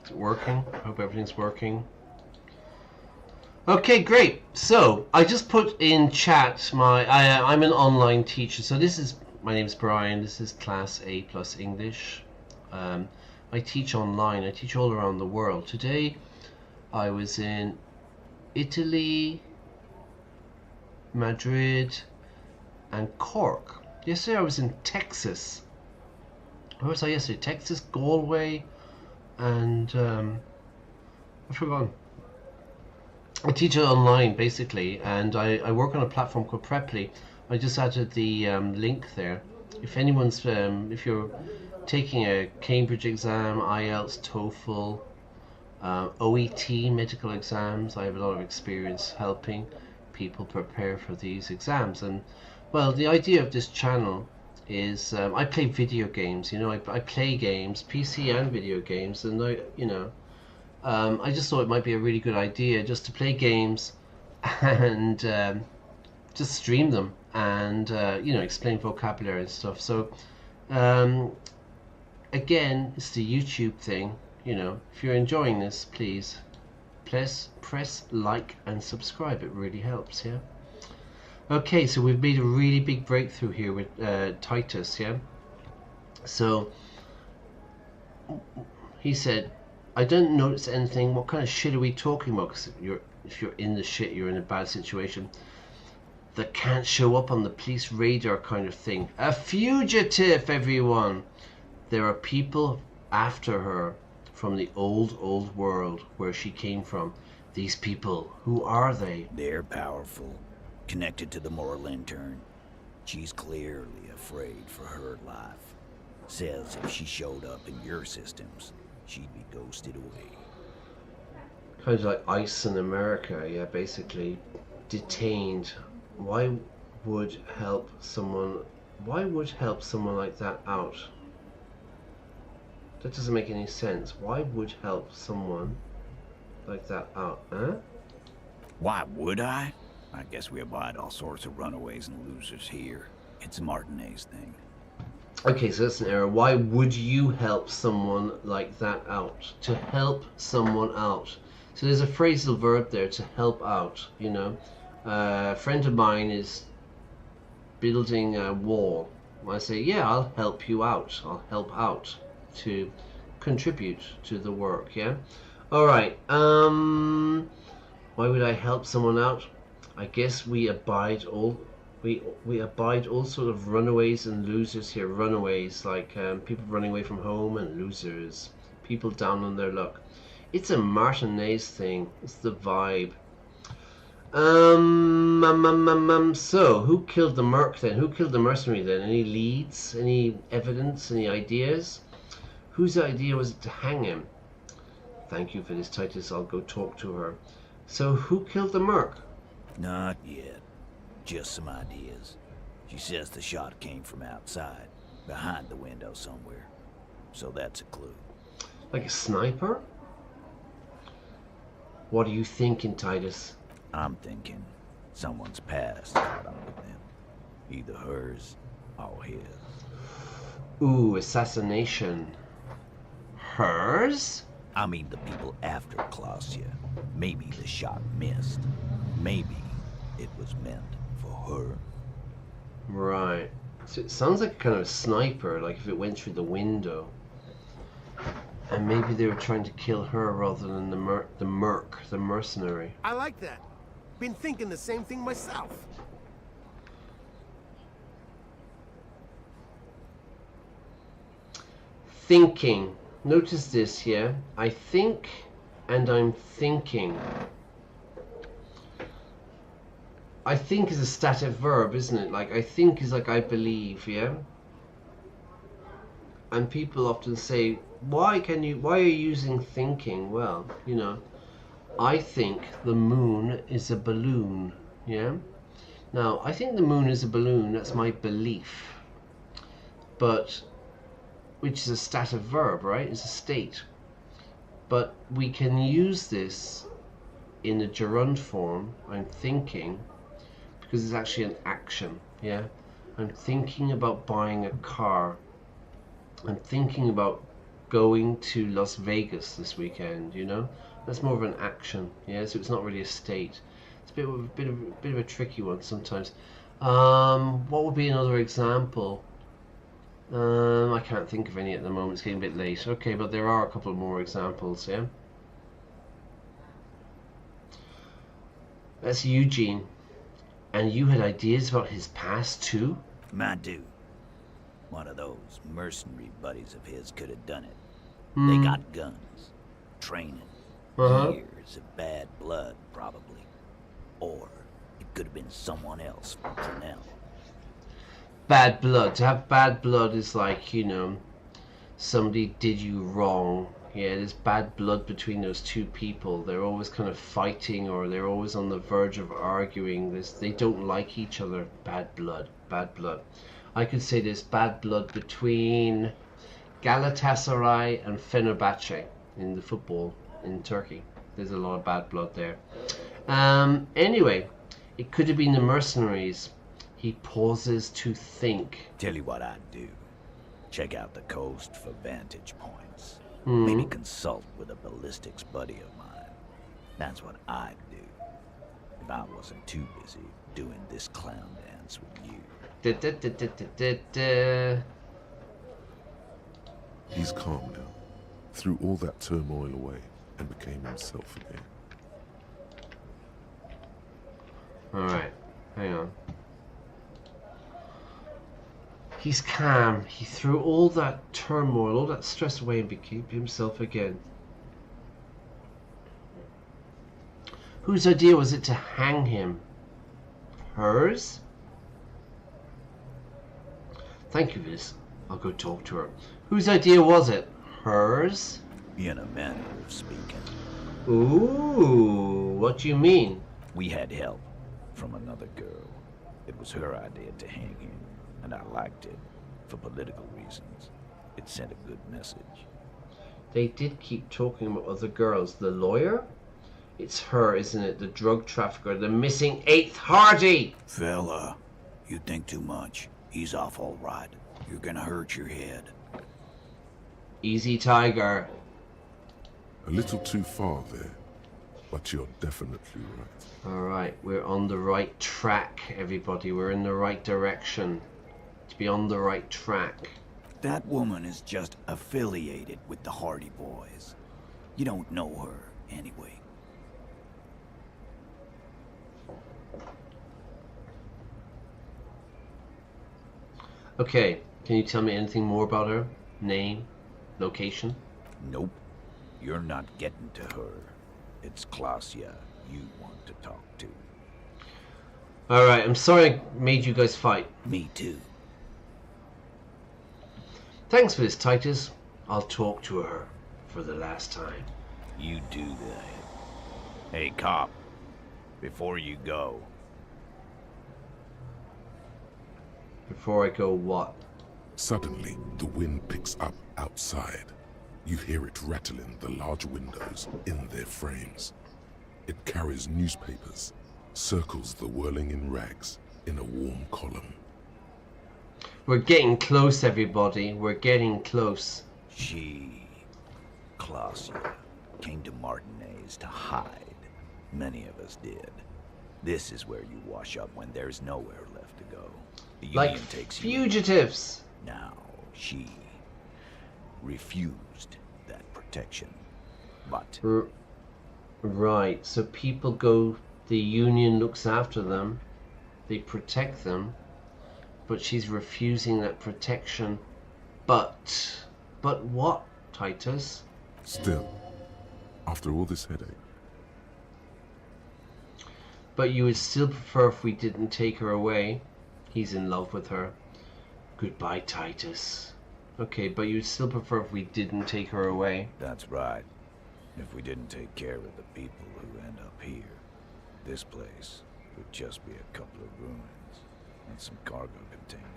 Is it working? I hope everything's working. Okay, great. So, I just put in chat I'm an online teacher. So my name's Brian. This is Class A Plus English. I teach online. I teach all around the world. Today, I was in Italy, Madrid, and Cork. Yesterday, I was in Texas. Where was I yesterday? Texas, Galway, and I've forgotten. I teach it online basically, and I work on a platform called Preply. I just added the link there. If anyone's, if you're taking a Cambridge exam, IELTS, TOEFL, OET, medical exams, I have a lot of experience helping people prepare for these exams. And well, the idea of this channel is I play video games. You know, I play games, PC and video games, and I just thought it might be a really good idea just to play games and just stream them and explain vocabulary and stuff. So again, it's the YouTube thing. If you're enjoying this, please press like and subscribe. It really helps. Yeah. Okay, so we've made a really big breakthrough here with Titus, yeah? So, he said, I don't notice anything. What kind of shit are we talking about? Because if you're in the shit, you're in a bad situation. That can't show up on the police radar kind of thing. A fugitive, everyone! There are people after her from the old world where she came from. These people, who are they? They're powerful. Connected to the Morlintern. She's clearly afraid for her life. Says if she showed up in your systems, she'd be ghosted away. Kind of like ICE in America, yeah, basically. Detained. Why would help someone like that out? That doesn't make any sense. Why would help someone like that out, huh? Why would I? I guess we abide all sorts of runaways and losers here. It's a Martinez thing. Okay, so that's an error. Why would you help someone like that out? To help someone out. So there's a phrasal verb there, to help out, A friend of mine is building a wall. I say, yeah, I'll help you out. I'll help out to contribute to the work, yeah? Alright, why would I help someone out? I guess we abide all sort of runaways and losers here. Runaways, like people running away from home, and losers, people down on their luck. It's a Martinez thing. It's the vibe. So who killed the merc then? Who killed the mercenary then? Any leads? Any evidence? Any ideas? Whose idea was it to hang him? Thank you for this, Titus. I'll go talk to her. So who killed the merc? Not yet. Just some ideas. She says the shot came from outside, behind the window somewhere. So that's a clue. Like a sniper? What are you thinking, Titus? I'm thinking someone's past caught up with them. Either hers or his. Ooh, assassination. Hers? I mean the people after Klausya. Maybe the shot missed. Maybe it was meant for her. Right. So it sounds like a kind of a sniper, like if it went through the window. And maybe they were trying to kill her rather than the merc, the mercenary. I like that. Been thinking the same thing myself. Thinking. Notice this here. I think and I'm thinking. I think is a stative verb, isn't it? Like I think is like I believe, yeah? And people often say, why are you using thinking? Well, I think the moon is a balloon, yeah? Now, I think the moon is a balloon, that's my belief. But, which is a stative verb, right? It's a state. But we can use this in the gerund form, I'm thinking, because it's actually an action, yeah? I'm thinking about buying a car. I'm thinking about going to Las Vegas this weekend, you know? That's more of an action, yeah, so it's not really a state. It's a bit of a tricky one sometimes. What would be another example? I can't think of any at the moment, it's getting a bit late. Okay, but there are a couple more examples, yeah? That's Eugene. And you had ideas about his past too? I do. One of those mercenary buddies of his could have done it. They got guns, training, years of bad blood, probably. Or it could have been someone else from Cornell. Bad blood. To have bad blood is like, you know, somebody did you wrong. Yeah, there's bad blood between those two people. They're always kind of fighting, or they're always on the verge of arguing. They don't like each other. Bad blood. Bad blood. I could say there's bad blood between Galatasaray and Fenerbahce in the football in Turkey. There's a lot of bad blood there. Anyway, it could have been the mercenaries. He pauses to think. Tell you what I'd do. Check out the coast for vantage points. Maybe consult with a ballistics buddy of mine. That's what I'd do if I wasn't too busy doing this clown dance with you. He's calm now, threw all that turmoil away, and became himself again. Alright, hang on. He's calm. He threw all that turmoil, all that stress away and became himself again. Whose idea was it to hang him? Hers? Thank you, Liz. I'll go talk to her. Whose idea was it? Hers? In a manner of speaking. Ooh, what do you mean? We had help from another girl. It was her idea to hang him, and I liked it for political reasons. It sent a good message. They did keep talking about other girls. The lawyer? It's her, isn't it? The drug trafficker, the missing 8th Hardy! Fella, you think too much. He's off all right. You're gonna hurt your head. Easy, Tiger. A little too far there, but you're definitely right. Alright, we're on the right track, everybody. We're in the right direction. To be on the right track. That woman is just affiliated with the Hardy Boys. You don't know her, anyway. Okay, can you tell me anything more about her? Name? Location? Nope. You're not getting to her. It's Klasia you want to talk to. Alright, I'm sorry I made you guys fight. Me too. Thanks for this, Titus. I'll talk to her for the last time. You do that. Hey, cop. Before you go. Before I go what? Suddenly, the wind picks up outside. You hear it rattling the large windows in their frames. It carries newspapers, circles the whirling in rags in a warm column. We're getting close, everybody. We're getting close. She, Klasia, came to Martinez to hide. Many of us did. This is where you wash up when there's nowhere left to go. The Union Like takes fugitives. you. Now, she refused that protection. But Right, so people go, the Union looks after them, they protect them, but she's refusing that protection. But what, Titus? Still, after all this headache. But you would still prefer if we didn't take her away. He's in love with her. Goodbye, Titus. Okay, but you'd still prefer if we didn't take her away. that's right. If we didn't take care of the people who end up here, this place would just be a couple of ruins and some cargo containers.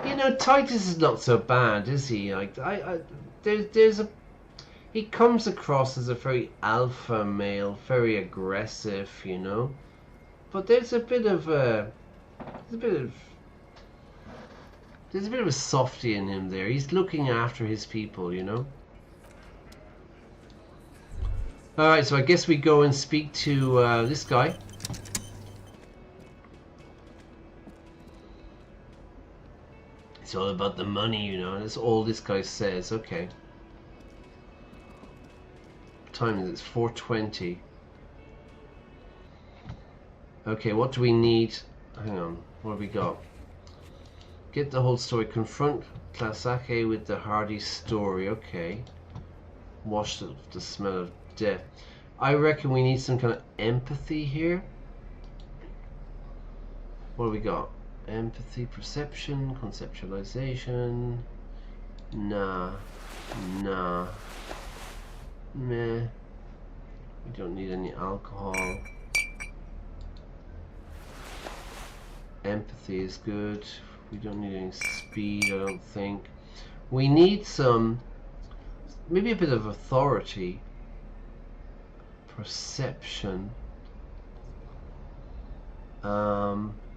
You know, Titus is not so bad, is he? Like, he comes across as a very alpha male, very aggressive, you know. But there's a bit of There's a bit of a softy in him there. He's looking after his people, you know. Alright, so I guess we go and speak to this guy. It's all about the money, you know. That's all this guy says. Okay. What time is it? It's 4:20. Okay, what do we need? Hang on. What have we got? Get the whole story. Confront Klasake with the Hardy story. Okay. Wash the smell of death. I reckon we need some kind of empathy here. What do we got? Empathy, perception, conceptualization. Nah. Nah. Meh. We don't need any alcohol. Empathy is good. We don't need any speed, I don't think. We need some, maybe a bit of authority. Perception.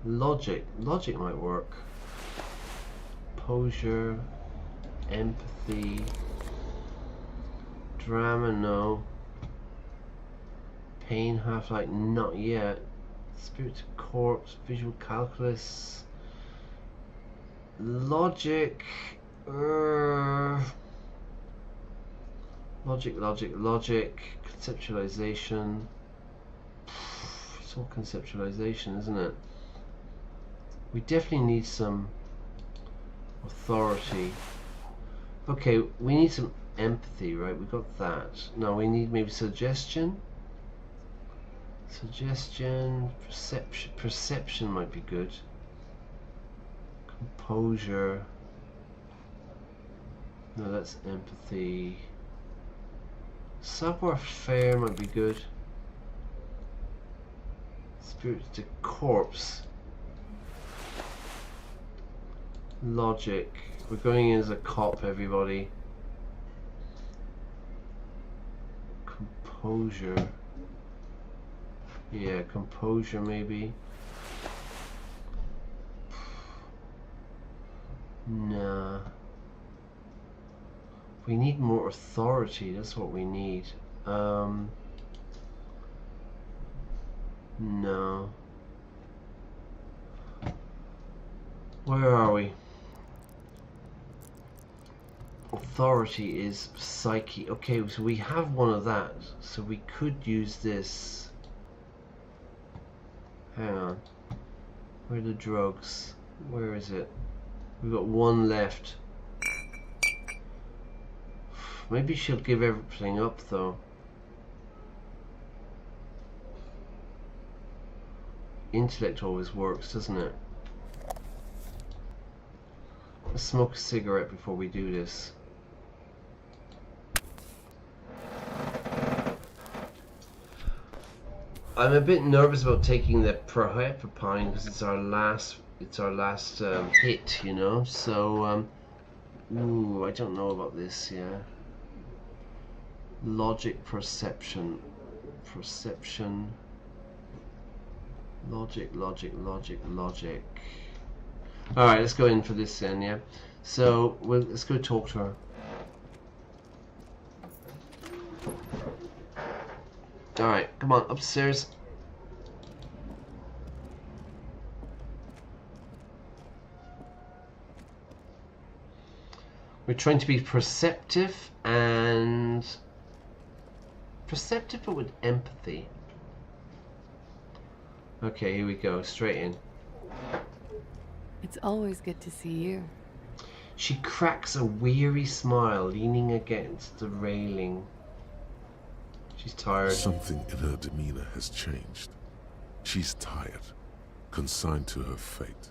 Logic. Logic might work. Composure. Empathy. Drama, no. Pain, half-light, not yet. Spirit to corpse, visual calculus. Logic. Logic. Conceptualization. It's all conceptualization, isn't it? We definitely need some authority. Okay, we need some empathy, right? We got that. Now we need maybe suggestion. Suggestion, perception. Perception might be good. Composure. No, that's empathy. Savoir-faire might be good. Spirit to corpse. Logic. We're going in as a cop, everybody. Composure. Yeah, composure maybe. Nah. We need more authority, that's what we need. No. Where are we? Authority is psyche. Okay, so we have one of that, so we could use this. Hang on. Where are the drugs? Where is it? We've got one left. Maybe she'll give everything up though. Intellect always works, doesn't it? Let's smoke a cigarette before we do this. I'm a bit nervous about taking the propane because it's our last hit, you know. So ooh, I don't know about this. Yeah. Logic, perception. Logic. Alright, let's go in for this then, yeah. So let's go talk to her. Alright, come on, upstairs. We're trying to be perceptive and perceptive but with empathy. Okay, here we go, straight in. It's always good to see you. She cracks a weary smile, leaning against the railing. She's tired. Something in her demeanor has changed. She's tired, consigned to her fate,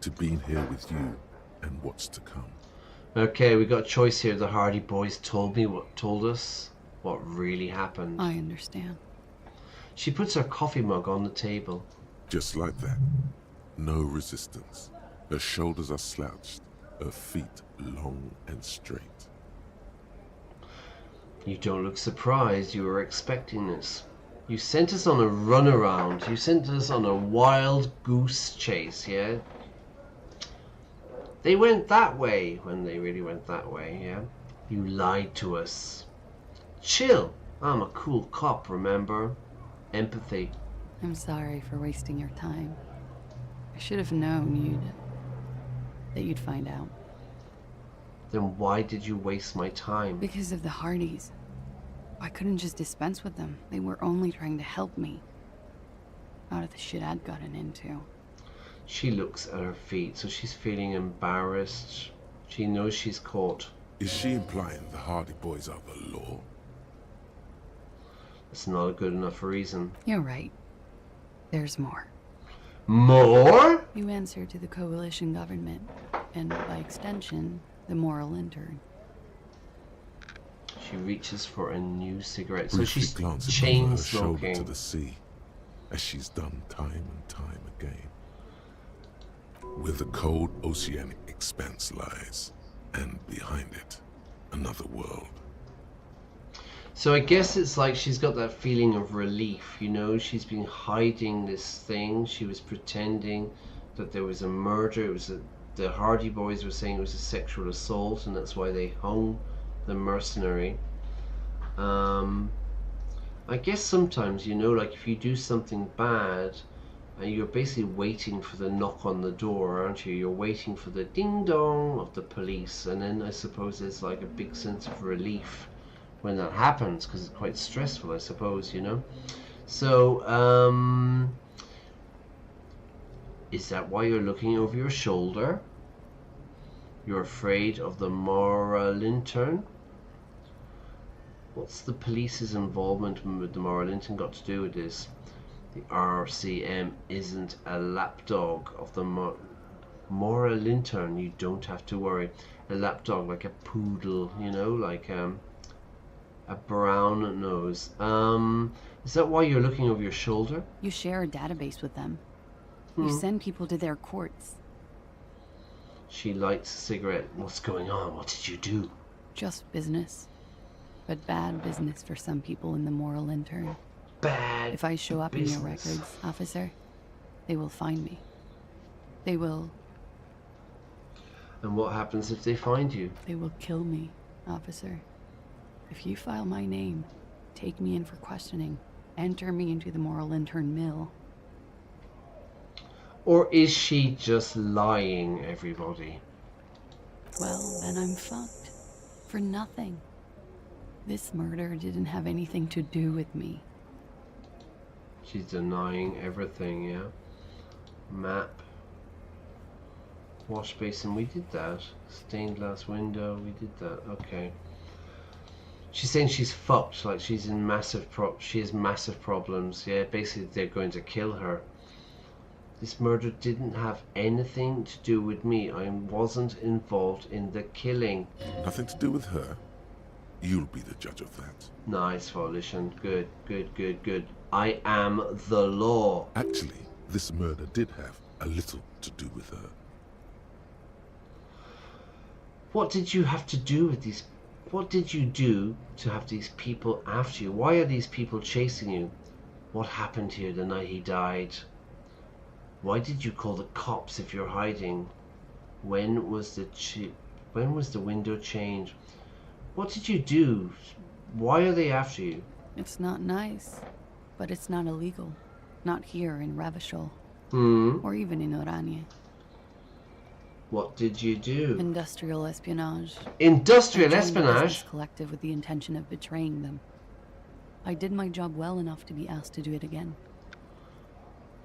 to being here with you and what's to come. Okay, we got a choice here. The Hardy Boys told us what really happened. I understand. She puts her coffee mug on the table. Just like that. No resistance. Her shoulders are slouched, her feet long and straight. You don't look surprised. You were expecting this. You sent us on a runaround. You sent us on a wild goose chase, yeah? They went that way when they really went that way, yeah? You lied to us. Chill. I'm a cool cop, remember? Empathy. I'm sorry for wasting your time. I should have known that you'd find out. Then why did you waste my time? Because of the Hardys. I couldn't just dispense with them. They were only trying to help me out of the shit I'd gotten into. She looks at her feet, so she's feeling embarrassed. She knows she's caught. Is she implying the Hardy Boys are the law? It's not a good enough reason. You're right. There's more. More? You answer to the coalition government, and by extension, the moral intern. She reaches for a new cigarette, so Briefly she's glances chain over her shoulder smoking. to the sea, as she's done time and time again. Where the cold oceanic expanse lies, and behind it, another world. So I guess it's like she's got that feeling of relief, you know? She's been hiding this thing. She was pretending that there was a murder. It was the Hardy Boys were saying it was a sexual assault, and that's why they hung the mercenary. I guess sometimes, you know, like if you do something bad, and you're basically waiting for the knock on the door, aren't you? You're waiting for the ding dong of the police, and then I suppose there's like a big sense of relief when that happens, because it's quite stressful, I suppose, you know. So is that why you're looking over your shoulder? You're afraid of the moral intern? What's the police's involvement with the moral intern got to do with this? The RCM isn't a lapdog of the moral intern. You don't have to worry. A lapdog, like a poodle, you know, like a brown nose. Is that why you're looking over your shoulder? You share a database with them. You send people to their courts. She lights a cigarette. What's going on? What did you do? Just business. But bad business for some people in the moral intern. Bad If I show up business. in your records, officer, they will find me. They will... And what happens if they find you? They will kill me, officer. If you file my name, take me in for questioning, enter me into the moral intern mill. Or is she just lying, everybody? Well, then I'm fucked. For nothing. This murder didn't have anything to do with me. She's denying everything, yeah? Map. Wash basin, we did that. Stained glass window, we did that. Okay. She's saying she's fucked, like she's in she has massive problems. Yeah, basically they're going to kill her. This murder didn't have anything to do with me. I wasn't involved in the killing. Nothing to do with her. You'll be the judge of that. Nice, Volition. Good, good, good, good. I am the law. Actually, this murder did have a little to do with her. What did you have to do with these? What did you do to have these people after you? Why are these people chasing you? What happened here the night he died? Why did you call the cops if you're hiding? When was the window changed? What did you do? Why are they after you? It's not nice, but it's not illegal. Not here in Revachol. Or even in Oranje. What did you do? Industrial espionage. Industrial I joined the espionage? business collective with the intention of betraying them. I did my job well enough to be asked to do it again.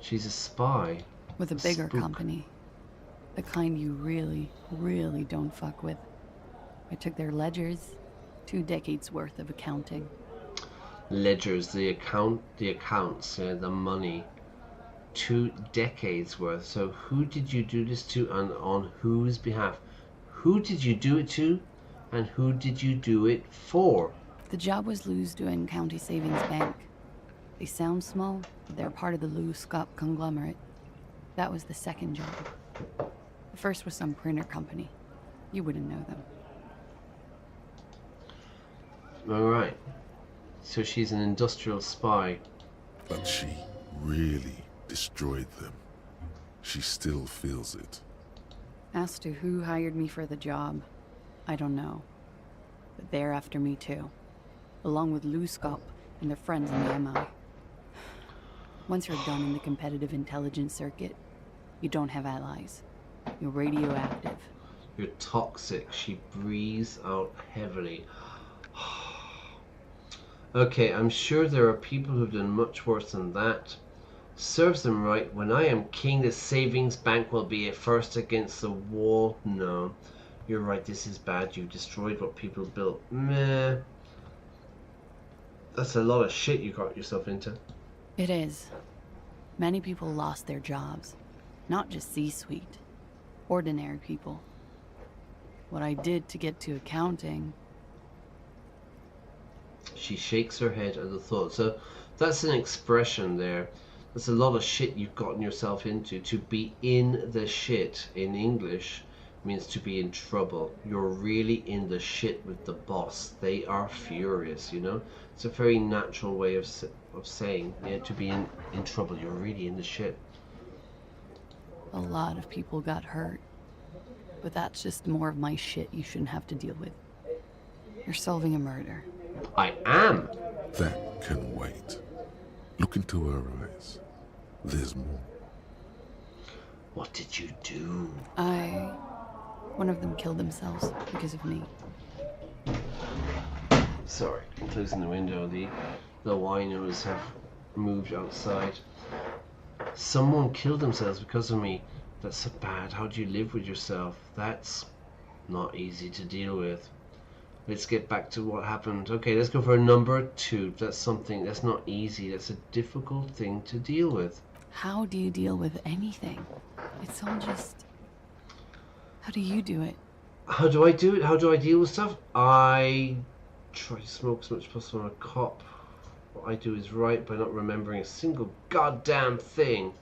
She's a spy. With a bigger spook. company. The kind you really, really don't fuck with. I took their ledgers. 2 decades worth of accounting. Ledgers, the accounts, the money. 2 decades worth. So who did you do this to and on whose behalf? Who did you do it to and who did you do it for? The job was Lou's doing County Savings Bank. They sound small, but they're part of the Lou Scott conglomerate. That was the second job. The first was some printer company. You wouldn't know them. Alright. So she's an industrial spy. But she really destroyed them. She still feels it. As to who hired me for the job, I don't know. But they're after me too, along with Luskop and their friends in the MI. Once you're done in the competitive intelligence circuit, you don't have allies. You're radioactive. You're toxic. She breathes out heavily. Okay, I'm sure there are people who've done much worse than that. Serves them right. When I am king, the savings bank will be at first against the wall. No. You're right, this is bad. You've destroyed what people built. Meh. That's a lot of shit you got yourself into. It is. Many people lost their jobs. Not just C-suite. Ordinary people. What I did to get to accounting... She shakes her head at the thought. So that's an expression there. That's a lot of shit you've gotten yourself into. To be in the shit in English means to be in trouble. You're really in the shit with the boss. They are furious, you know. It's a very natural way of saying, yeah, to be in trouble. You're really in the shit. A lot of people got hurt. But that's just more of my shit you shouldn't have to deal with. You're solving a murder. I am. That can wait. Look into her eyes. There's more. What did you do? One of them killed themselves because of me. Sorry, I'm closing the window. The winos have moved outside. Someone killed themselves because of me. That's so bad. How do you live with yourself? That's not easy to deal with. Let's get back to what happened. Okay, let's go for number 2. That's something that's not easy. That's a difficult thing to deal with. How do you deal with anything? It's all just... How do you do it? How do I do it? How do I deal with stuff? I try to smoke as much as possible. I'm a cop. What I do is right by not remembering a single goddamn thing.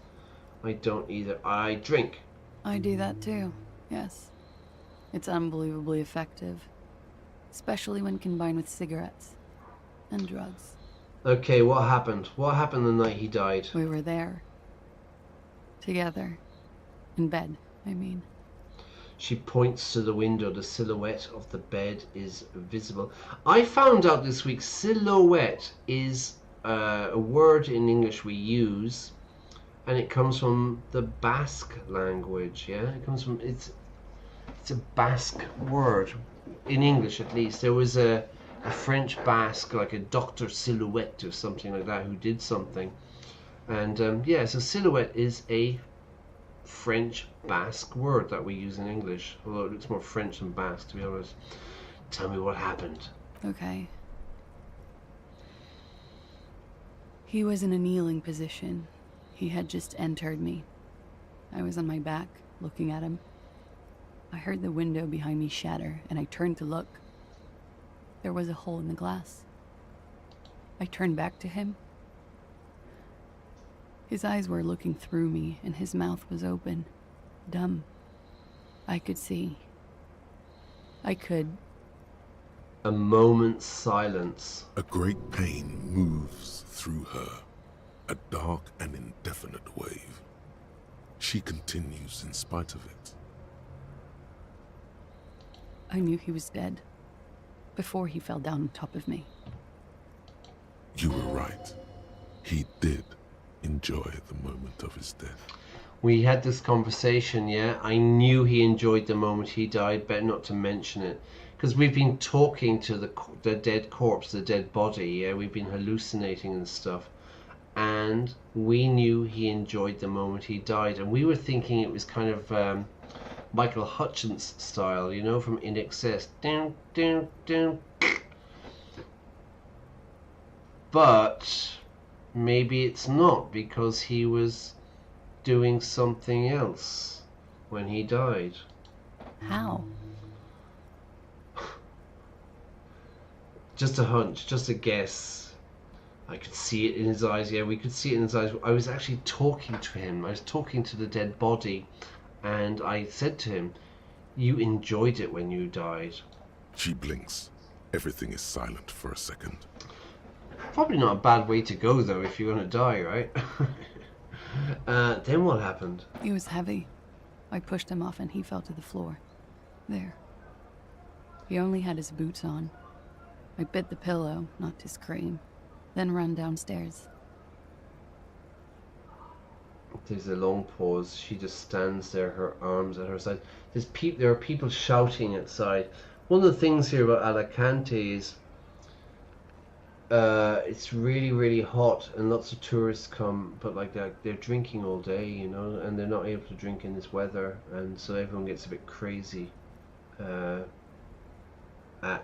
I don't either. I drink. I do that too, yes. It's unbelievably effective. Especially when combined with cigarettes and drugs. Okay, what happened? What happened the night he died? We were there. Together. In bed, I mean. She points to the window. The silhouette of the bed is visible. I found out this week silhouette is a word in English we use, and it comes from the Basque language. Yeah, it comes from it's a Basque word in English, at least. There was a French Basque, like a Dr. Silhouette or something like that, who did something, and yeah, so silhouette is a French Basque word that we use in English, although it looks more French than Basque, to be honest. Tell me what happened. Okay. He was in a kneeling position. He had just entered me. I was on my back, looking at him. I heard the window behind me shatter, and I turned to look. There was a hole in the glass. I turned back to him. His eyes were looking through me, and his mouth was open. Dumb. I could see. I could. A moment's silence. A great pain moves through her, a dark and indefinite wave. She continues in spite of it. I knew he was dead before he fell down on top of me. You were right. He did enjoy the moment of his death. We had this conversation, yeah? I knew he enjoyed the moment he died. Better not to mention it. Because we've been talking to the dead corpse, the dead body, yeah? We've been hallucinating and stuff. And we knew he enjoyed the moment he died. And we were thinking it was kind of Michael Hutchence style, you know, from In Excess. Down, down, down. But maybe it's not, because he was doing something else when he died. How? Just a hunch, just a guess. I could see it in his eyes. Yeah, we could see it in his eyes. I was actually talking to him. I was talking to the dead body, and I said to him, "You enjoyed it when you died." She blinks. Everything is silent for a second. Probably not a bad way to go, though, if you're going to die, right? Then what happened? He was heavy. I pushed him off and he fell to the floor. There. He only had his boots on. I bit the pillow, not to scream, then ran downstairs. There's a long pause. She just stands there, her arms at her side. There are people shouting outside. One of the things here about Alicante is it's really, really hot and lots of tourists come, but like they're drinking all day, you know, and they're not able to drink in this weather, and so everyone gets a bit crazy at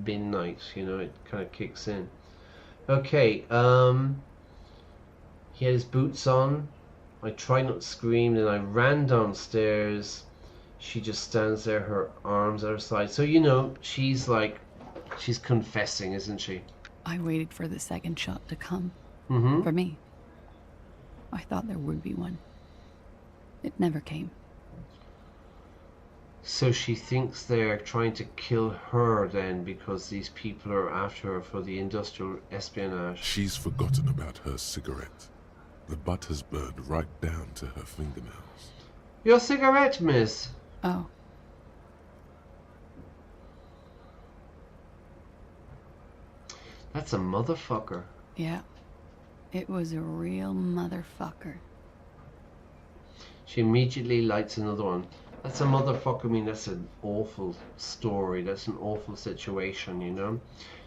midnight, you know, it kind of kicks in. Okay, he had his boots on. I tried not to scream, then I ran downstairs. She just stands there, her arms at her side. So, you know, she's confessing, isn't she? I waited for the second shot to come. Mm-hmm. For me. I thought there would be one. It never came. So she thinks they're trying to kill her then because these people are after her for the industrial espionage. She's forgotten about her cigarette. The butt has burned right down to her fingernails. Your cigarette, miss. Oh. That's a motherfucker. Yeah. It was a real motherfucker. She immediately lights another one. That's a motherfucker. I mean, that's an awful story. That's an awful situation, you know.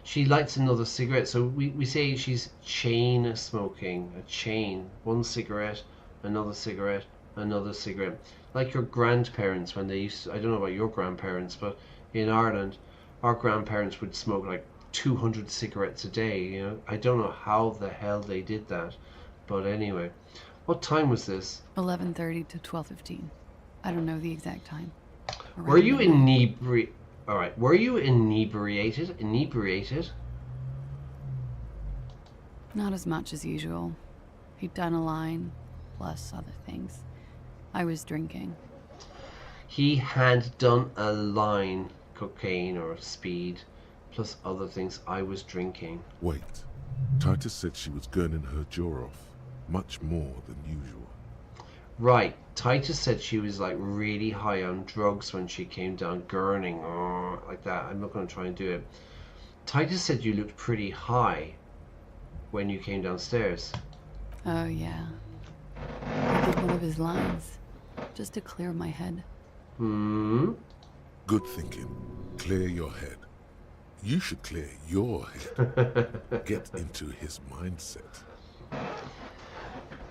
She lights another cigarette. So we say she's chain smoking. A chain. One cigarette, another cigarette, another cigarette. Like your grandparents when they used to, I don't know about your grandparents, but in Ireland, our grandparents would smoke like 200 cigarettes a day, you know. I don't know how the hell they did that. But anyway. What time was this? 11:30 to 12:15. I don't know the exact time. Were you inebriated? All right. Were you inebriated? Inebriated? Not as much as usual. He'd done a line, plus other things. I was drinking. He had done a line, cocaine or speed, plus other things. I was drinking. Wait. Titus said she was gurning her jaw off, much more than usual. Right. Titus said she was like really high on drugs when she came down, gurning, like that. I'm not going to try and do it. Titus said you looked pretty high when you came downstairs. Oh, yeah. I did one of his lines, just to clear my head. Hmm? Good thinking. Clear your head. You should clear your head. Get into his mindset.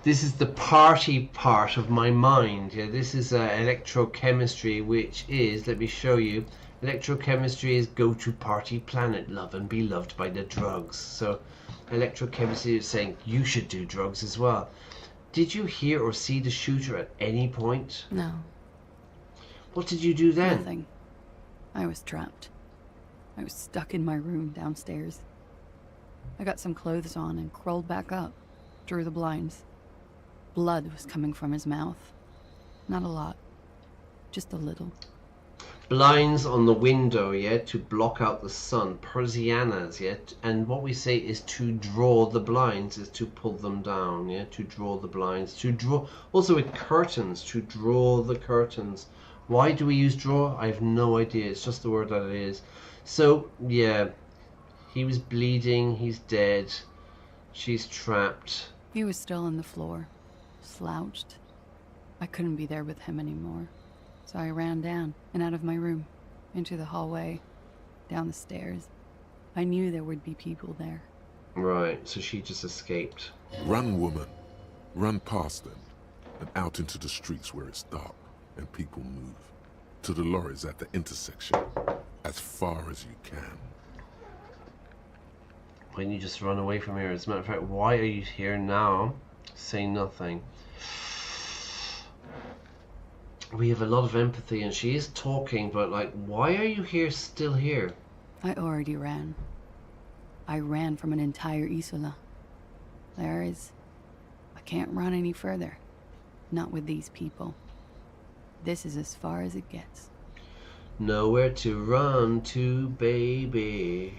This is the party part of my mind. Yeah, this is electrochemistry, which is, let me show you, electrochemistry is go to party planet, love and be loved by the drugs. So electrochemistry is saying you should do drugs as well. Did you hear or see the shooter at any point? No. What did you do then? Nothing. I was trapped. I was stuck in my room downstairs. I got some clothes on and crawled back up, drew the blinds. Blood was coming from his mouth. Not a lot, just a little. Blinds on the window, yeah, to block out the sun. Persianas, yeah, and what we say is to draw the blinds is to pull them down, yeah, to draw the blinds, to draw, also with curtains, to draw the curtains. Why do we use draw? I have no idea, it's just the word that it is. So, yeah, he was bleeding, he's dead, she's trapped. He was still on the floor, slouched. I couldn't be there with him anymore. So I ran down and out of my room, into the hallway, down the stairs. I knew there would be people there. Right, so she just escaped. Run, woman. Run past them and out into the streets where it's dark and people move. To the lorries at the intersection, as far as you can. Why don't you just run away from here? As a matter of fact, why are you here now? Say nothing. We have a lot of empathy and she is talking, but like, why are you here, still here? I already ran. I ran from an entire Isola. I can't run any further. Not with these people. This is as far as it gets. Nowhere to run to, baby.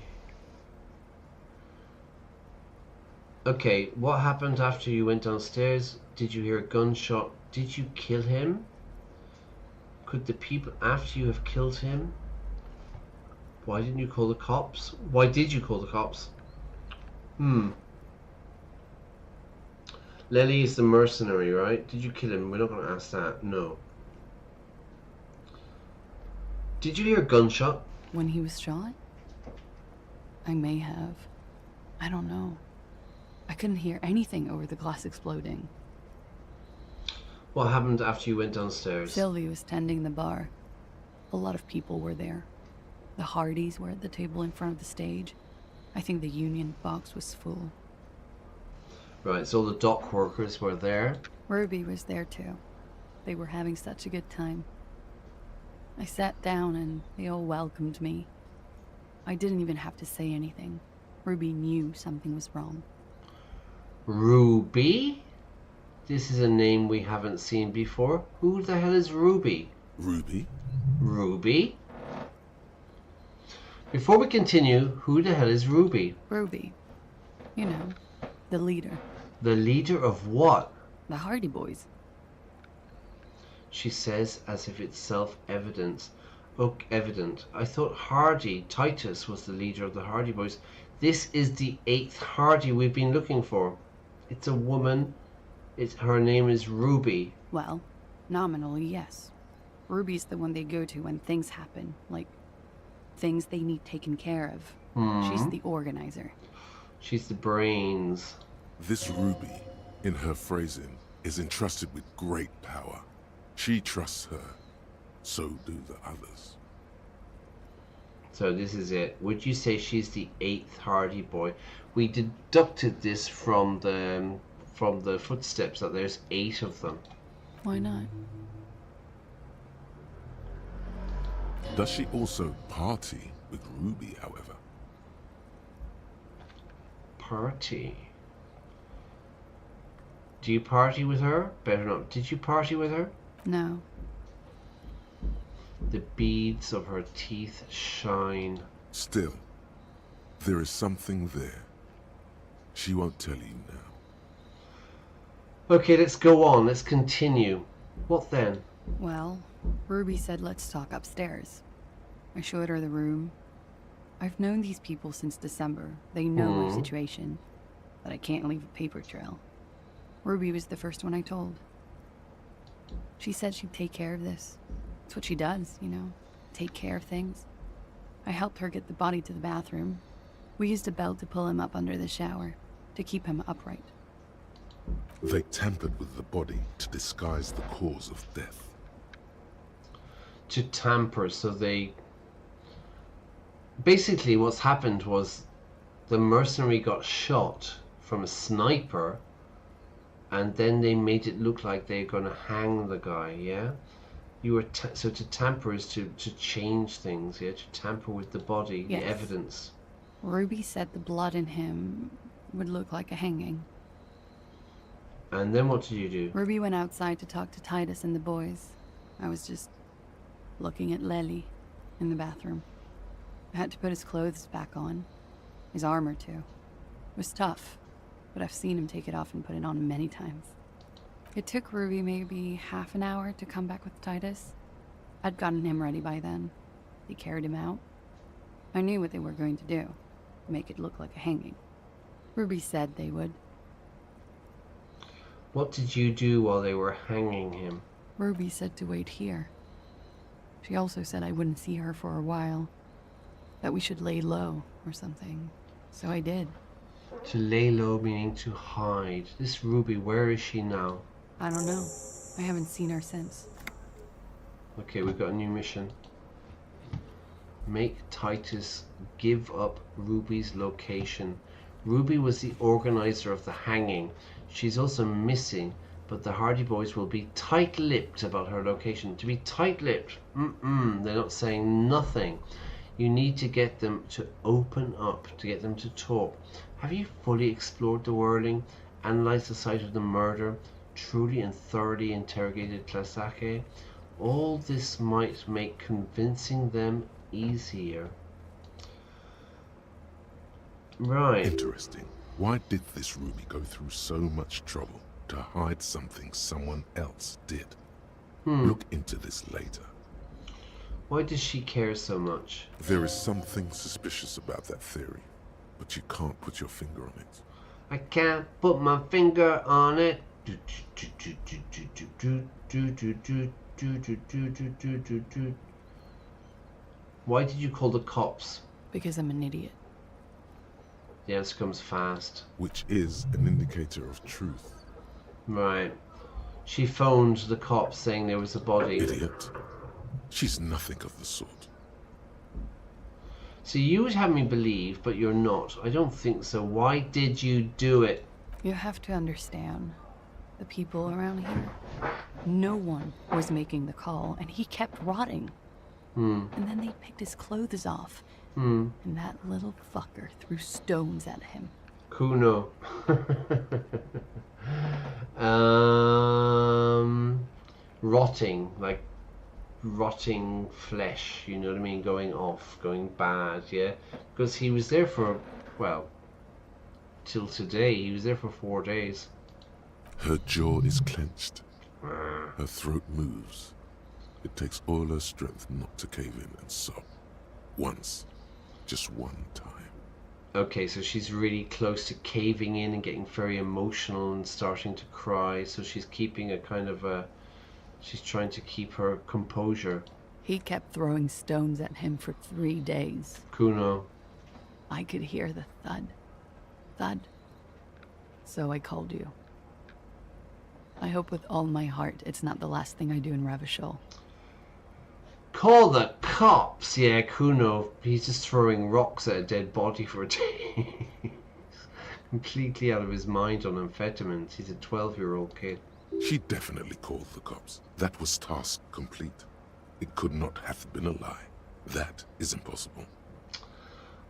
Okay, what happened after you went downstairs? Did you hear a gunshot? Did you kill him? Could the people after you have killed him? Why didn't you call the cops? Why did you call the cops? Lily is the mercenary, right? Did you kill him? We're not going to ask that. No. Did you hear a gunshot? When he was shot? I may have. I don't know. I couldn't hear anything over the glass exploding. What happened after you went downstairs? Sylvie was tending the bar. A lot of people were there. The Hardys were at the table in front of the stage. I think the union box was full. Right, so all the dock workers were there. Ruby was there too. They were having such a good time. I sat down and they all welcomed me. I didn't even have to say anything. Ruby knew something was wrong. Ruby? This is a name we haven't seen before. Who the hell is Ruby? Ruby? Ruby? Before we continue, who the hell is Ruby? Ruby. You know, the leader. The leader of what? The Hardy Boys. She says as if it's self-evident. Evident. I thought Hardy, Titus, was the leader of the Hardy Boys. This is the 8th Hardy we've been looking for. It's a woman. Her name is Ruby. Well, nominally, yes. Ruby's the one they go to when things happen, like things they need taken care of. She's the organizer. She's the brains. This Ruby, in her phrasing, is entrusted with great power. She trusts her. So do the others. So this is it. Would you say she's the 8th Hardy Boy? We deducted this from the footsteps that there's 8 of them. Why not? Does she also party with Ruby, however? Party? Do you party with her? Better not. Did you party with her? No. The beads of her teeth shine. Still, there is something there. She won't tell you now. Okay, let's go on. Let's continue. What then? Well, Ruby said let's talk upstairs. I showed her the room. I've known these people since December. They know my situation, but I can't leave a paper trail. Ruby was the first one I told. She said she'd take care of this. It's what she does, you know, take care of things. I helped her get the body to the bathroom. We used a belt to pull him up under the shower, to keep him upright. They tampered with the body to disguise the cause of death. To tamper, so they... Basically what's happened was the mercenary got shot from a sniper, and then they made it look like they're going to hang the guy, yeah? You were so to tamper is to change things, yeah? To tamper with the body, yes. The evidence. Ruby said the blood in him would look like a hanging. And then what did you do? Ruby went outside to talk to Titus and the boys. I was just looking at Lely in the bathroom. I had to put his clothes back on. His armor, too. It was tough, but I've seen him take it off and put it on many times. It took Ruby maybe half an hour to come back with Titus. I'd gotten him ready by then. They carried him out. I knew what they were going to do. Make it look like a hanging. Ruby said they would. What did you do while they were hanging him? Ruby said to wait here. She also said I wouldn't see her for a while. That we should lay low or something. So I did. To lay low meaning to hide. This Ruby, where is she now? I don't know. I haven't seen her since. Okay, we've got a new mission. Make Titus give up Ruby's location. Ruby was the organizer of the hanging. She's also missing, but the Hardy Boys will be tight-lipped about her location. To be tight-lipped? They're not saying nothing. You need to get them to open up, to get them to talk. Have you fully explored the whirling, analyzed the site of the murder, truly and thoroughly interrogated Klasake? All this might make convincing them easier. Right. Interesting. Why did this Ruby go through so much trouble to hide something someone else did? Look into this later. Why does she care so much? There is something suspicious about that theory, but you can't put your finger on it. I can't put my finger on it. Why did you call the cops? Because I'm an idiot. The answer comes fast. Which is an indicator of truth. Right. She phoned the cops saying there was a body. Idiot. She's nothing of the sort. So you would have me believe, but you're not. I don't think so. Why did you do it? You have to understand. The people around here, no one was making the call, and he kept rotting. And then they picked his clothes off. And that little fucker threw stones at him. Kuno. Rotting, like rotting flesh, you know what I mean? Going off, going bad, yeah? Because he was there for, well, till today. He was there for 4 days. Her jaw is clenched. Her throat moves. It takes all her strength not to cave in and sob. Once. Just one time. Okay, so she's really close to caving in and getting very emotional and starting to cry. So she's keeping a kind of a... She's trying to keep her composure. He kept throwing stones at him for 3 days. Kuno. I could hear the thud. Thud. So I called you. I hope with all my heart it's not the last thing I do in Revachol. Call the cops! Yeah, Kuno. He's just throwing rocks at a dead body for a day. Completely out of his mind on amphetamines. He's a 12-year-old kid. She definitely called the cops. That was task complete. It could not have been a lie. That is impossible.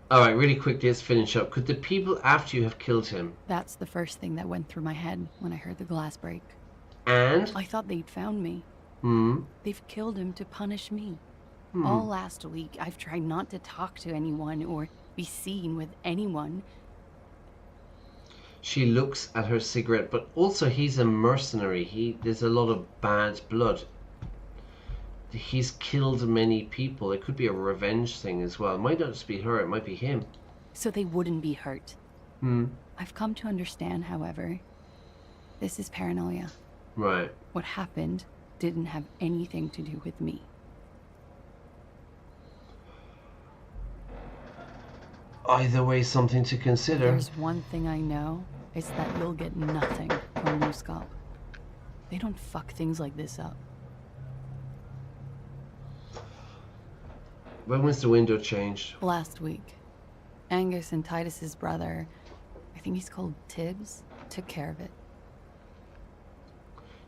Alright, really quickly, let's finish up. Could the people after you have killed him? That's the first thing that went through my head when I heard the glass break. And? I thought they'd found me. They've killed him to punish me. All last week, I've tried not to talk to anyone or be seen with anyone. She looks at her cigarette, but also he's a mercenary. There's a lot of bad blood. He's killed many people. It could be a revenge thing as well. It might not just be her, it might be him. So they wouldn't be hurt. I've come to understand, however, this is paranoia. Right. What happened didn't have anything to do with me. Either way, something to consider. There's one thing I know, it's that you'll get nothing from Newscop. They don't fuck things like this up. When was the window changed? Last week. Angus and Titus's brother, I think he's called Tibbs, took care of it.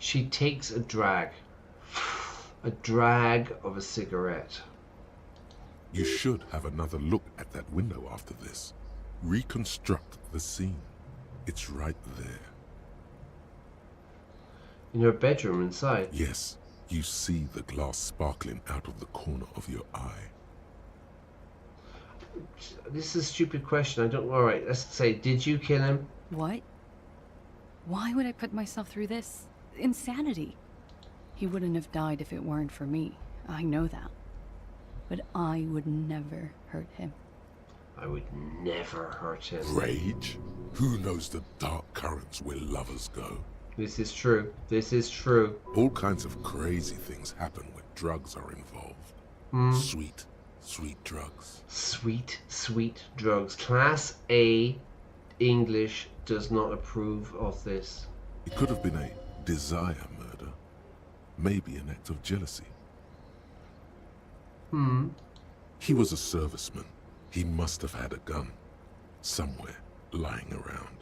She takes a drag. A drag of a cigarette. You should have another look at that window after this. Reconstruct the scene. It's right there. In her bedroom inside? Yes. You see the glass sparkling out of the corner of your eye. This is a stupid question. I don't... Alright, let's say, did you kill him? What? Why would I put myself through this? Insanity. He wouldn't have died if it weren't for me. I know that. But I would never hurt him. I would never hurt him. Rage? Who knows the dark currents where lovers go? This is true. This is true. All kinds of crazy things happen when drugs are involved. Sweet, sweet drugs. Sweet, sweet drugs. Class A English does not approve of this. It could have been a desire murder. Maybe an act of jealousy. He was a serviceman. He must have had a gun. Somewhere, lying around.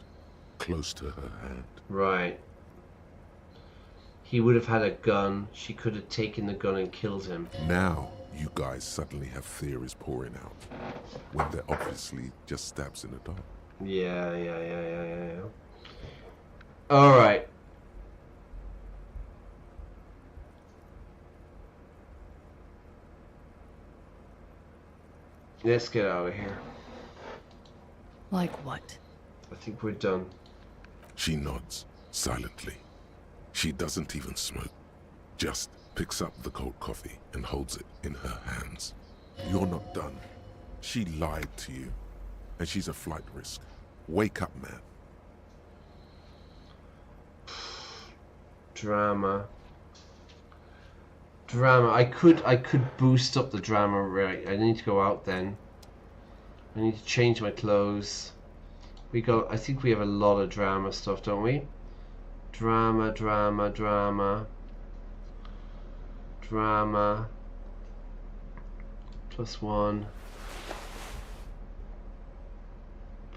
Close to her hand. Right. He would have had a gun. She could have taken the gun and killed him. Now, you guys suddenly have theories pouring out. When they're obviously just stabs in the dark. Yeah. Alright. Let's get out of here. Like what? I think we're done. She nods, silently. She doesn't even smoke. Just picks up the cold coffee and holds it in her hands. You're not done. She lied to you, and she's a flight risk. Wake up, man. Drama. I could boost up the drama, right? I need to go out then. I need to change my clothes. I think we have a lot of drama stuff, don't we? Drama. +1.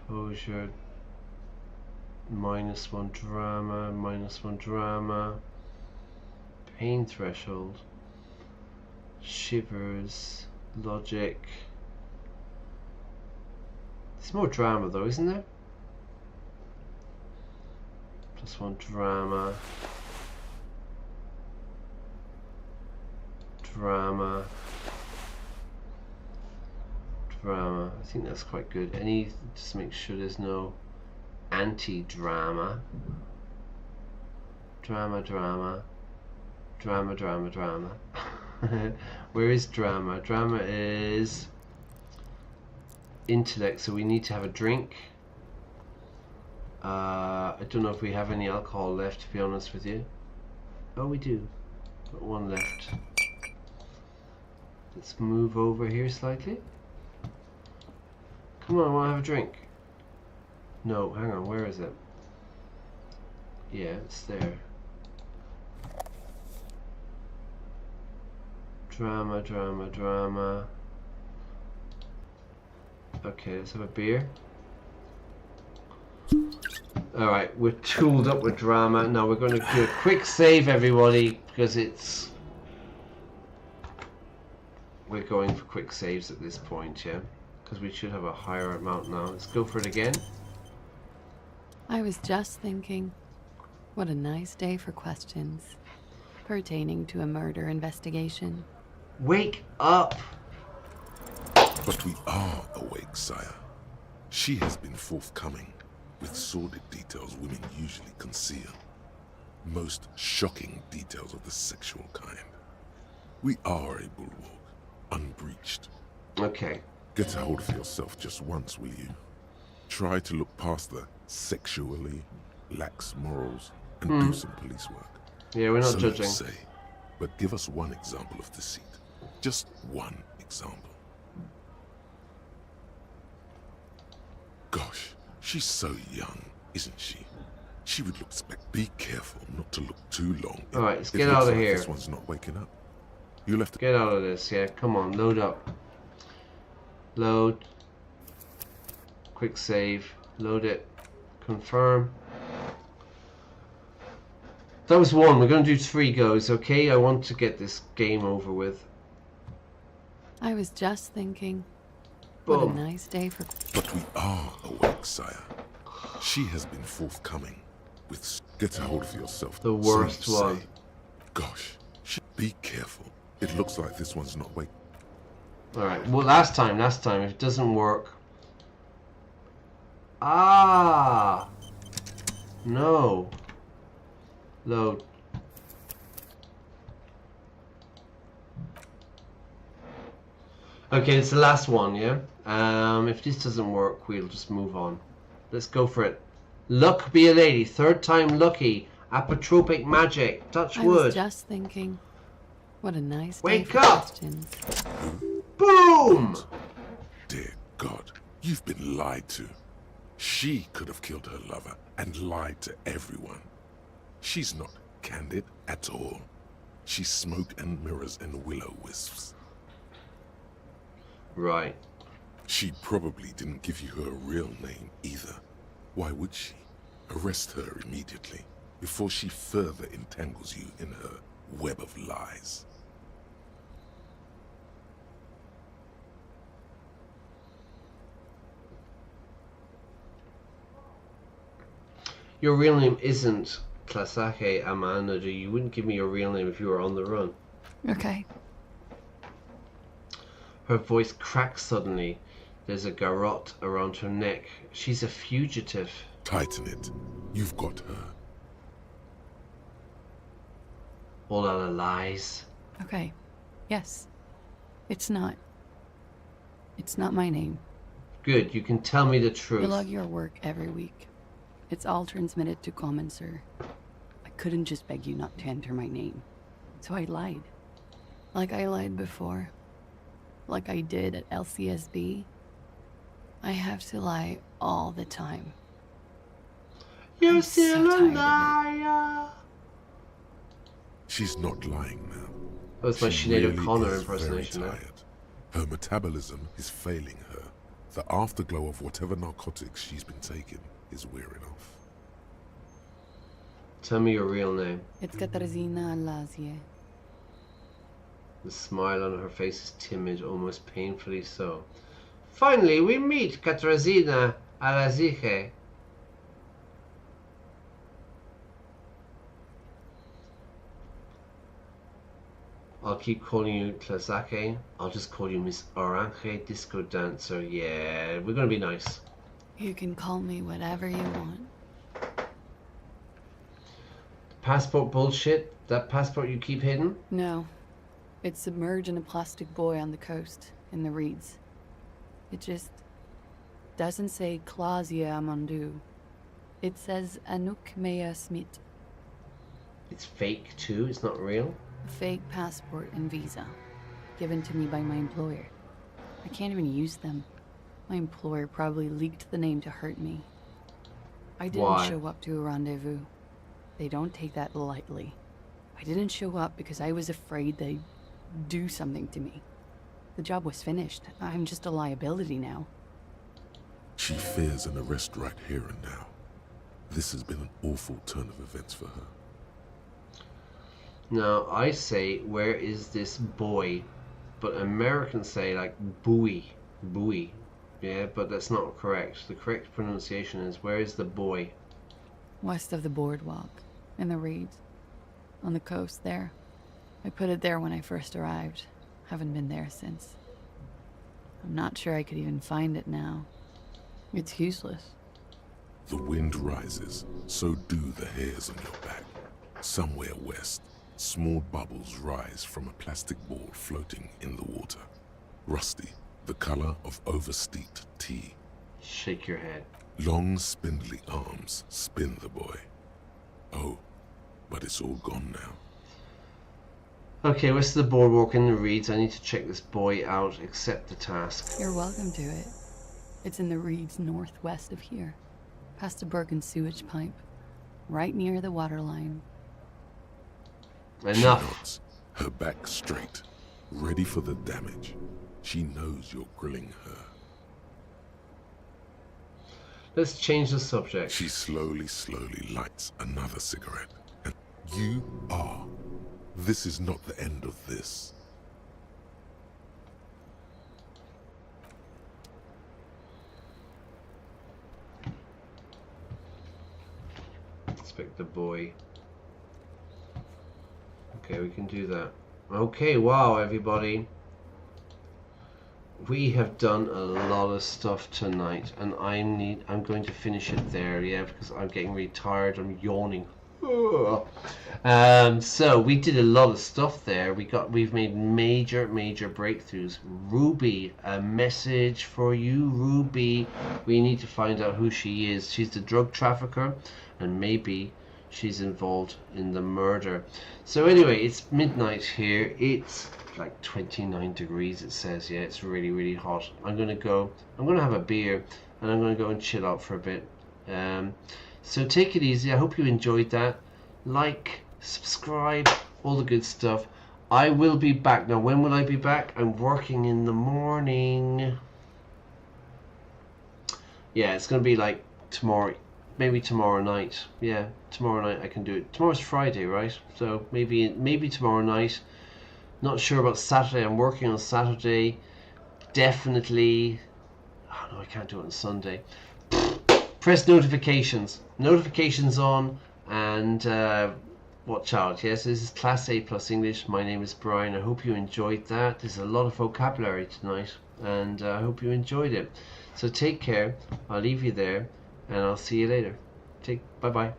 Posure. -1 drama. -1 drama. Pain threshold. Shivers. Logic. There's more drama though, isn't there? +1 drama. I think that's quite good. Just make sure there's no anti-drama. Drama. Where is drama? Drama is intellect, so we need to have a drink. I don't know if we have any alcohol left, to be honest with you. Oh, we do. Got one left. Let's move over here slightly. Come on, I want to have a drink. No, hang on, where is it? Yeah, it's there. Drama. Okay, let's have a beer. Alright, we're tooled up with drama. Now we're going to do a quick save, everybody, because we're going for quick saves at this point, yeah? Because we should have a higher amount now. Let's go for it again. I was just thinking, what a nice day for questions pertaining to a murder investigation. Wake up! But we are awake, sire. She has been forthcoming with sordid details women usually conceal. Most shocking details of the sexual kind. We are a bulwark, unbreached. Okay. Get a hold of yourself just once, will you? Try to look past the sexually lax morals and do some police work. Yeah, we're not So judging. let's say, but give us one example of deceit. Just one example. Gosh, she's so young, isn't she? She would look Be careful not to look too long. Alright, let's get out of here. This one's not waking up. You left. Get out of this, yeah. Come on, load up. Load. Quick save. Load it. Confirm. That was one. We're going to do 3 goes, okay? I want to get this game over with. I was just thinking, what a Boom. nice day for... But we are awake, sire. She has been forthcoming with... Get a hold of yourself. The worst one. Say, gosh, be careful. It looks like this one's not waking. Alright, well last time, if it doesn't work... Ah! No. Load. Okay, it's the last one, yeah? If this doesn't work, we'll just move on. Let's go for it. Luck be a lady. 3rd time lucky. Apotropic magic. Touch I wood. was just thinking, what a nice day Wake for up! questions. Boom! Dear God, you've been lied to. She could have killed her lover and lied to everyone. She's not candid at all. She's smoke and mirrors and willow-wisps. Right. She probably didn't give you her real name either. Why would she? Arrest her immediately, before she further entangles you in her web of lies. Your real name isn't Klasake Amanda. You wouldn't give me your real name if you were on the run. Okay. Her voice cracks suddenly. There's a garrote around her neck. She's a fugitive. Tighten it. You've got her. All out of lies. Okay. Yes. It's not my name. Good, you can tell me the truth. You log your work every week. It's all transmitted to Common, sir. I couldn't just beg you not to enter my name. So I lied. Like I lied before. Like I did at LCSB. I have to lie all the time. You're still a liar. She's not lying now. That was my Sinead really O'Connor is impersonation very there. tired. Her metabolism is failing her. The afterglow of whatever narcotics she's been taking is wearing off. Tell me your real name. It's Katarzyna Lazie. The smile on her face is timid, almost painfully so. Finally, we meet, Katarzyna Alaziche. I'll keep calling you Tlazake. I'll just call you Miss Orange Disco Dancer. Yeah, we're gonna be nice. You can call me whatever you want. Passport bullshit? That passport you keep hidden? No. It's submerged in a plastic buoy on the coast, in the reeds. It just doesn't say Clausia Amandu. It says Anouk Mea Smith. It's fake too, it's not real? A fake passport and visa, given to me by my employer. I can't even use them. My employer probably leaked the name to hurt me. I didn't show up to a rendezvous. They don't take that lightly. I didn't show up because I was afraid they'd do something to me. The job was finished. I'm just a liability now. She fears an arrest right here and now. This has been an awful turn of events for her. Now, I say, where is this boy? But Americans say, like, buoy. Buoy. Yeah, but that's not correct. The correct pronunciation is, where is the boy? West of the boardwalk, in the reeds. On the coast there. I put it there when I first arrived. Haven't been there since. I'm not sure I could even find it now. It's useless. The wind rises, so do the hairs on your back. Somewhere west, small bubbles rise from a plastic ball floating in the water. Rusty, the color of oversteeped tea. Shake your head. Long, spindly arms spin the boy. Oh, but it's all gone now. Okay, west of the boardwalk in the reeds. I need to check this boy out. Accept the task. You're welcome to it. It's in the reeds northwest of here. Past a broken sewage pipe. Right near the waterline. Enough. She nods, her back straight, ready for the damage. She knows you're grilling her. Let's change the subject. She slowly lights another cigarette. And you are. This is not the end of this. Inspect the boy. Okay, we can do that. Okay, wow, everybody. We have done a lot of stuff tonight, and I'm going to finish it there, yeah, because I'm getting really tired. I'm yawning. So we did a lot of stuff there. We've made major breakthroughs. Ruby, a message for you, Ruby. We need to find out who she is. She's the drug trafficker, and maybe she's involved in the murder. So anyway, it's midnight here. It's like 29 degrees, it says. Yeah, it's really hot. I'm gonna have a beer, and I'm gonna go and chill out for a bit. So take it easy. I hope you enjoyed that. Like, subscribe, all the good stuff. I will be back. Now, when will I be back? I'm working in the morning. Yeah, it's gonna be like tomorrow. Maybe tomorrow night. Yeah, tomorrow night I can do it. Tomorrow's Friday, right? So maybe tomorrow night. Not sure about Saturday. I'm working on Saturday. Definitely. Oh no, I can't do it on Sunday. Press notifications. Notifications on, and watch out. Yes, this is Class A Plus English. My name is Brian. I hope you enjoyed that. There's a lot of vocabulary tonight, and I hope you enjoyed it. So take care. I'll leave you there, and I'll see you later. Bye bye.